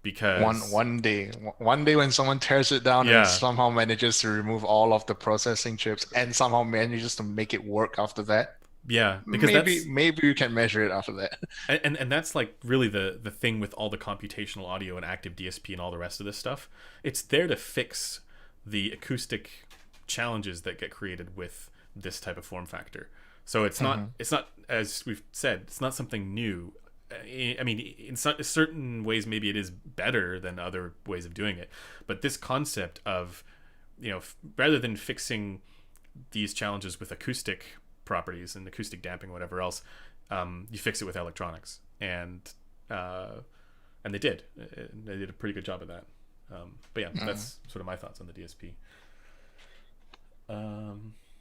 Speaker 1: Because
Speaker 2: one day when someone tears it down and somehow manages to remove all of the processing chips and somehow manages to make it work after that, because maybe you can measure it after that.
Speaker 1: And that's like really the thing with all the computational audio and active DSP and all the rest of this stuff. It's there to fix the acoustic challenges that get created with this type of form factor. So it's not as we've said, it's not something new. I mean, in certain ways, maybe it is better than other ways of doing it. But this concept of, you know, rather than fixing these challenges with acoustic properties and acoustic damping, whatever else, you fix it with electronics, and they did. They did a pretty good job of that. But yeah, that's sort of my thoughts on the DSP.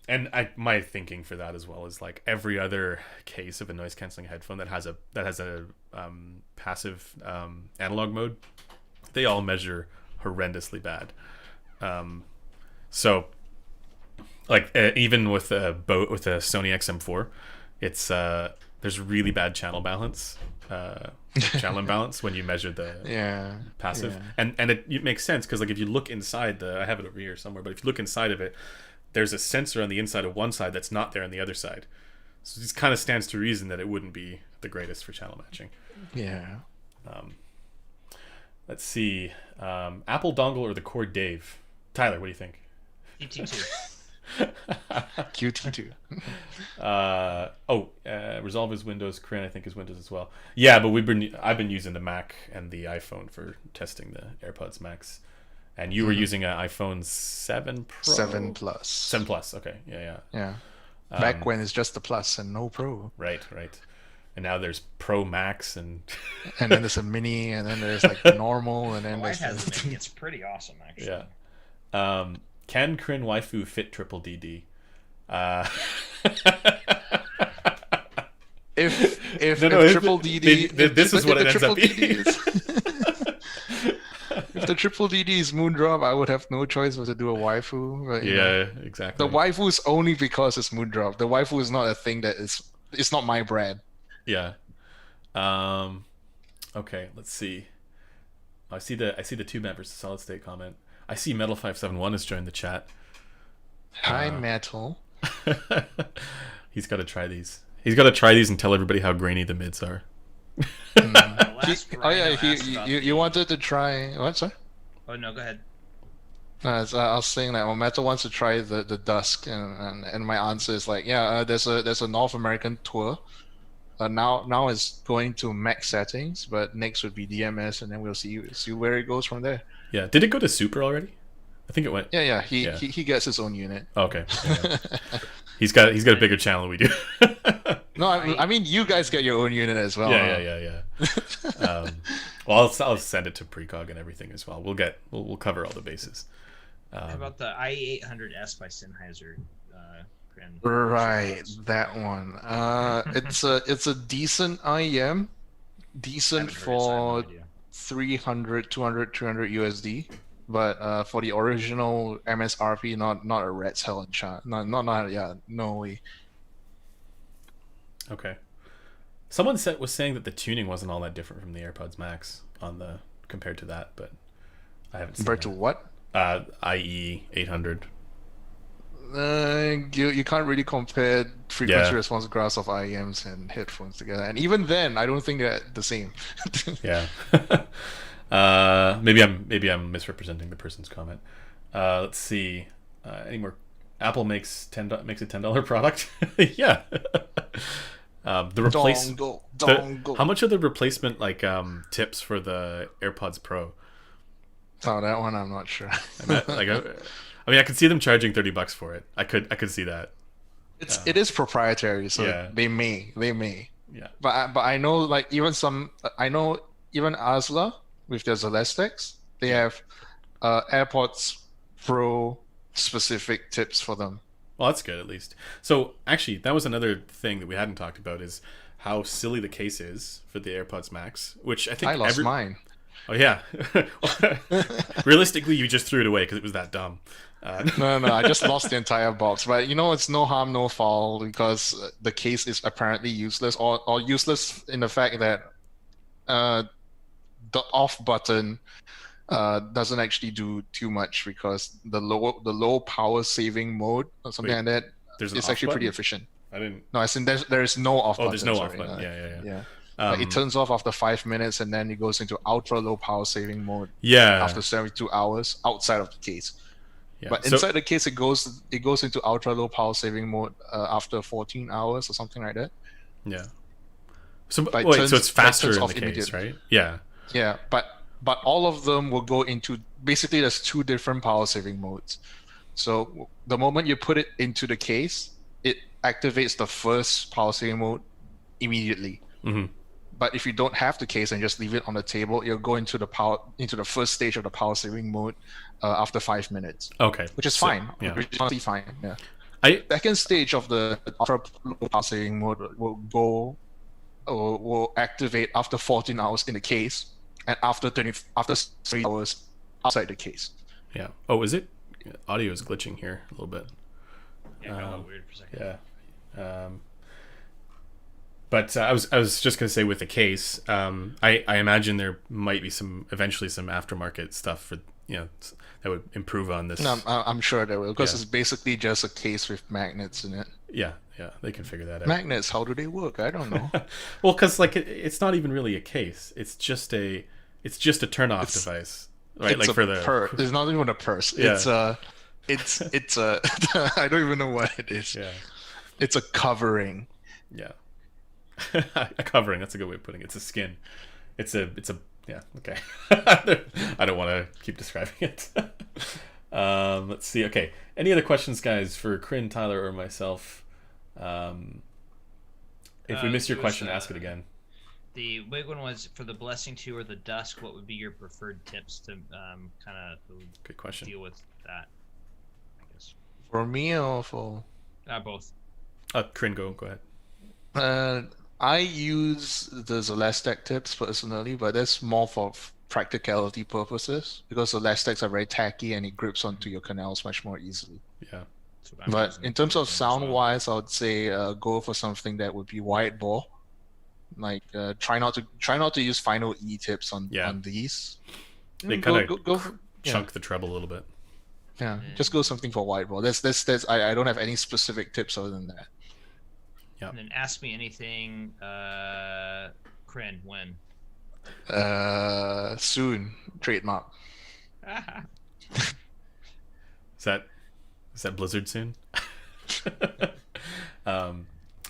Speaker 1: And my thinking for that as well is like every other case of a noise canceling headphone that has a passive analog mode, they all measure horrendously bad. So like even with a Sony XM4, it's there's really bad channel balance, channel imbalance when you measure the passive, and it makes sense because like if you look inside I have it over here somewhere, but if you look inside of it, there's a sensor on the inside of one side that's not there on the other side. So it kind of stands to reason that it wouldn't be the greatest for channel matching.
Speaker 2: Yeah.
Speaker 1: Let's see. Apple dongle or the Cord Dave? Tyler, what do you think?
Speaker 3: QT2.
Speaker 2: QT2.
Speaker 1: Resolve is Windows. Corinne, I think, is Windows as well. Yeah, but I've been using the Mac and the iPhone for testing the AirPods Max. And you were using an iPhone 7 Pro?
Speaker 2: 7 Plus.
Speaker 1: 7 Plus, okay. Yeah.
Speaker 2: Back when it's just the Plus and no Pro.
Speaker 1: Right. And now there's Pro Max and
Speaker 2: then there's a Mini, and then there's like the normal, and then
Speaker 3: there's a Mini. It's pretty awesome, actually.
Speaker 1: Yeah. Can Crin Waifu fit triple DD?
Speaker 2: If triple DD,
Speaker 1: this is what it ends up being.
Speaker 2: If the triple DD is Moondrop, I would have no choice but to do a waifu. But,
Speaker 1: exactly.
Speaker 2: The waifu is only because it's Moondrop. The waifu is not a thing it's not my brand.
Speaker 1: Yeah. Okay, let's see. I see the two members solid state comment. I see Metal 571 has joined the chat.
Speaker 2: Hi, Metal.
Speaker 1: He's got to try these. He's got to try these and tell everybody how grainy the mids are.
Speaker 2: You wanted to try what, sir?
Speaker 3: Oh no, go ahead.
Speaker 2: I was saying that Metal wants to try the Dusk, and my answer is like, there's a North American tour. Now it's going to max settings, but next would be DMS, and then we'll see where it goes from there.
Speaker 1: Yeah, did it go to Super already? I think it went.
Speaker 2: Yeah. He gets his own unit.
Speaker 1: Okay. Yeah. He's got a bigger channel than we do.
Speaker 2: No, I mean you guys get your own unit as well.
Speaker 1: Yeah. Well, I'll send it to precog and everything as well. We'll cover all the bases.
Speaker 3: How about the IE800S by Sennheiser?
Speaker 2: Right, that one. It's a decent IEM, decent for 300, 200, 300 USD, but for the original MSRP, not a rat's hell and shot. No way.
Speaker 1: Okay. Someone was saying that the tuning wasn't all that different from the AirPods Max compared to that, but I haven't seen
Speaker 2: Compared to what?
Speaker 1: IE 800.
Speaker 2: You can't really compare frequency response graphs of IEMs and headphones together, and even then, I don't think they're the same.
Speaker 1: Yeah. Maybe I'm misrepresenting the person's comment. Let's see. Any more? Apple makes a $10 product. Yeah. The how much are the replacement tips for the AirPods Pro?
Speaker 2: Oh, that one I'm not sure.
Speaker 1: I could see them charging $30 for it. I could see that.
Speaker 2: It is proprietary, so they may.
Speaker 1: Yeah.
Speaker 2: But I know even Asla with their Zelestex, they have AirPods Pro specific tips for them.
Speaker 1: Well, that's good at least. So actually, that was another thing that we hadn't talked about is how silly the case is for the AirPods Max, which I think
Speaker 2: I lost mine.
Speaker 1: Oh yeah. Realistically, you just threw it away because it was that dumb.
Speaker 2: No, I just lost the entire box. But it's no harm, no foul because the case is apparently useless, or useless in the fact that the off button doesn't actually do too much because the low power saving mode or something like that is actually pretty efficient.
Speaker 1: I didn't.
Speaker 2: No, as in there is no off button.
Speaker 1: Oh, there's no off button. Yeah.
Speaker 2: It turns off after 5 minutes and then it goes into ultra low power saving mode.
Speaker 1: Yeah.
Speaker 2: After 72 hours outside of the case.
Speaker 1: Yeah.
Speaker 2: But inside the case, it goes into ultra low power saving mode after 14 hours or something like that.
Speaker 1: Yeah. So it's faster in the case, right? Yeah.
Speaker 2: Yeah, but all of them will go into basically there's two different power saving modes. So the moment you put it into the case, it activates the first power saving mode immediately.
Speaker 1: Mm-hmm.
Speaker 2: But if you don't have the case and just leave it on the table, you'll go into the first stage of the power saving mode after 5 minutes.
Speaker 1: Okay.
Speaker 2: Which is fine. Yeah. Which is honestly fine. Yeah. Second stage of the ultra low power saving mode will activate after 14 hours in the case and after 3 hours outside the case.
Speaker 1: Yeah. Oh, is it? Audio is glitching here a little bit.
Speaker 3: Yeah, got a little weird for a second.
Speaker 1: Yeah. But I was just gonna say with the case, I imagine there might be eventually some aftermarket stuff for that would improve on this.
Speaker 2: No, I'm sure there will because it's basically just a case with magnets in it.
Speaker 1: Yeah, they can figure that out.
Speaker 2: Magnets, how do they work? I don't know.
Speaker 1: Well, because it's not even really a case. It's just a turn-off device, right?
Speaker 2: It's
Speaker 1: for the
Speaker 2: purse. It's not even a purse.
Speaker 1: Yeah.
Speaker 2: It's a I don't even know what it is.
Speaker 1: Yeah.
Speaker 2: It's a covering.
Speaker 1: Yeah. A covering, that's a good way of putting it. It's a skin. It's a yeah, okay. I don't want to keep describing it. Let's see. Okay. Any other questions, guys, for Crin, Tyler, or myself? If we missed your question, ask it again.
Speaker 3: The big one was for the Blessing 2 or the Dusk, what would be your preferred tips to kind of
Speaker 1: good question.
Speaker 3: Deal with that? I guess.
Speaker 2: For me or for
Speaker 3: both.
Speaker 1: Crin, go ahead.
Speaker 2: I use the Zelestex tips personally, but that's more for practicality purposes because Zelestex are very tacky and it grips onto your canals much more easily.
Speaker 1: Yeah.
Speaker 2: But in terms of sound-wise, I would say go for something that would be wide bore. Like try not to use final E tips on these.
Speaker 1: They kind of chunk the treble a little bit.
Speaker 2: Yeah, just go something for wide bore. That's I don't have any specific tips other than that.
Speaker 1: Yeah.
Speaker 3: And then ask me anything, Crin, when?
Speaker 2: Soon. Trademark.
Speaker 1: Is that Blizzard soon?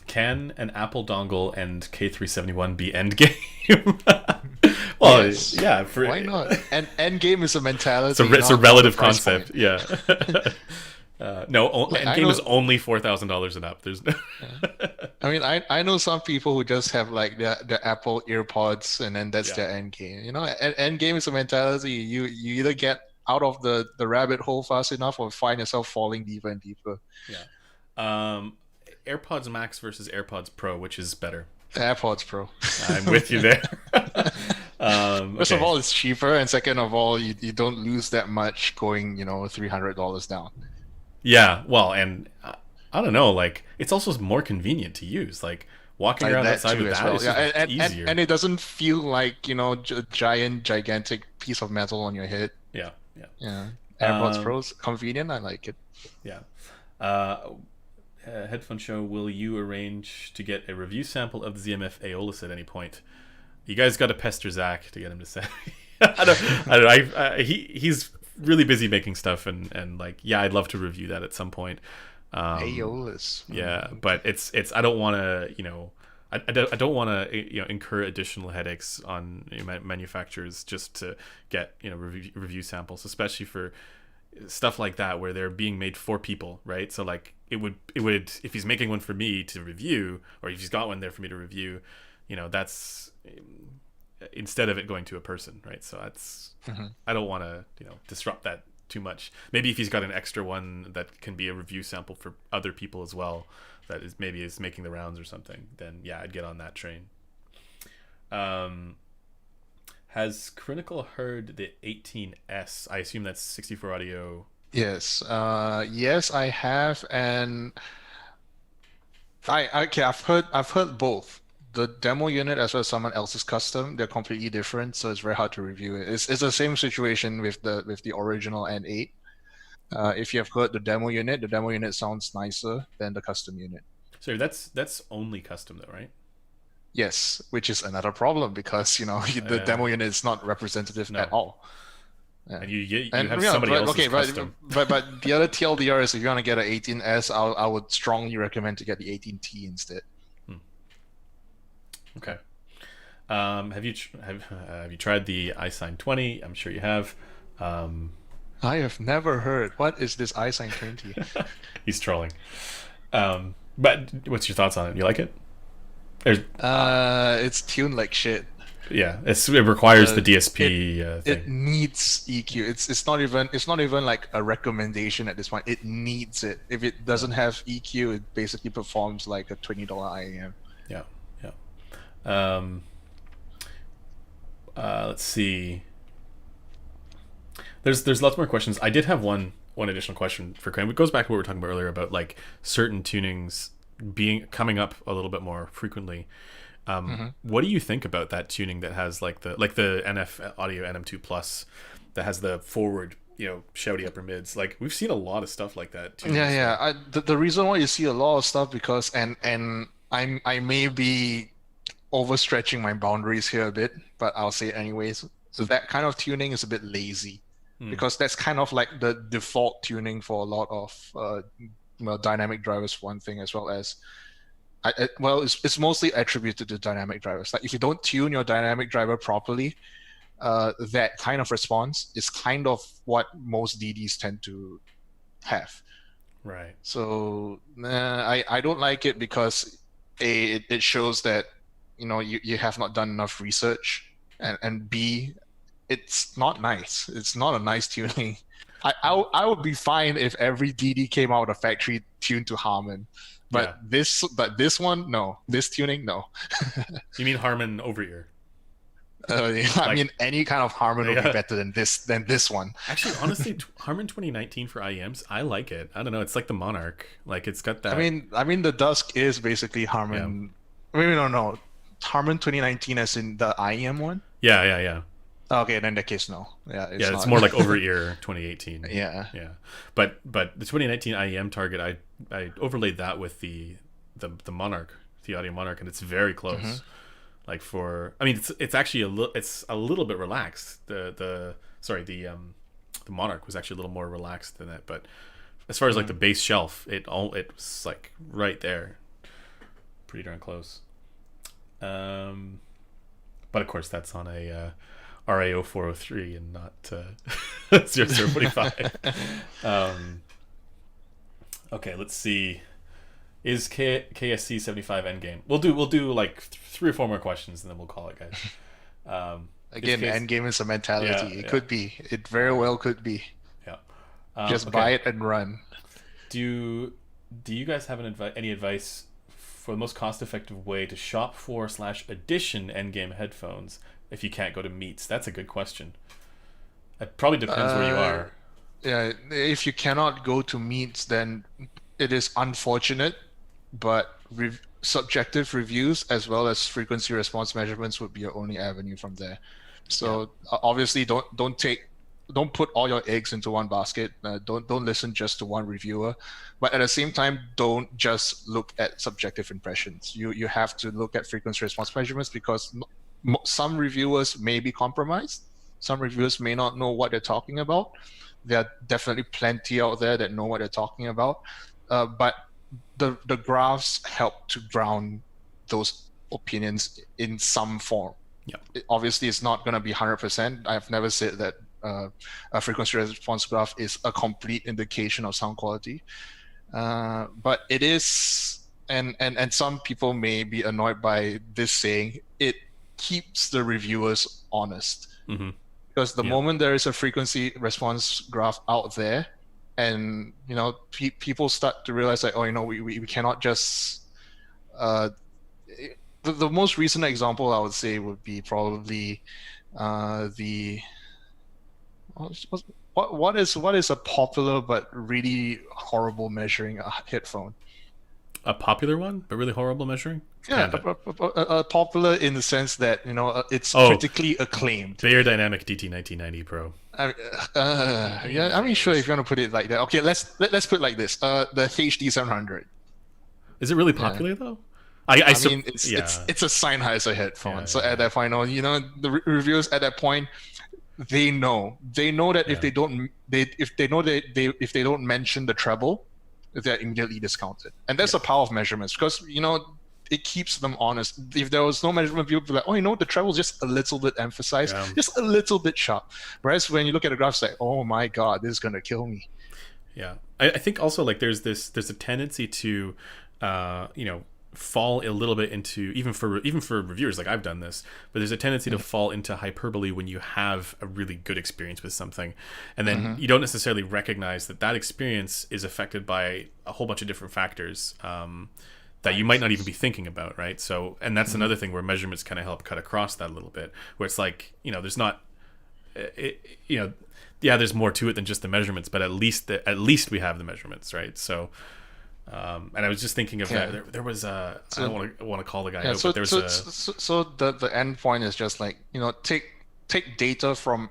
Speaker 1: Can an Apple dongle and K371 be endgame? Well, Well,
Speaker 2: Yes.
Speaker 1: yeah.
Speaker 2: Why not? And end game is a mentality.
Speaker 1: It's a
Speaker 2: not
Speaker 1: relative
Speaker 2: a price
Speaker 1: concept.
Speaker 2: point.
Speaker 1: Yeah. No,
Speaker 2: Like, I
Speaker 1: Endgame is
Speaker 2: know-
Speaker 1: only $4,000 and up. There's no.
Speaker 2: I mean, I know some people who just have like their Apple Earpods and then that's
Speaker 1: Yeah.
Speaker 2: their end game. You know, end game is a mentality. You either get out of the rabbit hole fast enough or find yourself falling deeper and deeper.
Speaker 1: AirPods Max versus AirPods Pro, which is better?
Speaker 2: AirPods Pro.
Speaker 1: I'm with you there.
Speaker 2: First of
Speaker 1: Okay.
Speaker 2: all, it's cheaper, and second of all, you don't lose that much going, $300 down.
Speaker 1: Yeah, well, and I don't know, like it's also more convenient to use. Like walking
Speaker 2: Like
Speaker 1: around
Speaker 2: that
Speaker 1: outside
Speaker 2: too
Speaker 1: with
Speaker 2: as
Speaker 1: that
Speaker 2: well.
Speaker 1: is
Speaker 2: Yeah,
Speaker 1: just easier.
Speaker 2: and it doesn't feel like, gigantic piece of metal on your head.
Speaker 1: Yeah, yeah,
Speaker 2: Yeah. AirPods
Speaker 1: Um,
Speaker 2: Pro's convenient. I like it.
Speaker 1: yeah. Headphone Show, will you arrange to get a review sample of the ZMF Aeolus at any point? You guys got to pester Zach to get him to say. I don't know. He's really busy making stuff, and like, yeah, I'd love to review that at some point.
Speaker 2: Aeolus.
Speaker 1: Yeah, but it's I don't want to I don't want to incur additional headaches on manufacturers just to get review samples, especially for stuff like that where they're being made for people, right? So like it would if he's making one for me to review, or if he's got one there for me to review, that's instead of it going to a person, right? So that's I don't want to disrupt that too much. Maybe if he's got an extra one that can be a review sample for other people as well, that is making the rounds or something, then yeah, I'd get on that train. Has Crinacle heard the 18S? I assume that's 64 audio.
Speaker 2: Yes. Yes, I have, and I've heard both. The demo unit as well as someone else's custom, they're completely different, so it's very hard to review it. It's the same situation with the original N8. If you have heard the demo unit sounds nicer than the custom unit.
Speaker 1: So that's only custom though, right?
Speaker 2: Yes, which is another problem because the demo unit is not representative
Speaker 1: No.
Speaker 2: at all. Yeah.
Speaker 1: And you
Speaker 2: And
Speaker 1: have
Speaker 2: yeah,
Speaker 1: somebody
Speaker 2: but,
Speaker 1: else's
Speaker 2: okay,
Speaker 1: custom.
Speaker 2: but the other TLDR is if you want to get an 18S, I would strongly recommend to get the 18T instead.
Speaker 1: Okay. Have you tried the iSign 20? I'm sure you have.
Speaker 2: I have never heard. What is this iSign 20?
Speaker 1: He's trolling. But what's your thoughts on it? You like it? There's,
Speaker 2: It's tuned like shit.
Speaker 1: yeah, it requires the DSP thing.
Speaker 2: It needs EQ. It's not even like a recommendation at this point. It needs it. If it doesn't have EQ, it basically performs like a $20 IAM.
Speaker 1: Yeah, yeah. Let's see. There's lots more questions. I did have one additional question for Crane. It goes back to what we were talking about earlier about like certain tunings coming up a little bit more frequently. What do you think about that tuning that has like the NF Audio NM2 Plus that has the forward shouty upper mids? Like we've seen a lot of stuff like that too.
Speaker 2: Yeah. The reason why you see a lot of stuff because and I may be overstretching my boundaries here a bit, but I'll say it anyways. So that kind of tuning is a bit lazy because that's kind of like the default tuning for a lot of dynamic drivers, one thing, as well as it's mostly attributed to dynamic drivers. Like if you don't tune your dynamic driver properly, that kind of response is kind of what most DDs tend to have.
Speaker 1: Right.
Speaker 2: So I don't like it because it shows that you have not done enough research, and B, it's not nice. It's not a nice tuning. I would be fine if every DD came out of the factory tuned to Harman, but this one, no. This tuning, no.
Speaker 1: You mean Harman over ear?
Speaker 2: I mean, any kind of Harman would be better than this one.
Speaker 1: Actually, honestly, Harman 2019 for IEMs, I like it. I don't know. It's like the Monarch. Like it's got that.
Speaker 2: I mean, the Dusk is basically Harman. Yeah. Maybe no. Harman 2019 as in the IEM one.
Speaker 1: Yeah.
Speaker 2: Okay, then in that case, no. Yeah,
Speaker 1: it's more like over ear 2018.
Speaker 2: Yeah.
Speaker 1: But the 2019 IEM target, I overlaid that with the Monarch, the Audio Monarch, and it's very close. Like it's actually a little bit relaxed. The Monarch was actually a little more relaxed than that. But as far as like the base shelf, it was like right there, pretty darn close. But of course, that's on a RAO 403 and not 0045. Okay, let's see. Is KSC 75 endgame? We'll do like 3 or 4 more questions and then we'll call it, guys.
Speaker 2: Again, endgame is a mentality.
Speaker 1: Yeah,
Speaker 2: it could be. It very well could be.
Speaker 1: Yeah.
Speaker 2: Just buy it and run.
Speaker 1: Do you guys have any advice for the most cost-effective way to shop for / edition endgame headphones if you can't go to meets? That's a good question. It probably depends where you are.
Speaker 2: Yeah, if you cannot go to meets, then it is unfortunate, but subjective reviews as well as frequency response measurements would be your only avenue from there. So obviously, don't put all your eggs into one basket. Don't listen just to one reviewer, but at the same time, don't just look at subjective impressions. You have to look at frequency response measurements because some reviewers may be compromised. Some reviewers may not know what they're talking about. There are definitely plenty out there that know what they're talking about, but the graphs help to ground those opinions in some form. Yeah. Obviously, it's not going to be 100%. I've never said that a frequency response graph is a complete indication of sound quality, but it is, and some people may be annoyed by this saying, it keeps the reviewers honest. Mm-hmm. Because the moment there is a frequency response graph out there, and people start to realize that, we cannot just the most recent example I would say would be probably what is a popular but really horrible measuring headphone?
Speaker 1: A popular one, but really horrible measuring?
Speaker 2: Yeah, popular in the sense that it's critically acclaimed.
Speaker 1: Beyerdynamic DT1990 Pro.
Speaker 2: Sure, if you want to put it like that. Okay, let's put it like this. The HD700.
Speaker 1: Is it really popular though? I mean,
Speaker 2: it's a Sennheiser headphone. So at that point, the reviewers at that point, they know that if they don't mention the treble, they're immediately discounted. And that's the power of measurements, because it keeps them honest. If there was no measurement, people would be like, the treble is just a little bit emphasized, just a little bit sharp. Whereas when you look at the graphs, like, oh my god, this is gonna kill me.
Speaker 1: Yeah, I think also like there's a tendency to fall a little bit into, even for reviewers, like I've done this, but there's a tendency to fall into hyperbole when you have a really good experience with something, and then you don't necessarily recognize that experience is affected by a whole bunch of different factors that you might not even be thinking about, right? So, and that's another thing where measurements kind of help cut across that a little bit, where it's like, there's not there's more to it than just the measurements, but at least we have the measurements, right? So and I was just thinking of that. There was I don't want to call the guy out, but there's
Speaker 2: so the end point is just like, take data from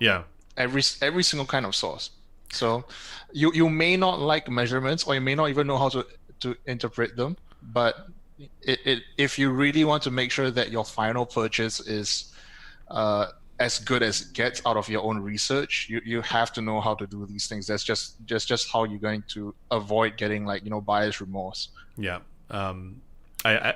Speaker 2: every single kind of source. So you may not like measurements, or you may not even know how to interpret them, but if you really want to make sure that your final purchase is as good as it gets out of your own research, you have to know how to do these things. That's just how you're going to avoid getting buyer's remorse.
Speaker 1: Yeah. I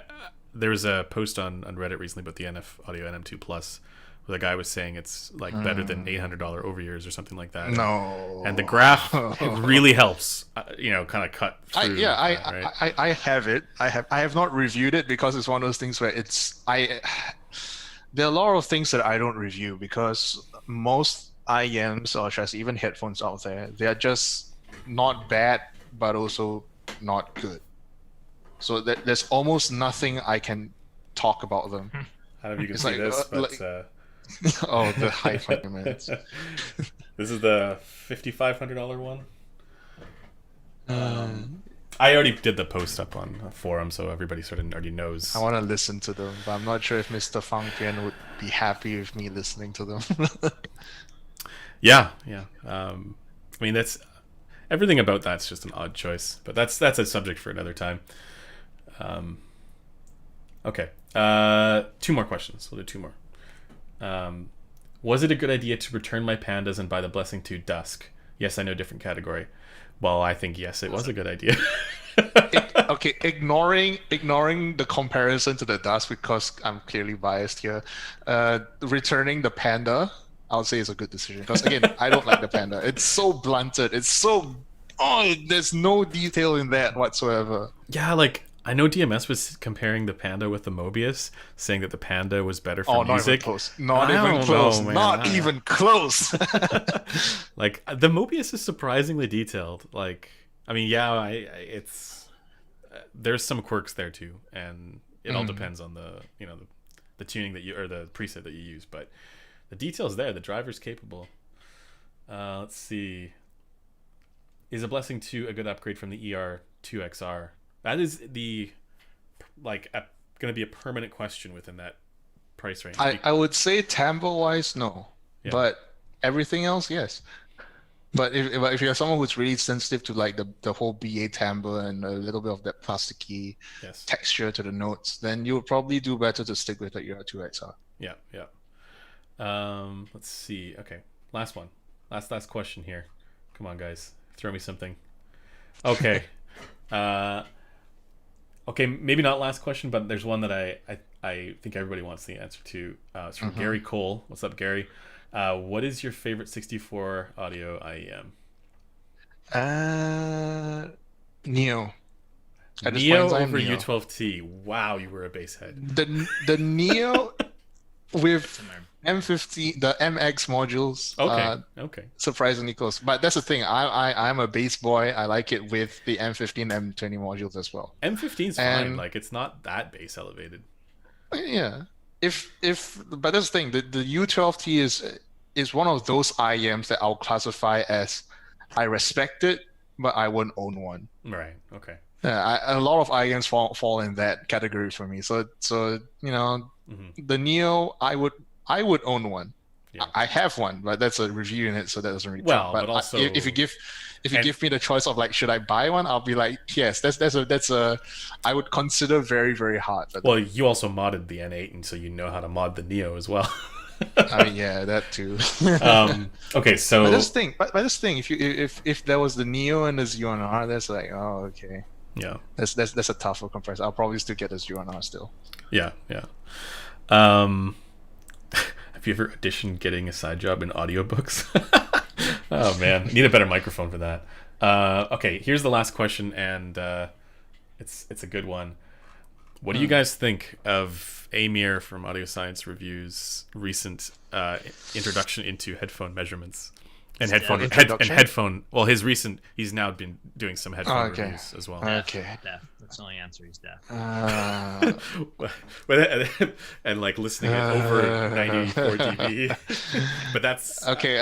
Speaker 1: there was a post on Reddit recently about the NF Audio NM2 Plus, where the guy was saying it's like better than $800 over ears or something like that.
Speaker 2: No.
Speaker 1: And the graph, it really helps, kind of cut through.
Speaker 2: I have it. I have not reviewed it because it's one of those things where there are a lot of things that I don't review because most IEMs, or should I say even headphones out there, they are just not bad, but also not good. So there's almost nothing I can talk about them.
Speaker 1: I don't know if you can see this, but...
Speaker 2: oh, the high measurements.
Speaker 1: This is the $5,500 one. I already did the post up on a forum, so everybody sort of already knows.
Speaker 2: I want to listen to them, but I'm not sure if Mr. Fang Pian would be happy with me listening to them.
Speaker 1: Yeah. I mean, that's everything about that's just an odd choice, but that's a subject for another time. Okay, 2 more questions. We'll do 2 more. Was it a good idea to return my pandas and buy the Blessing 2 Dusk? Yes, I know, different category. Well, I think yes, it was a good idea.
Speaker 2: Okay, ignoring the comparison to the Dusk, because I'm clearly biased here. Returning the Panda, I'll say it's a good decision. Because again, I don't like the Panda. It's so blunted. It's so there's no detail in that whatsoever.
Speaker 1: Yeah, like I know DMS was comparing the Panda with the Mobius, saying that the Panda was better for music.
Speaker 2: Not even close. Not even close.
Speaker 1: Like the Mobius is surprisingly detailed. Like, I mean, yeah, it's there's some quirks there too, and it all depends on the the tuning that you or the preset that you use, but the details there. The driver's capable. Let's see. Is a Blessing 2 a good upgrade from the ER2XR? That is going to be a permanent question within that price range.
Speaker 2: I would say timbre-wise, no. Yeah. But everything else, yes. But if you're someone who's really sensitive to like the whole BA timbre and a little bit of that plasticky texture to the notes, then you would probably do better to stick with the ER2XR.
Speaker 1: Yeah. Let's see. Okay, last one. Last question here. Come on, guys. Throw me something. Okay. Okay, maybe not last question, but there's one that I think everybody wants the answer to. It's from Gary Cole. What's up, Gary? What is your favorite 64 audio IEM?
Speaker 2: Neo.
Speaker 1: Neo over Neo. U12T. Wow, you were a basehead.
Speaker 2: The Neo with M15, the MX modules.
Speaker 1: Okay.
Speaker 2: Surprisingly close, but that's the thing. I'm a bass boy. I like it with the M15, M20 modules as well.
Speaker 1: M15's fine. Like it's not that bass elevated.
Speaker 2: Yeah. But that's the thing. The U12T is one of those IEMs that I'll classify as I respect it, but I wouldn't own one.
Speaker 1: Right. Okay.
Speaker 2: Yeah, a lot of IEMs fall in that category for me. So the Neo, I would own one. Yeah. I have one, but that's a review unit, so that doesn't really count. But also, if you give me the choice of like, should I buy one? I'll be like, yes. That's a I would consider very, very hard.
Speaker 1: Well, you also modded the N8, and so you know how to mod the Neo as well.
Speaker 2: I mean, yeah, that too.
Speaker 1: Okay, so
Speaker 2: but this thing, if there was the Neo and the Z1R, that's like, oh, okay.
Speaker 1: Yeah,
Speaker 2: that's a tougher comparison. I'll probably still get the Z1R still.
Speaker 1: Yeah. Have you ever auditioned getting a side job in audiobooks? Oh man, need a better microphone for that. Okay, here's the last question, and it's a good one. What do you guys think of Amir from Audio Science Review's recent introduction into headphone measurements and headphone? Well, he's now been doing some headphone reviews as well.
Speaker 2: Okay,
Speaker 3: deaf. That's the only answer. He's deaf.
Speaker 1: And like listening at over 94 dB. But that's
Speaker 2: okay.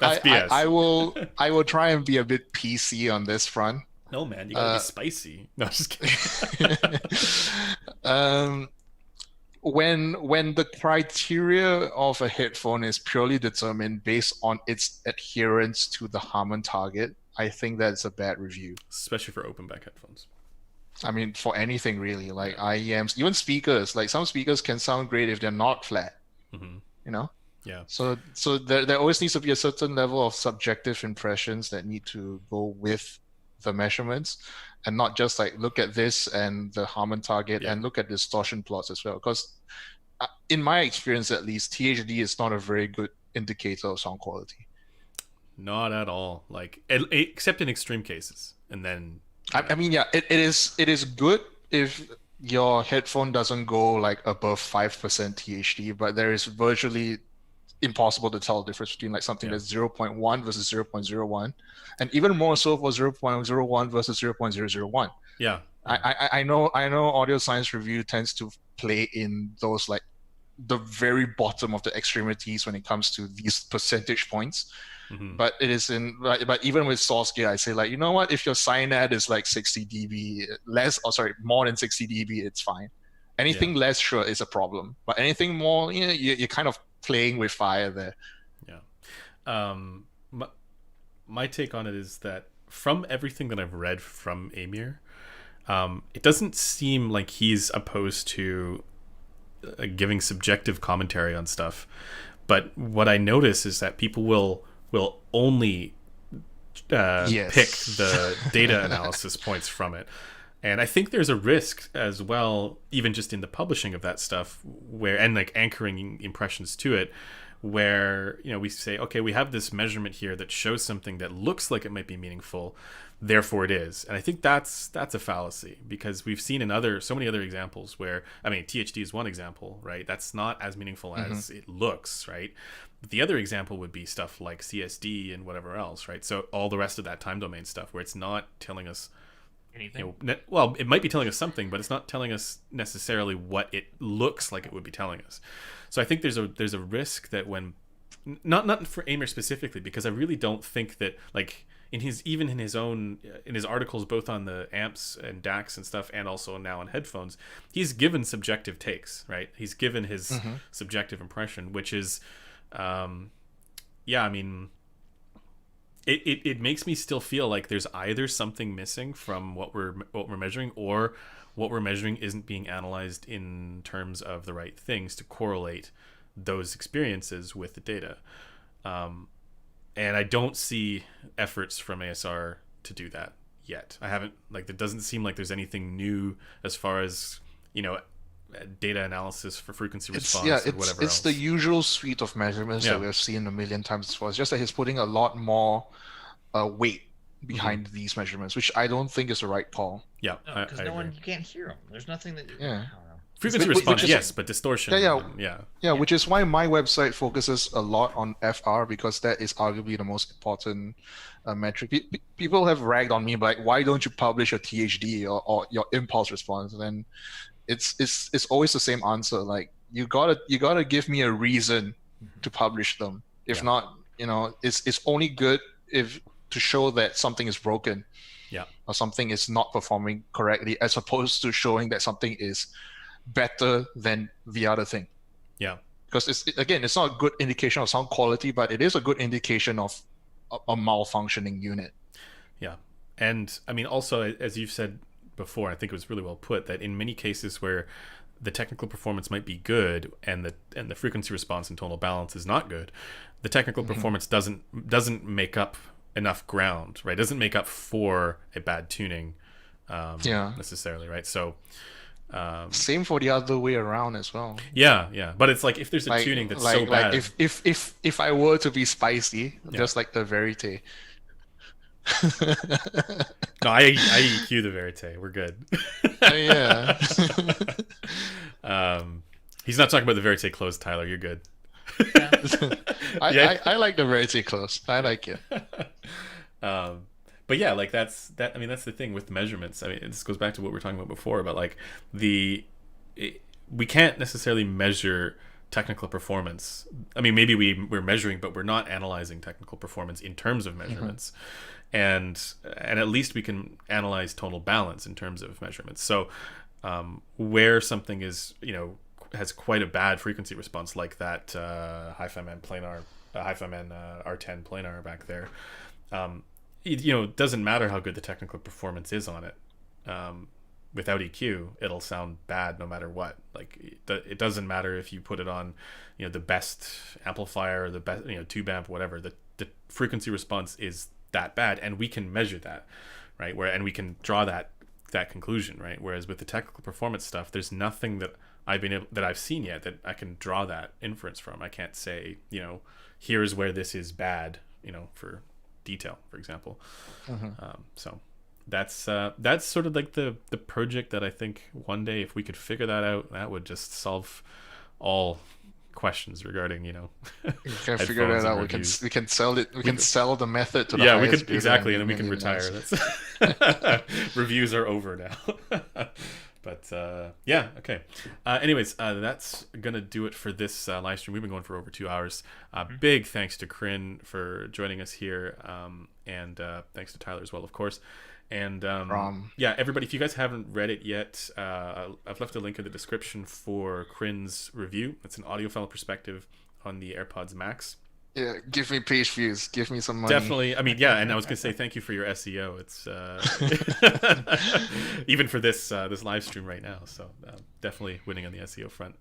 Speaker 1: That's BS.
Speaker 2: I will try and be a bit PC on this front.
Speaker 1: No man, you gotta be spicy. No, I'm just kidding.
Speaker 2: When the criteria of a headphone is purely determined based on its adherence to the Harman target, I think that's a bad review.
Speaker 1: Especially for open back headphones.
Speaker 2: I mean, for anything really, like IEMs, even speakers. Like some speakers can sound great if they're not flat.
Speaker 1: Mm-hmm.
Speaker 2: You know.
Speaker 1: Yeah.
Speaker 2: So there always needs to be a certain level of subjective impressions that need to go with the measurements, and not just like look at this and the Harman target and look at distortion plots as well. Because in my experience, at least, THD is not a very good indicator of sound quality.
Speaker 1: Not at all. Like except in extreme cases, and then.
Speaker 2: I mean, yeah, it is good if your headphone doesn't go like above 5% THD, but there is virtually impossible to tell the difference between like something that's 0.1 versus 0.01, and even more so for 0.01 versus 0.001.
Speaker 1: Yeah,
Speaker 2: I know Audio Science Review tends to play in those like the very bottom of the extremities when it comes to these percentage points. Mm-hmm. But but even with source gear, I say like, you know what, if your SINAD is like 60 dB more than 60 dB, it's fine. Anything less, sure, is a problem, but anything more, you're kind of playing with fire there.
Speaker 1: Yeah. My take on it is that from everything that I've read from Amir, it doesn't seem like he's opposed to giving subjective commentary on stuff. But what I notice is that people will only pick the data analysis points from it. And I think there's a risk as well, even just in the publishing of that stuff, and like anchoring impressions to it, where, you know, we say, okay, we have this measurement here that shows something that looks like it might be meaningful, therefore it is. And I think that's a fallacy, because we've seen in so many other examples where, I mean, THD is one example, right? That's not as meaningful as it looks, right? The other example would be stuff like CSD and whatever else, right? So all the rest of that time domain stuff where it's not telling us
Speaker 3: Anything?
Speaker 1: You know, well, it might be telling us something, but it's not telling us necessarily what it looks like it would be telling us. So I think there's a risk that when, not for Aimer specifically, because I really don't think that, like, in his articles both on the amps and DACs and stuff, and also now on headphones, he's given subjective takes, right? He's given his subjective impression, which is, I mean, it makes me still feel like there's either something missing from what we're measuring, or what we're measuring isn't being analyzed in terms of the right things to correlate those experiences with the data. And I don't see efforts from ASR to do that yet. I haven't, like, it doesn't seem like there's anything new as far as, you know, data analysis for frequency response and whatever else.
Speaker 2: It's the usual suite of measurements that we've seen a million times before. It's just that he's putting a lot more weight behind these measurements, which I don't think is the right call.
Speaker 1: Yeah,
Speaker 3: because you can't hear them. There's nothing that.
Speaker 2: Yeah.
Speaker 3: I don't know.
Speaker 1: Frequency response, yes, but distortion.
Speaker 2: Yeah, which is why my website focuses a lot on FR, because that is arguably the most important metric. People have ragged on me, like, why don't you publish your THD or your impulse response? And then it's always the same answer. Like, you gotta give me a reason to publish them. If not, you know, it's only good if to show that something is broken, or something is not performing correctly, as opposed to showing that something is better than the other thing.
Speaker 1: Yeah,
Speaker 2: because it's not a good indication of sound quality, but it is a good indication of a malfunctioning unit.
Speaker 1: Yeah, and I mean, also, as you've said before, I think it was really well put, that in many cases where the technical performance might be good and the frequency response and tonal balance is not good, the technical performance doesn't make up enough ground, right? It doesn't make up for a bad tuning necessarily, right? So
Speaker 2: same for the other way around as well.
Speaker 1: Yeah, but it's like, if there's a tuning that's so bad,
Speaker 2: if I were to be spicy, just like the Verite.
Speaker 1: No, I EQ the Verite. We're good.
Speaker 2: Yeah.
Speaker 1: He's not talking about the Verite closed, Tyler. You're good.
Speaker 2: I like the Verite close. I like it.
Speaker 1: But yeah, like that's the thing with measurements. I mean, this goes back to what we were talking about before about, like, we can't necessarily measure technical performance. I mean, maybe we're measuring, but we're not analyzing technical performance in terms of measurements. And at least we can analyze tonal balance in terms of measurements. So where something is, you know, has quite a bad frequency response, like that Hi-Fi Man planar, Hi-Fi Man R10 planar back there, you know, it doesn't matter how good the technical performance is on it. Without EQ, it'll sound bad no matter what. Like, it doesn't matter if you put it on, you know, the best amplifier, or the best, you know, tube amp, whatever. The frequency response is that bad, and we can measure that, right? And we can draw that conclusion, right? Whereas with the technical performance stuff, there's nothing that I've seen yet that I can draw that inference from. I can't say, you know, here's where this is bad, you know, for detail, for example. So that's sort of like the project that I think one day, if we could figure that out, that would just solve all questions regarding, you know,
Speaker 2: we can figure that out. We can sell it. We can sell the method to the
Speaker 1: highest we could, exactly, and then we can retire. That's reviews are over now. But okay. Anyways, that's gonna do it for this live stream. We've been going for over 2 hours. Big thanks to Crin for joining us here, and thanks to Tyler as well, of course. And everybody, if you guys haven't read it yet, I've left a link in the description for Crin's review. It's an audiophile perspective on the AirPods Max.
Speaker 2: Yeah, give me page views. Give me some money.
Speaker 1: Definitely. I mean, yeah, and I was gonna say thank you for your SEO. It's even for this live stream right now. So definitely winning on the SEO front.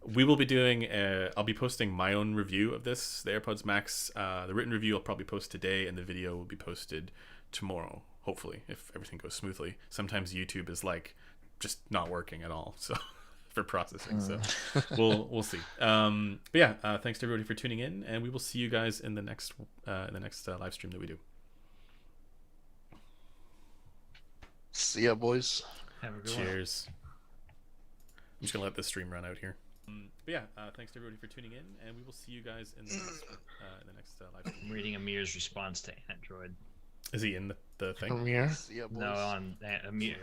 Speaker 1: We will be doing. I'll be posting my own review of this, the AirPods Max. The written review I'll probably post today, and the video will be posted tomorrow. Hopefully, if everything goes smoothly. Sometimes YouTube is like just not working at all. So for processing. So we'll see. But yeah, thanks to everybody for tuning in, and we will see you guys in the next live stream that we do.
Speaker 2: See ya, boys.
Speaker 3: Have a good
Speaker 1: Cheers. I'm just gonna let this stream run out here. But yeah, thanks to everybody for tuning in, and we will see you guys in the next live stream.
Speaker 3: I'm reading Amir's response to Android.
Speaker 1: Is he in the thing?
Speaker 2: Amir. See ya, boys.
Speaker 3: No, on Amir.